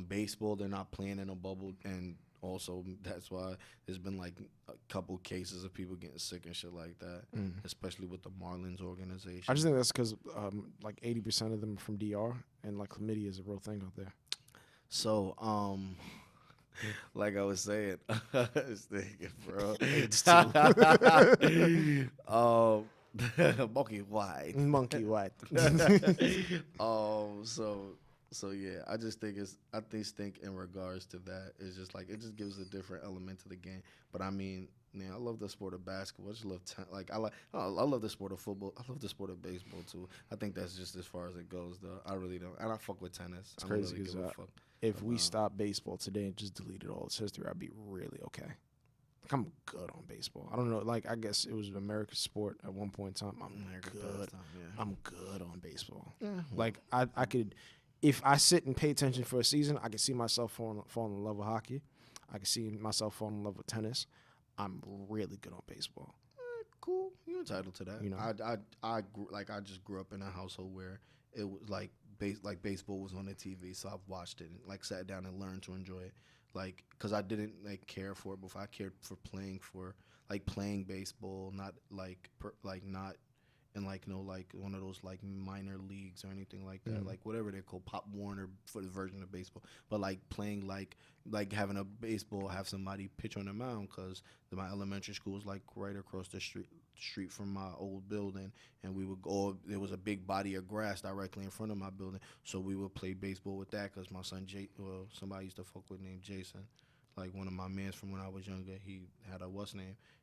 Baseball, they're not playing in a bubble and also that's why there's been like a couple cases of people getting sick and shit like that, especially with the Marlins organization. I just think that's because like 80% of them are from DR, and like chlamydia is a real thing out there. So, like I was saying, this nigga, bro. AIDS Monkey white. Monkey white. So yeah, I just think think in regards to that, it's just like it just gives a different element to the game. But I mean, man, I love the sport of basketball. I just love I love the sport of football. I love the sport of baseball too. I think that's just as far as it goes, though. I really don't. And I fuck with tennis. It's crazy because if we stopped baseball today and just deleted all its history, I'd be really okay. Like, I'm good on baseball. I don't know. Like, I guess it was America's sport at one point in time. I'm good on baseball. Yeah. Like, I could, if I sit and pay attention for a season, I can see myself falling in love with hockey. I can see myself falling in love with tennis. I'm really good on baseball. Cool. You're entitled to that. You know, I just grew up in a household where it was like baseball was on the TV, so I've watched it and like sat down and learned to enjoy it. Like, cause I didn't like care for it before. I cared for playing baseball, not not in like like one of those like minor leagues or anything like that. Like whatever they call Pop Warner for the version of baseball. But like playing like having a baseball, have somebody pitch on the mound, cause my elementary school was like right across the street from my old building, and we would go. There was a big body of grass directly in front of my building, so we would play baseball with that. Cause my son somebody used to fuck with named Jason, like one of my mans from when I was younger. He had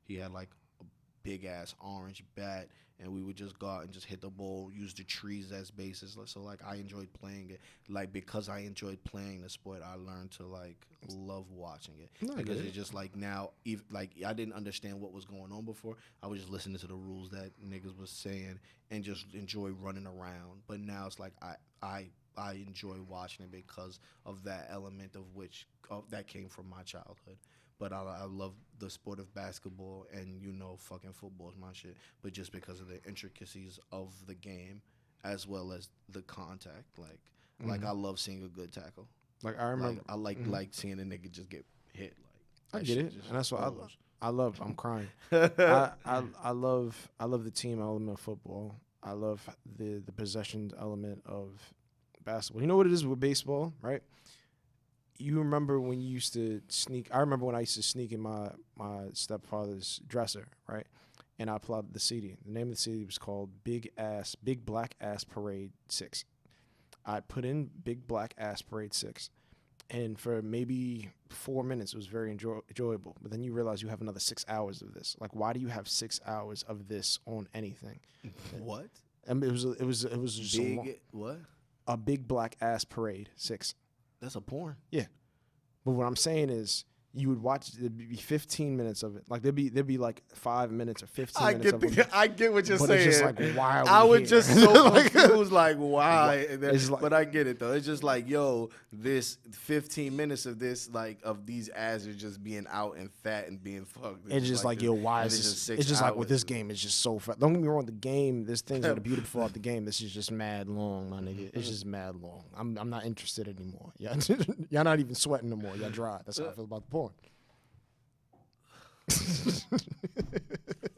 he had like a big ass orange bat, and we would just go out and just hit the ball, use the trees as bases. So like I enjoyed playing it. Like because I enjoyed playing the sport, I learned to like love watching it. Because it's just like now, like I didn't understand what was going on before. I was just listening to the rules that niggas was saying and just enjoy running around. But now it's like I enjoy watching it because of that element that came from my childhood. But I love the sport of basketball, and fucking football is my shit. But just because of the intricacies of the game, as well as the contact, like I love seeing a good tackle. Like I remember, I like seeing a nigga just get hit. Like I get it, and that's what I love. I'm crying. I love the team element of football. I love the possession element of basketball. You know what it is with baseball, right? You remember when you used to sneak? I remember when I used to sneak in my stepfather's dresser, right? And I plotted the CD. The name of the CD was called Big Black Ass Parade 6. I put in Big Black Ass Parade 6. And for maybe 4 minutes, it was very enjoyable. But then you realize you have another 6 hours of this. Like, why do you have 6 hours of this on anything? What? I mean, it was just big, so long. What? A Big Black Ass Parade 6. That's a porn. Yeah. But what I'm saying is, you would watch. There'd be 15 minutes of it. Like there'd be like 5 minutes or 15 minutes of it. I get what you're but saying. It's just like, why are we I was here? just so confused, like why? But I get it though. It's just like, yo, this 15 minutes of this, like of these ass are just being out and fat and being fucked. It's just like, yo, why is this? It's just like with this game, it's just so fat. Don't get me wrong. The game, there's things that are beautiful about the game. This is just mad long, my nigga. It's just mad long. I'm not interested anymore. Yeah, y'all not even sweating no more. Y'all dry. That's how I feel about the porn.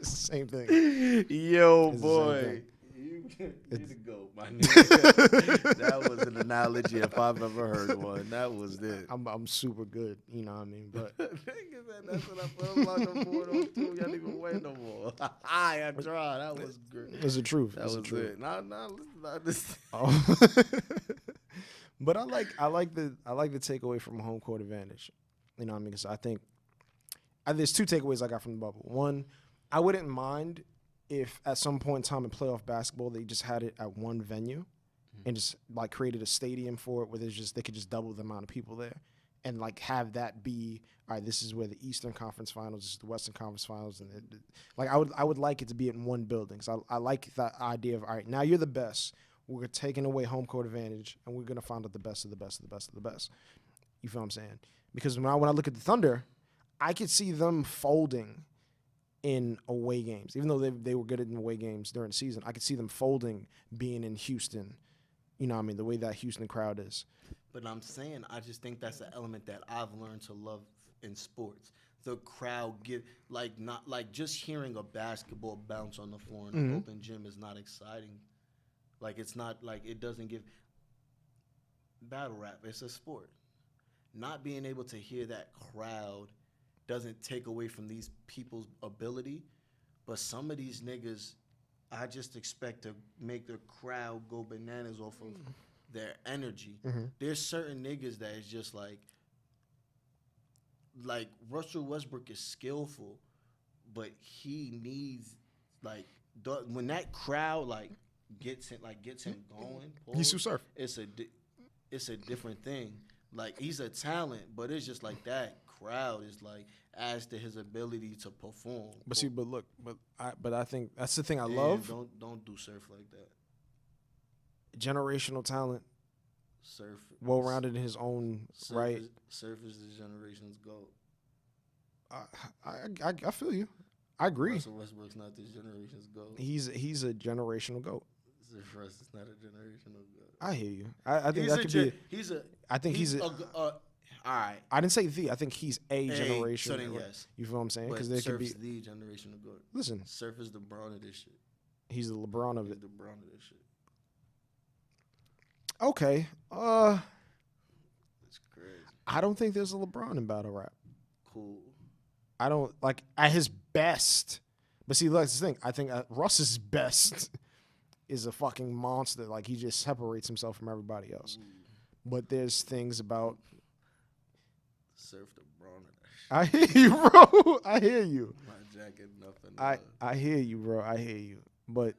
Same thing. Yo, boy. You need to go, my nigga. That was an analogy if I've ever heard one. That was it. I'm super good, you know what I mean? But that's what I felt about the porno too. Y'all didn't even wait no more. I tried. That was great. It's the truth. That was it. Nah, listen. Oh. But I like the takeaway from home court advantage. You know what I mean? Because I think there's two takeaways I got from the bubble. One, I wouldn't mind if at some point in time in playoff basketball they just had it at one venue and just like created a stadium for it where they could just double the amount of people there and like have that be, all right, this is where the Eastern Conference Finals, this is the Western Conference Finals, and like I would like it to be in one building. So I like that idea of, all right, now you're the best. We're taking away home court advantage and we're gonna find out the best of the best of the best of the best. You feel what I'm saying? Because when I look at the Thunder, I could see them folding in away games. Even though they were good in away games during the season, I could see them folding being in Houston. You know what I mean? The way that Houston crowd is. But I'm saying, I just think that's an element that I've learned to love in sports. The crowd not like just hearing a basketball bounce on the floor in an open gym is not exciting. Like it's not like it doesn't give battle rap. It's a sport. Not being able to hear that crowd doesn't take away from these people's ability, but some of these niggas, I just expect to make the crowd go bananas off of their energy. There's certain niggas that is just like Russell Westbrook is skillful, but he needs when that crowd gets him going. He's too surf. It's a different thing. Like he's a talent, but it's just like that crowd is like adds to his ability to perform. But I think that's the thing I love. Don't do surf like that. Generational talent. Surf well-rounded in his own right. Surf is the generation's GOAT. I feel you. I agree. Russell Westbrook's not this generation's GOAT. He's a generational GOAT. Surf Russ is not a generational GOAT. I hear you. I think that could be. I think he's a. All right. I didn't say the. I think he's a generation. So then yes. You feel what I'm saying? Because there Surf's could be the generational GOAT. Listen. Surf is the LeBron of this shit. He's the LeBron of it. He's the LeBron of this shit. Okay. That's crazy. I don't think there's a LeBron in battle rap. Cool. I don't like at his best. But see, that's the thing. I think Russ's best is a fucking monster. Like he just separates himself from everybody else. But there's things about Surf the LeBron of that shit. I hear you, bro. I hear you. My jacket, nothing. I hear you, bro. I hear you. But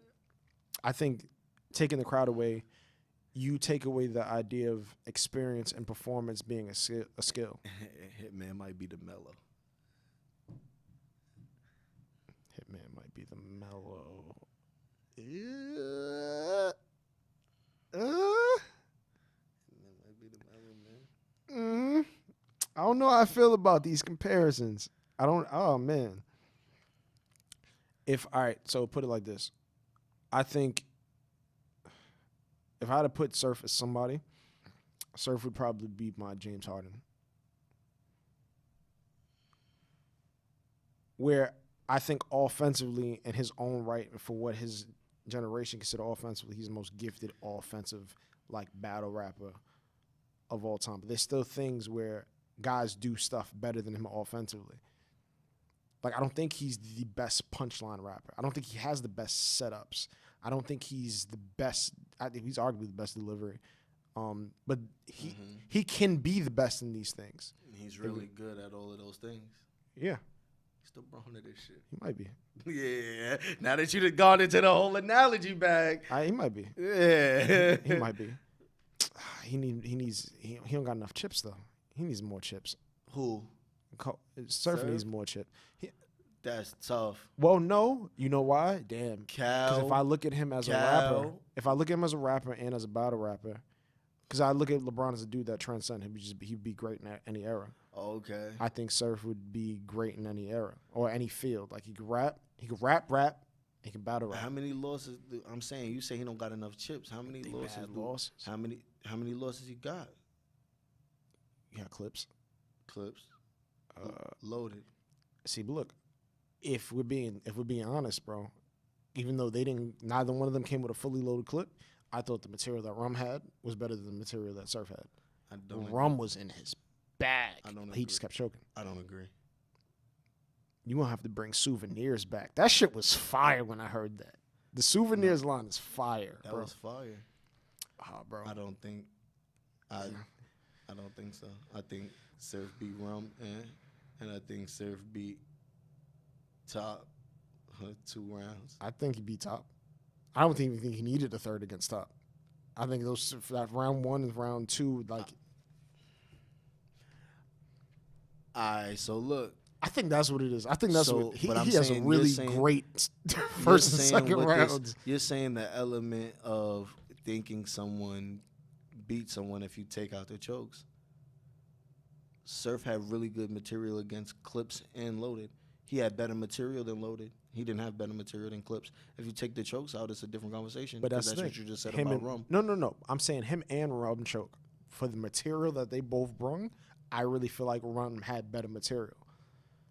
I think taking the crowd away, you take away the idea of experience and performance being a skill. Hitman might be the mellow. Hitman might be the mellow. Hitman might be the mellow, man. I don't know how I feel about these comparisons. Oh, man. All right, so put it like this. I think if I had to put Surf as somebody, Surf would probably be my James Harden. Where I think offensively, in his own right, for what his generation consider offensively, he's the most gifted offensive battle rapper of all time. But there's still things where guys do stuff better than him offensively. I don't think he's the best punchline rapper. I don't think he has the best setups. I don't think he's the best. I think he's arguably the best delivery. But he can be the best in these things. He's really good at all of those things. Yeah. He's the LeBron of this shit. He might be. Yeah. Now that you've gone into the whole analogy bag. He might be. Yeah. He might be. He don't got enough chips though. He needs more chips. Who? Surf needs more chips. That's tough. Well, no. You know why? Damn. Because if I look at him as a rapper, and as a battle rapper, because I look at LeBron as a dude that transcends him, he'd be great in any era. Okay. I think Surf would be great in any era or any field. He could rap, he can battle rap. How many losses? I'm saying you say he don't got enough chips. How many losses? How many losses he got? You got clips. Loaded. See, but look, if we're being honest, bro, even though neither one of them came with a fully loaded clip, I thought the material that Rum had was better than the material that Surf had. Rum was in his bag. He just kept choking. I don't agree. You're going to have to bring Souvenirs back. That shit was fire when I heard that. The Souvenirs line is fire, bro. That was fire. Oh, bro. I don't think so. I think Surf beat Rum and I think Surf beat Top 2 rounds. I think he beat Top. I don't think he needed a third against Top. I think that round 1 and round 2, all right, so look. I think that's what it is. I think that's what he has a really great first and second rounds. You're saying the element of thinking someone beat someone if you take out their chokes. Surf had really good material against Clips and Loaded. He had better material than Loaded. He didn't have better material than Clips. If you take the chokes out, it's a different conversation. But that's what you just said about Rum. No. I'm saying him and Rum choke. For the material that they both brung, I really feel like around him had better material.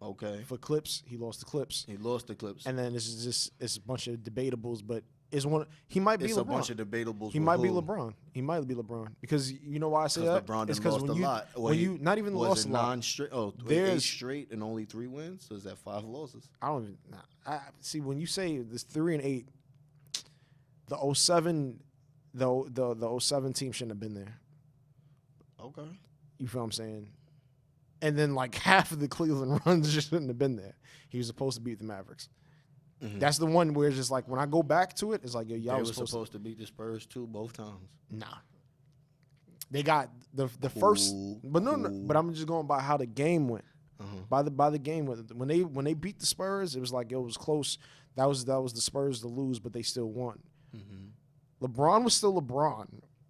Okay. For Clips, he lost the Clips. He lost the Clips. And then it's a bunch of debatables, but he might be it's LeBron. A bunch of debatables. He might be LeBron. He might be LeBron because you know why I say that? LeBron it's because when lost you a lot. when you not even lost a lot. Non-straight. Oh, 8 straight and only 3 wins. So is that 5 losses? I don't even. I see when you say this 3 and 8. The 07, the 07 team shouldn't have been there. Okay. You feel what I'm saying? And then like half of the Cleveland runs just shouldn't have been there. He was supposed to beat the Mavericks. Mm-hmm. That's the one where it's just like when I go back to it, it's like y'all was supposed to beat the Spurs too both times. Nah. They got the first, but but I'm just going by how the game went. By the game when they beat the Spurs, it was like it was close. That was the Spurs to lose, but they still won. Mm-hmm. LeBron was still LeBron.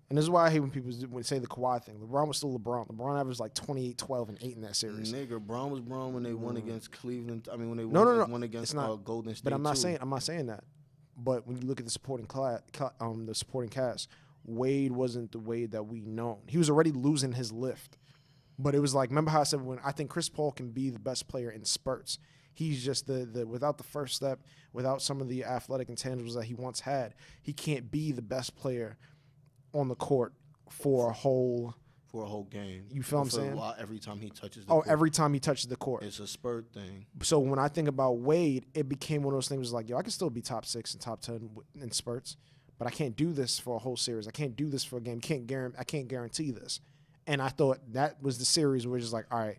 And this is why I hate when people say the Kawhi thing. LeBron was still LeBron. LeBron averaged like 28, 12, and 8 in that series. Nigga, Braun was Braun when they won against Cleveland. I mean, when they won against Golden State. But I'm not saying that. But when you look at the supporting cast, Wade wasn't the Wade that we know. He was already losing his lift. But it was like, remember how I said when I think Chris Paul can be the best player in spurts. He's just the without the first step, without some of the athletic intangibles that he once had, he can't be the best player on the court for a whole game. You feel what I'm saying? Every time he touches the court. Every time he touches the court. It's a spurt thing. So when I think about Wade, it became one of those things like, yo, I can still be top 6 and top 10 in spurts, but I can't do this for a whole series. I can't do this for a game. I can't guarantee this. And I thought that was the series where it's just like, all right,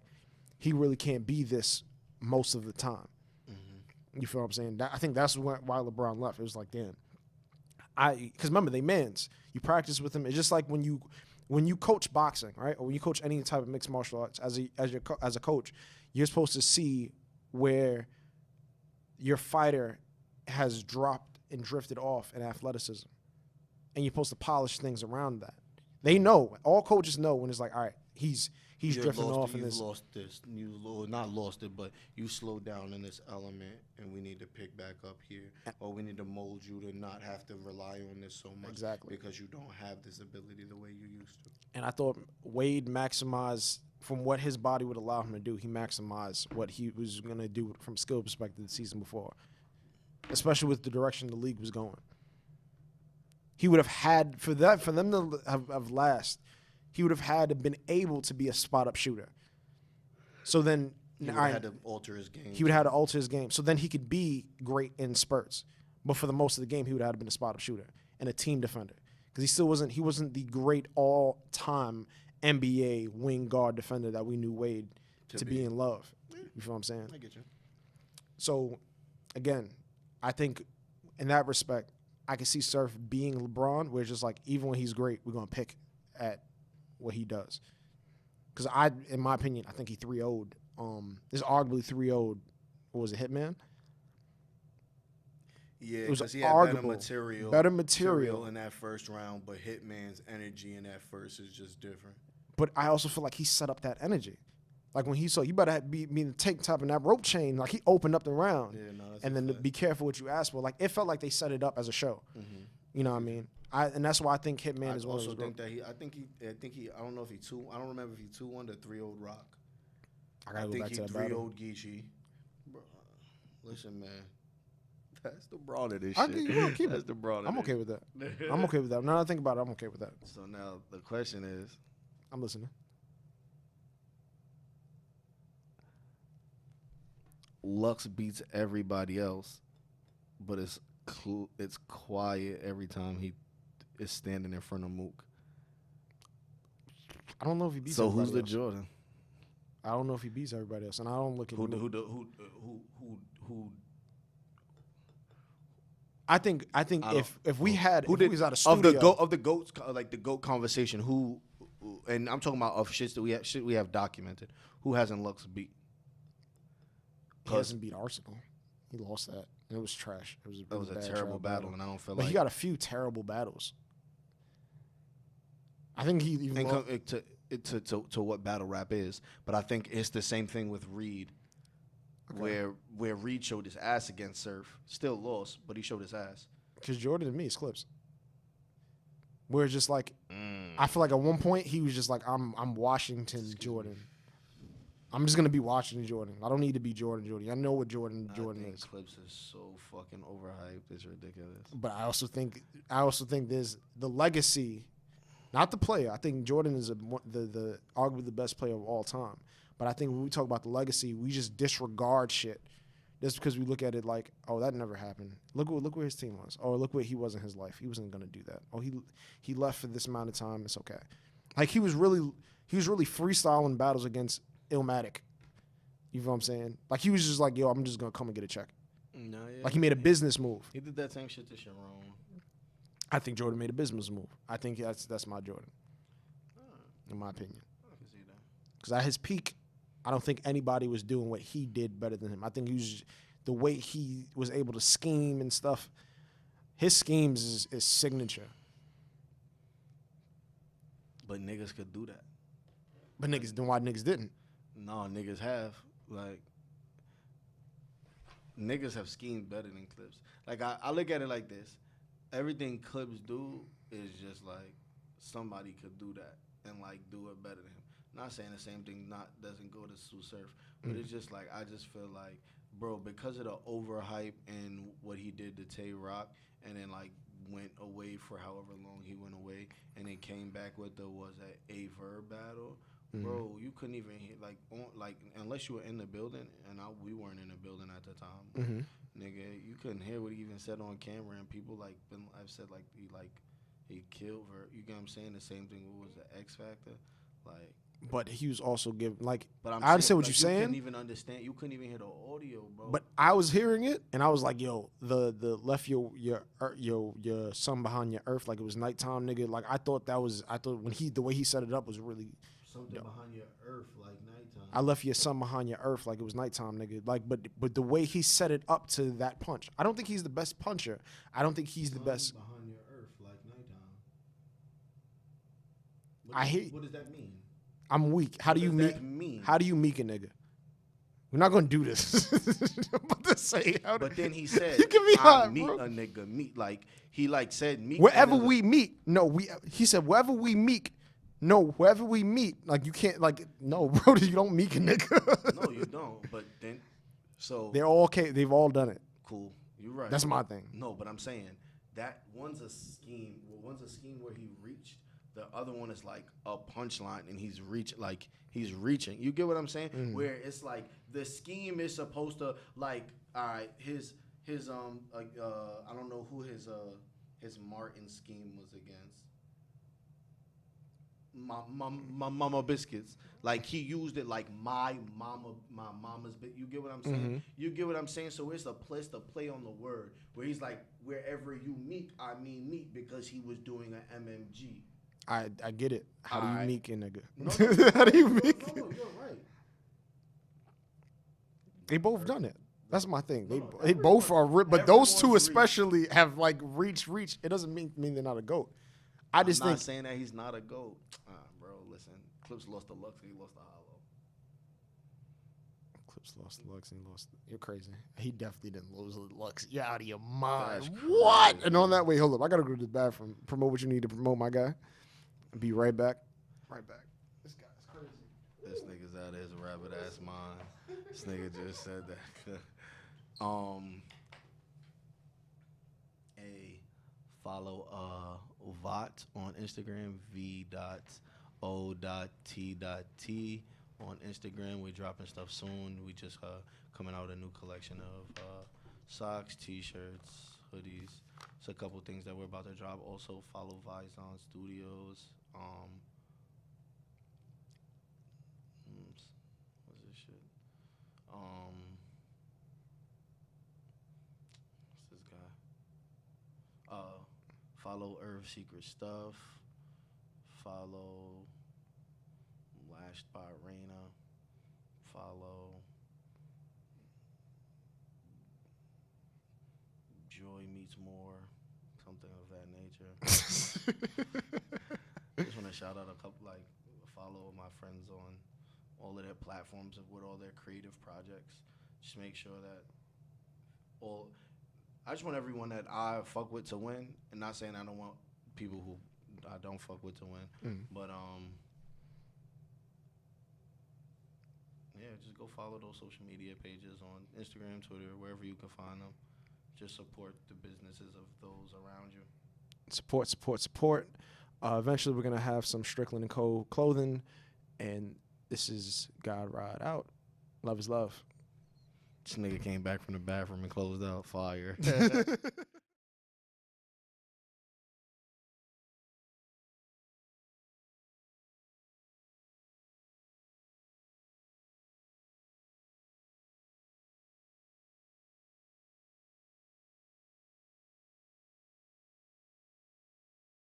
he really can't be this most of the time. Mm-hmm. You feel what I'm saying? I think that's why LeBron left. It was like, damn. Because remember, they mans. You practice with them. It's just like when you coach boxing, right, or when you coach any type of mixed martial arts as a coach, you're supposed to see where your fighter has dropped and drifted off in athleticism, and you're supposed to polish things around that. They know. All coaches know when it's like, all right, he's drifting off in this. You've lost this. You not lost it, but you slowed down in this element, and we need to pick back up here, or we need to mold you to not have to rely on this so much, exactly, because you don't have this ability the way you used to. And I thought Wade maximized from what his body would allow him to do. He maximized what he was going to do from a skill perspective the season before, especially with the direction the league was going. He would have had for them to have last. He would have had to been able to be a spot-up shooter. So then he would have had to alter his game. He would have had to alter his game. So then he could be great in spurts. But for the most of the game, he would have had to been a spot-up shooter and a team defender. Because he wasn't the great all-time NBA wing guard defender that we knew Wade to be in love. You feel what I'm saying? I get you. So, again, I think in that respect, I can see Surf being LeBron, where it's just like, even when he's great, we're going to pick at what he does. Because in my opinion, I think he 3-0'd. This arguably 3-0'd, what was it, Hitman? Yeah, it was he had arguable. Better material in that first round, but Hitman's energy in that first is just different. But I also feel like he set up that energy. Like when he saw, you better be in the tank top in that rope chain, like he opened up the round. Yeah, no, and then to be careful what you ask for. Like it felt like they set it up as a show. Mm-hmm. You know what I mean? And that's why I think Hitman is one of those. I don't know if he I don't remember if he 2-1 to 3-0 Rock. I gotta go back to that battle. 3-0 Geechee. Listen, man. That's the brawn of this shit. Keep That's it. the brawn of I'm okay with that. I'm okay with that. Now that I think about it, I'm okay with that. So now the question is. I'm listening. Lux beats everybody else, but it's quiet every time he is standing in front of Mook. I don't know if he beats. So everybody who's the else. Jordan? I don't know if he beats everybody else, and I don't look at who. I think if we had who was out of studio of the goats, like the goat conversation, who, and I'm talking about of shit we have documented. Who hasn't Lux beat? He hasn't beat Arsenal. He lost that. And it was trash. It was a terrible battle, and I don't feel but like he got a few terrible battles. I think he even to what battle rap is, but I think it's the same thing with Reed, where Reed showed his ass against Surf, still lost, but he showed his ass. Because Jordan and me is clips. Where it's just like, I feel like at one point he was just like, I'm Washington Jordan. I'm just gonna be watching Jordan. I don't need to be Jordan. I know what Jordan is. Clips is so fucking overhyped. It's ridiculous. But I also think there's the legacy, not the player. I think Jordan is the arguably the best player of all time. But I think when we talk about the legacy, we just disregard shit just because we look at it like, oh, that never happened. Look where his team was. Or look where he was in his life. He wasn't gonna do that. Oh, he left for this amount of time. It's okay. Like he was really freestyling battles against Illmatic. You know what I'm saying? Like he was just like, yo, I'm just gonna come and get a check. No, yeah. Like he made a business move. He did that same shit to Sharon. I think Jordan made a business move. I think that's my Jordan, in my opinion. I can see that. Because at his peak, I don't think anybody was doing what he did better than him. I think he was the way he was able to scheme and stuff. His schemes is signature. But niggas could do that. But then why niggas didn't? No, niggas have. Like, niggas have schemed better than Clips. Like, I look at it like this. Everything Clips do is just like somebody could do that and like do it better than him. Not saying the same thing doesn't go to Sue Surf, but it's just like I just feel like, bro, because of the overhype and what he did to Tay Rock, and then like went away for however long he went away, and then came back with the Verb battle. Bro, you couldn't even hear unless you were in the building, and we weren't in the building at the time. Nigga, you couldn't hear what he even said on camera, and people I've said he killed her. You get what I'm saying? The same thing. What was the X Factor? Like, but he was also giving like. But I understand what you're you saying. Couldn't even understand. You couldn't even hear the audio, bro. But I was hearing it, and I was like, yo, the left your sun behind your earth like it was nighttime, nigga. Like I thought when the way he set it up was really. Something behind your earth like nighttime. I left your sun behind your earth like it was nighttime, nigga. Like, but the way he set it up to that punch, I don't think he's the best puncher. I don't think he's the best. Behind your earth like nighttime. What does that mean? I'm weak. How do you mean? How do you meek a nigga? We're not gonna do this. I'm about to say. But then he said, "You can be hot, meet bro." A nigga meet like he like said meet wherever we meet. No, he said wherever we meet. No, wherever we meet, like you can't, like no, bro, you don't meet a nigga. No, you don't. But then, so they're all okay. They've all done it. Cool, you're right. That's my thing. No, but I'm saying that one's a scheme. Well, one's a scheme where he reached. The other one is like a punchline, and he's reaching. You get what I'm saying? Where it's like the scheme is supposed to like, all right, his I don't know who his Martin scheme was against. My mama biscuits. Like he used it like my mama's you get what I'm saying? You get what I'm saying? So it's a place to play on the word where he's like, wherever you meet, I mean meet, because he was doing an MMG. I get it. How do you meek a nigga? No, How do you meek? No, you're right. They both done it. That's my thing. They both are, but those two especially have like reached. It doesn't mean they're not a GOAT. I'm not saying that he's not a GOAT. Bro, listen. Clips lost the Lux and he lost the Hollow. Clips lost the Lux and he lost. You're crazy. He definitely didn't lose the Lux. You're out of your mind. What? And on that way, hold up. I got to go to the bathroom. Promote what you need to promote, my guy. Be right back. Right back. This guy's crazy. This nigga's out of his rabbit ass mind. This nigga just said that. Follow Vot on Instagram, v.o.t.t on Instagram. We're dropping stuff soon. We just coming out with a new collection of socks, t-shirts, hoodies. It's a couple things that we're about to drop. Also follow Vizon Studios. What's this shit? What's this guy? Follow Earth Secret Stuff. Follow Lashed by Raina. Follow Joy Meets More. Something of that nature. Just want to shout out a couple, follow my friends on all of their platforms with all their creative projects. Just make sure that I just want everyone that I fuck with to win, and not saying I don't want people who I don't fuck with to win, but yeah, yeah, just go follow those social media pages on Instagram, Twitter, wherever you can find them. Just support the businesses of those around you. Support, support, support. Eventually, we're going to have some Strickland & Co. clothing. And this is God Ride out. Love is love. This nigga came back from the bathroom and closed out. Fire.